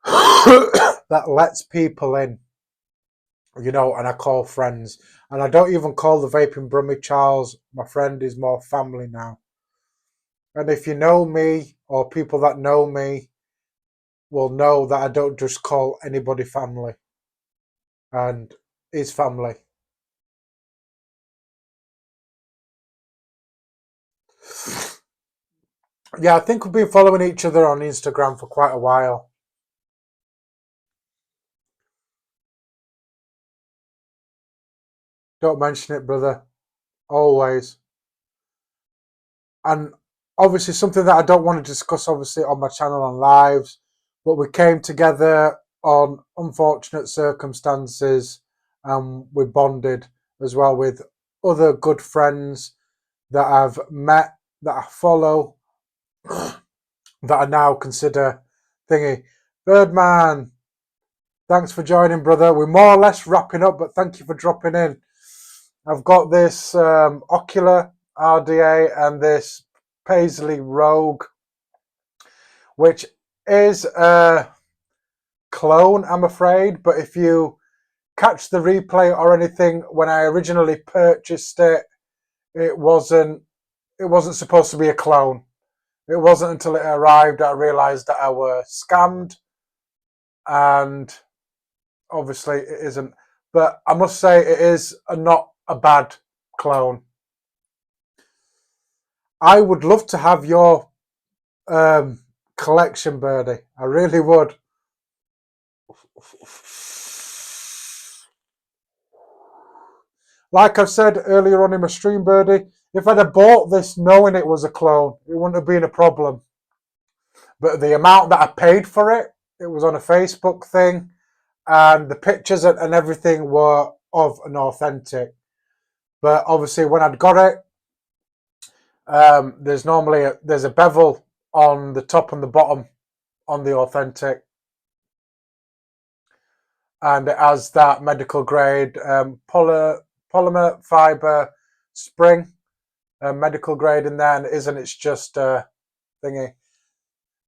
A: that lets people in, you know, and I call friends. And I don't even call the Vaping Brummy Charles my friend, is more family now. And if you know me, or people that know me, will know that I don't just call anybody family. And his family. Yeah, I think we've been following each other on Instagram for quite a while. Don't mention it, brother. Always. And obviously something that I don't want to discuss, obviously, on my channel on lives, but we came together on unfortunate circumstances and we bonded as well with other good friends that I've met, that I follow, that I now consider thingy. Birdman, thanks for joining, brother. We're more or less wrapping up, but thank you for dropping in. I've got this Ocular RDA and this Paisley Rogue, which is a clone, I'm afraid. But if you catch the replay or anything, when I originally purchased it, it wasn't supposed to be a clone. It wasn't until it arrived that I realised that I were scammed, and obviously it isn't. But I must say it is not a bad clone. I would love to have your collection, Birdie. I really would. Like I said earlier on in my stream, Birdie, if I'd have bought this knowing it was a clone, it wouldn't have been a problem. But the amount that I paid for it, it was on a Facebook thing, and the pictures and everything were of an authentic. But obviously when I'd got it, there's normally there's a bevel on the top and the bottom on the authentic, and it has that medical grade polymer fiber spring, medical grade in there, and it isn't. It's just a thingy.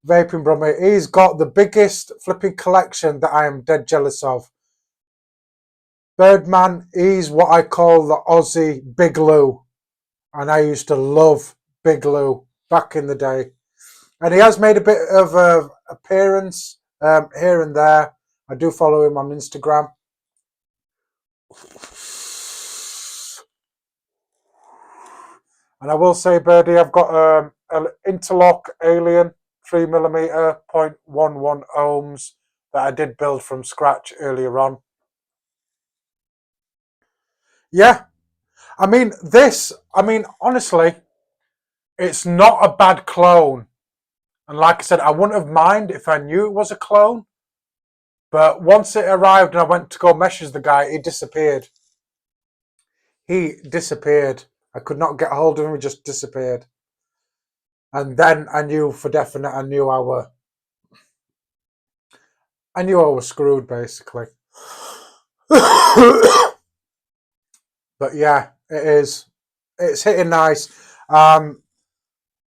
A: Vaping Brummy, he's got the biggest flipping collection that I am dead jealous of. Birdman, he's what I call the Aussie Big Lou, and I used to love Big Lou back in the day. And he has made a bit of an appearance here and there. I do follow him on Instagram. And I will say, Birdie, I've got an Interlock Alien 3mm 0.11 ohms that I did build from scratch earlier on. Yeah. I mean, honestly, it's not a bad clone. And like I said, I wouldn't have minded if I knew it was a clone. But once it arrived and I went to go message the guy, he disappeared. He disappeared. I could not get hold of him. He just disappeared. And then I knew for definite. I knew I was screwed basically. But yeah, it is. It's hitting nice. Vaping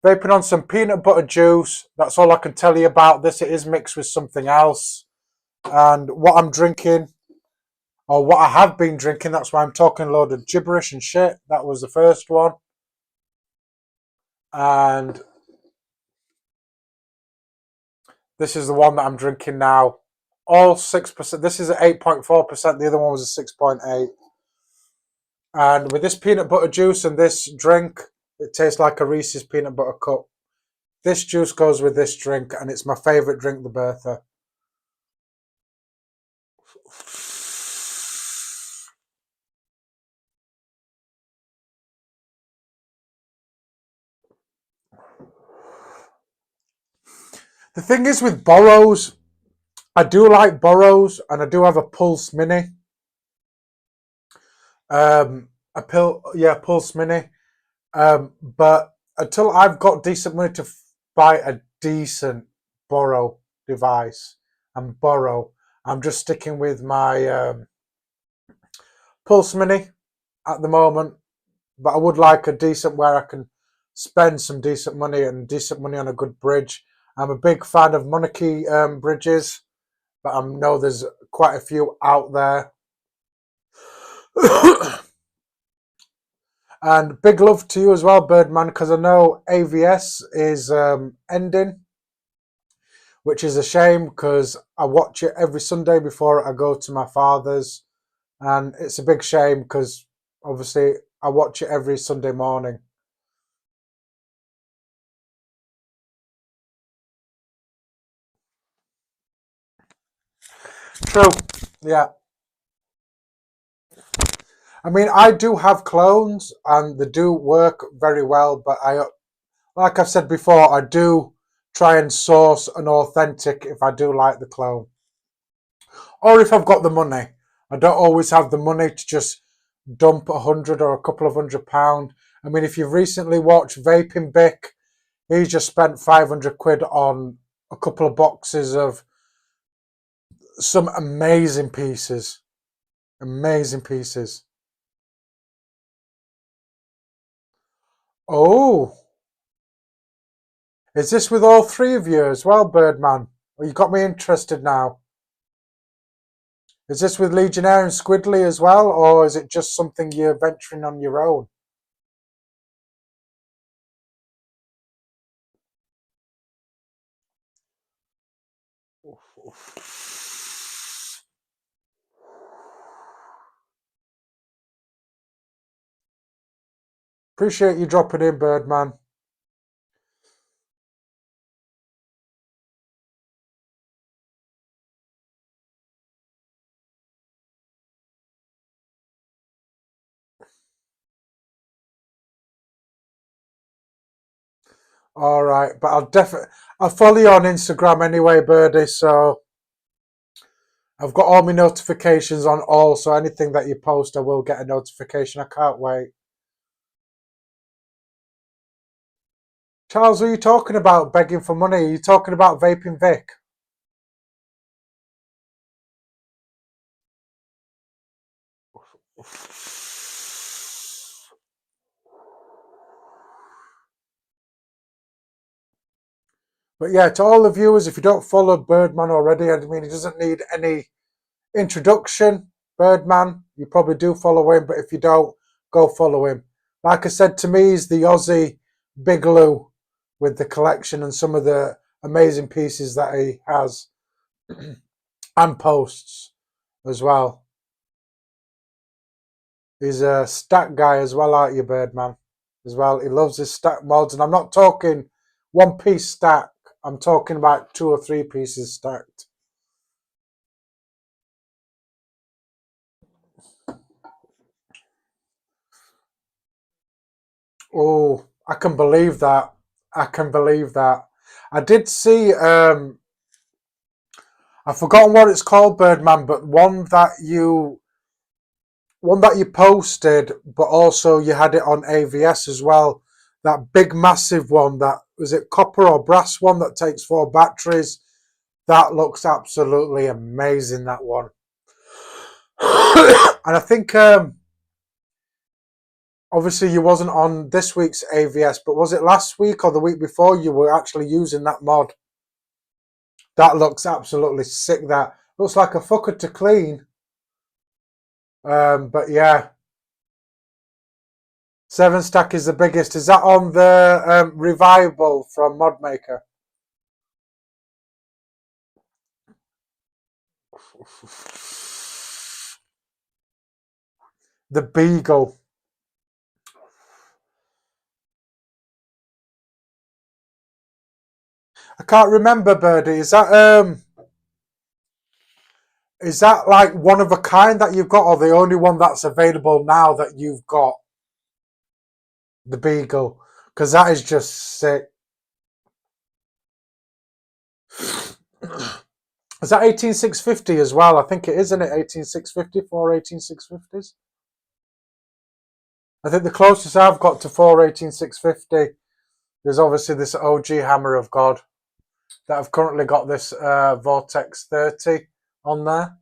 A: on some peanut butter juice. That's all I can tell you about this. It is mixed with something else. And what I'm drinking, or what I have been drinking, that's why I'm talking a load of gibberish and shit. That was the first one. And this is the one that I'm drinking now. All 6%. This is at 8.4%. The other one was a 6.8. And with this peanut butter juice and this drink, it tastes like a Reese's peanut butter cup. This juice goes with this drink, and it's my favourite drink, the Bertha. The thing is with Burrows, I do like Burrows, and I do have a Pulse Mini. Pulse Mini. But until I've got decent money to buy a decent Burrow device and Burrow, I'm just sticking with my Pulse Mini at the moment. But I would like a decent where I can spend some decent money on a good bridge. I'm a big fan of Monarchy bridges, but I know there's quite a few out there. And big love to you as well, Birdman, because I know AVS is ending, which is a shame because I watch it every Sunday before I go to my father's. And it's a big shame because obviously I watch it every Sunday morning. True, yeah. I mean, I do have clones and they do work very well, but like I've said before, I do try and source an authentic if I do like the clone. Or if I've got the money. I don't always have the money to just dump 100 or a couple of £100. I mean, if you've recently watched Vaping Bic, he just spent 500 quid on a couple of boxes of some amazing pieces. Amazing pieces. Oh, is this with all three of you as well, Birdman? Well, you got me interested now. Is this with Legionnaire and Squidly as well, or is it just something you're venturing on your own? Appreciate you dropping in, Birdman. All right, but I'll follow you on Instagram anyway, Birdie. So I've got all my notifications on all. So anything that you post, I will get a notification. I can't wait. Charles, what are you talking about? Begging for money? Are you talking about Vaping Vic? But yeah, to all the viewers, if you don't follow Birdman already, I mean, he doesn't need any introduction. Birdman, you probably do follow him, but if you don't, go follow him. Like I said, to me, he's the Aussie Big Lou with the collection and some of the amazing pieces that he has and posts as well. He's a stack guy as well, aren't you, Birdman? As well, he loves his stack mods, and I'm not talking one piece stack. I'm talking about 2 or 3 pieces stacked. Oh, I can believe that. I can believe that. I did see I've forgotten what it's called, Birdman, but one that you posted, but also you had it on AVS as well. That big, massive one, that was it copper or brass one that takes 4 batteries. That looks absolutely amazing, that one. And I think obviously you wasn't on this week's AVS, but was it last week or the week before you were actually using that mod? That looks absolutely sick. That looks like a fucker to clean. But yeah, 7 stack is the biggest. Is that on the Revival from Modmaker? The Beagle. I can't remember, Birdie. Is that like one of a kind that you've got, or the only one that's available now that you've got? The Beagle, because that is just sick. Is that 18650 as well? I think it is, isn't it? 18650 for 18650s. I think the closest I've got to 18650 is obviously this OG Hammer of God that I've currently got this Vortex 30 on there.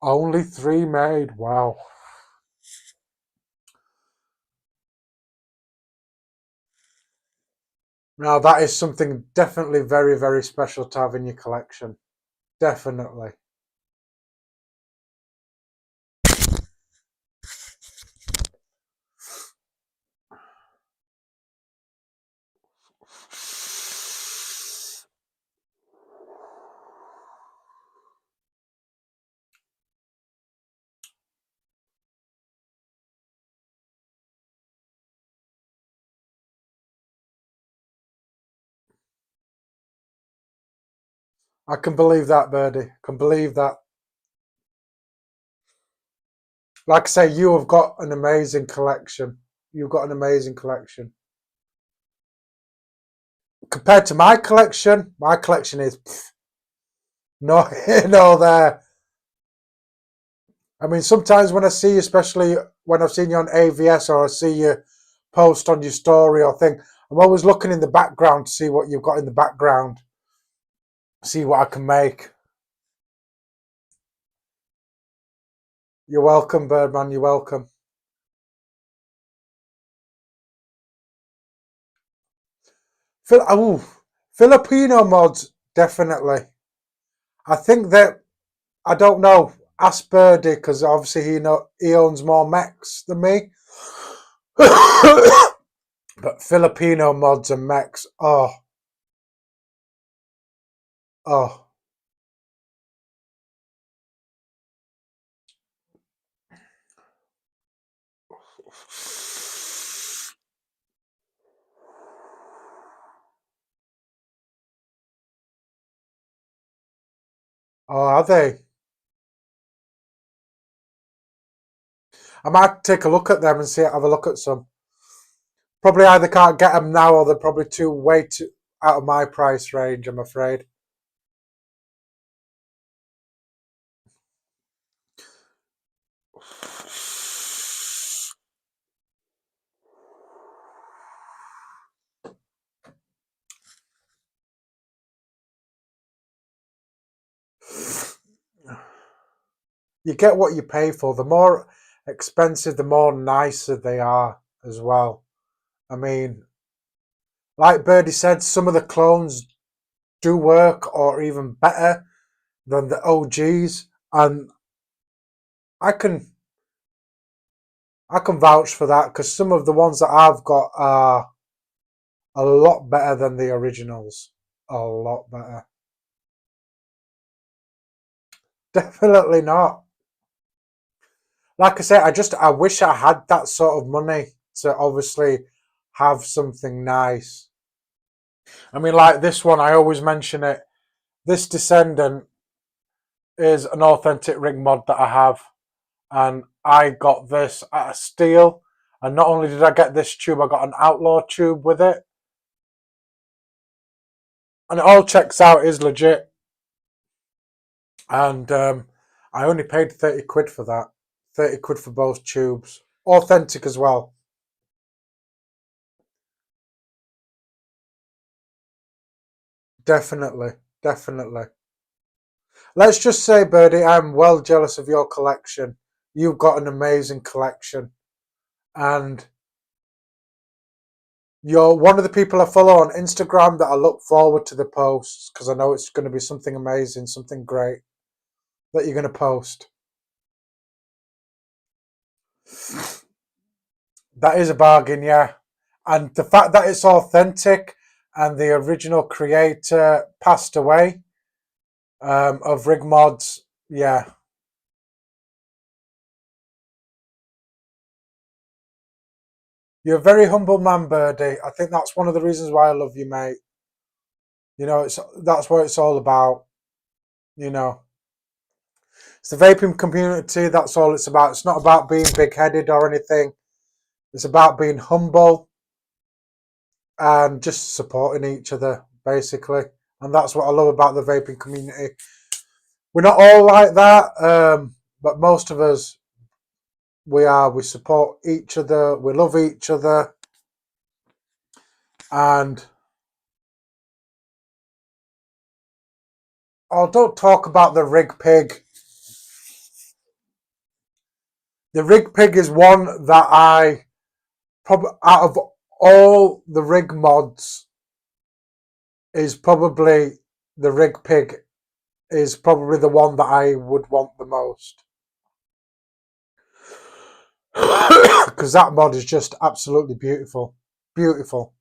A: Only 3 made. Wow. Now that is something definitely very, very special to have in your collection. Definitely. I can believe that, Birdie. I can believe that. Like I say, you have got an amazing collection. You've got an amazing collection. Compared to my collection is no here, no there. I mean, sometimes when I see you, especially when I've seen you on AVS or I see you post on your story or thing, I'm always looking in the background to see what you've got in the background. See what I can make. You're welcome, Birdman. You're welcome. Filipino mods, definitely. I think that, I don't know, ask Birdie, because obviously he owns more mechs than me. But Filipino mods and mechs, oh. Oh. Oh, are they? I might take a look at them and have a look at some. Probably either can't get them now or they're probably way too out of my price range, I'm afraid. You get what you pay for. The more expensive, the more nicer they are as well. I mean, like Birdie said, some of the clones do work or even better than the OGs, and I can vouch for that because some of the ones that I've got are a lot better than the originals. A lot better. Definitely not. Like I say, I wish I had that sort of money to obviously have something nice. I mean, like this one, I always mention it. This Descendant is an authentic ring mod that I have, and I got this at a steal. And not only did I get this tube, I got an Outlaw tube with it. and it all checks out, is legit. And I only paid 30 quid for that. 30 quid for both tubes. Authentic as well. Definitely, definitely. Let's just say, Birdie, I'm well jealous of your collection. You've got an amazing collection. And you're one of the people I follow on Instagram that I look forward to the posts because I know it's going to be something amazing, something great that you're going to post. That is a bargain, yeah. And the fact that it's authentic and the original creator passed away of Rig Mods, yeah. You're a very humble man, Birdie. I think that's one of the reasons why I love you, mate. You know, that's what it's all about. You know, it's the vaping community. That's all it's about. It's not about being big-headed or anything. It's about being humble and just supporting each other, basically. And that's what I love about the vaping community. We're not all like that, but most of us, we are. We support each other. We love each other. And oh, don't talk about the rig pig. The rig pig is one that I probably out of all the rig mods is probably the rig pig is probably the one that I would want the most. Because that mod is just absolutely beautiful. Beautiful.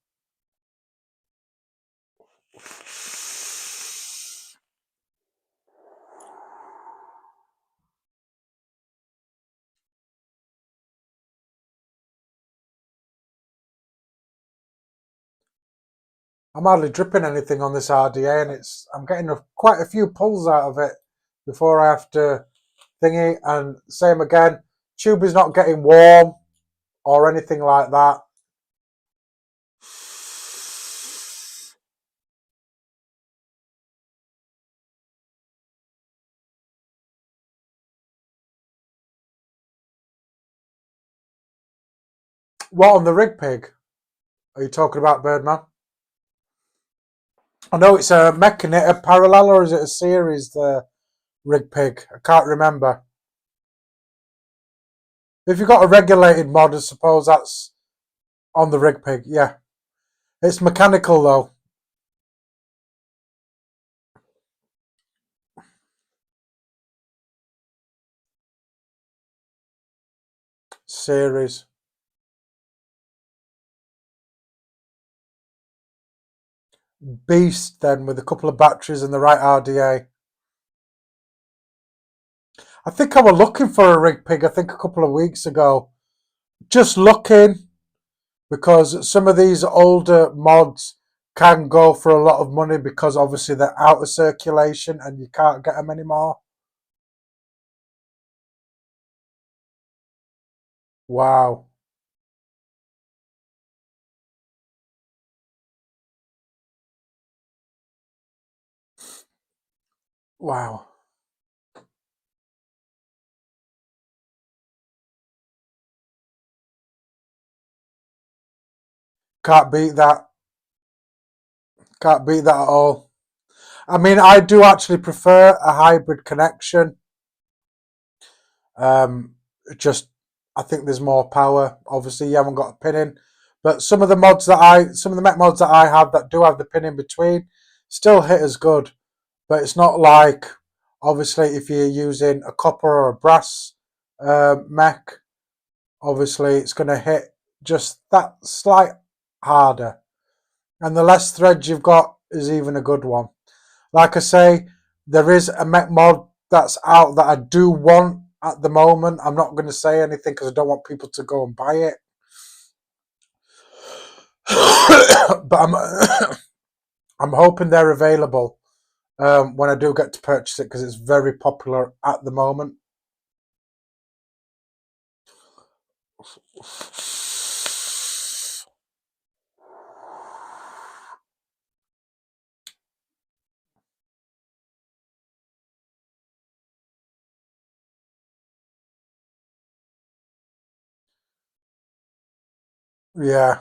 A: I'm hardly dripping anything on this RDA, and I'm getting quite a few pulls out of it before I have to thingy. And same again, tube is not getting warm or anything like that. What on the rig pig are you talking about, Birdman? I know it's a Mechanit, a parallel, or is it a series, the rig pig? I can't remember. If you've got a regulated mod, I suppose that's on the rig pig, yeah. It's mechanical though. Series. Beast then with a couple of batteries and the right RDA. I think I was looking for a rig pig, I think a couple of weeks ago. Just looking because some of these older mods can go for a lot of money because obviously they're out of circulation and you can't get them anymore. Wow. Wow. Can't beat that. Can't beat that at all. I mean, I do actually prefer a hybrid connection. Just, I think there's more power. Obviously, you haven't got a pin in, but some of the mech mods that I have that do have the pin in between, still hit as good. But it's not like, obviously, if you're using a copper or a brass mech, obviously it's going to hit just that slight harder. And the less threads you've got is even a good one. Like I say, there is a mech mod that's out that I do want at the moment. I'm not going to say anything because I don't want people to go and buy it. But I'm hoping they're available when I do get to purchase it because it's very popular at the moment. Yeah.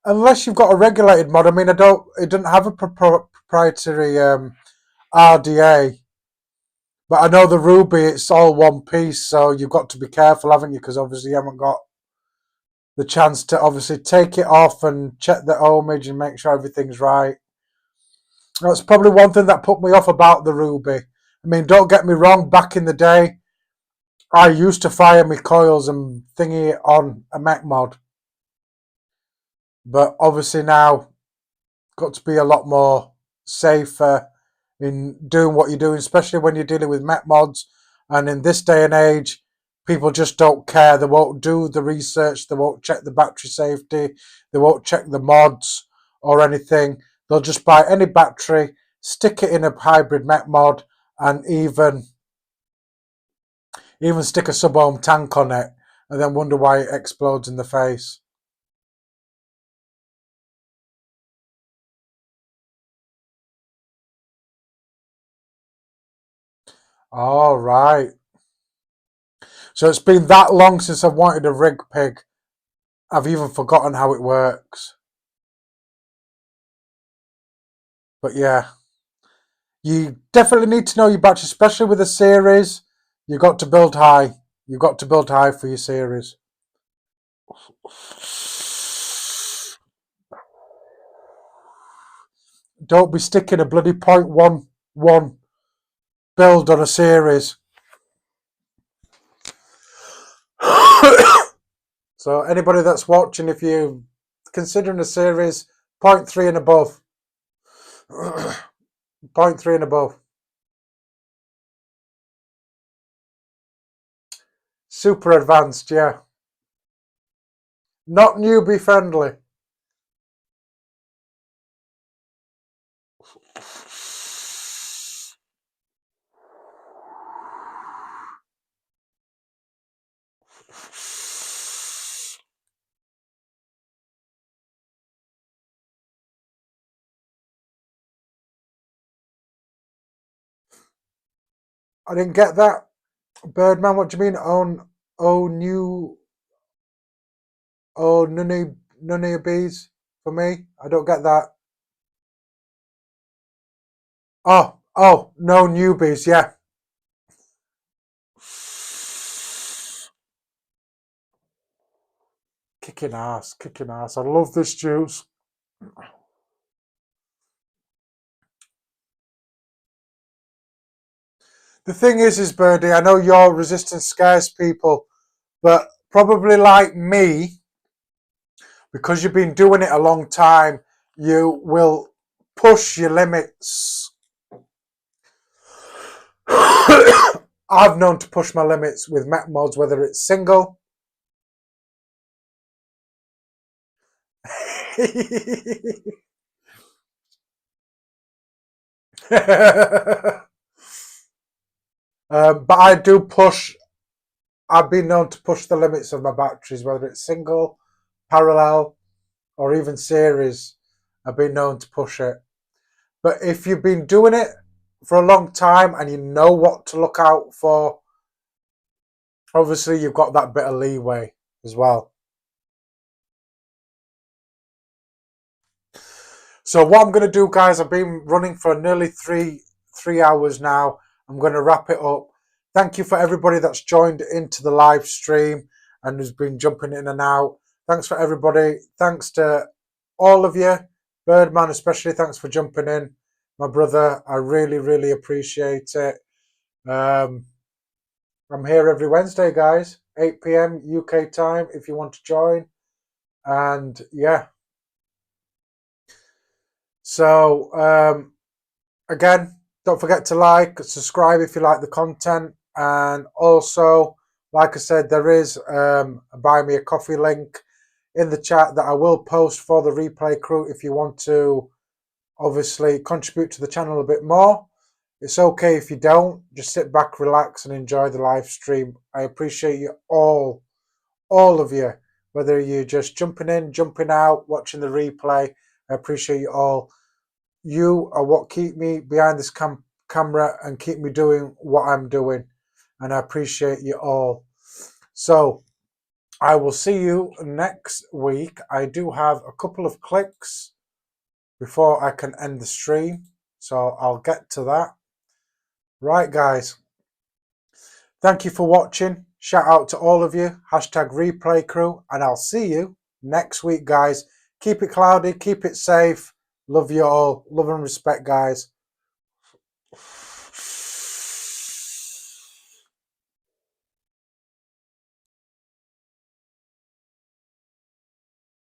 A: Unless you've got a regulated mod. I mean, it doesn't have a proprietary RDA, but I know the Ruby, it's all one piece, so you've got to be careful, haven't you? Because obviously you haven't got the chance to obviously take it off and check the ohmage and make sure everything's right. That's probably one thing that put me off about the Ruby. I mean, don't get me wrong, back in the day, I used to fire my coils and thingy it on a Mac mod. But obviously now, got to be a lot more safer in doing what you're doing, especially when you're dealing with Mac mods. And in this day and age, people just don't care. They won't do the research. They won't check the battery safety. They won't check the mods or anything. They'll just buy any battery, stick it in a hybrid Mac mod, and even stick a sub-ohm tank on it, and then wonder why it explodes in the face. All right. So it's been that long since I've wanted a rig pig. I've even forgotten how it works. But yeah, you definitely need to know your battery, especially with a series. You've got to build high. You've got to build high for your series. Don't be sticking a bloody 0.11 build on a series. So anybody that's watching, if you're considering a series, 0.3 and above. 0.3 and above. Super advanced, yeah. Not newbie friendly. I didn't get that. Birdman, what do you mean? None of your bees for me? I don't get that. Oh, no newbies, yeah. Kicking ass, kicking ass. I love this juice. The thing is, Birdie, I know your resistance scares people, but probably like me, because you've been doing it a long time, you will push your limits. I've known to push my limits with Mac mods, whether it's single. But I do push. I've been known to push the limits of my batteries, whether it's single, parallel, or even series. I've been known to push it. But if you've been doing it for a long time and you know what to look out for, obviously you've got that bit of leeway as well. So what I'm going to do, guys, I've been running for nearly three hours now. I'm going to wrap it up. Thank you for everybody that's joined into the live stream and has been jumping in and out. Thanks for everybody. Thanks to all of you. Birdman especially, thanks for jumping in. My brother, I really, really appreciate it. I'm here every Wednesday, guys, 8 p.m. UK time if you want to join. And yeah. So again, don't forget to like, subscribe if you like the content. And also, like I said, there is a buy me a coffee link in the chat that I will post for the replay crew if you want to obviously contribute to the channel a bit more. It's okay if you don't. Just sit back, relax, and enjoy the live stream. I appreciate you all of you, whether you're just jumping in, jumping out, watching the replay. I appreciate you all. You are what keep me behind this camera and keep me doing what I'm doing. And I appreciate you all. So I will see you next week. I do have a couple of clicks before I can end the stream, so I'll get to that. Right, guys. Thank you for watching. Shout out to all of you. Hashtag replay crew. And I'll see you next week, guys. Keep it cloudy. Keep it safe. Love you all. Love and respect, guys.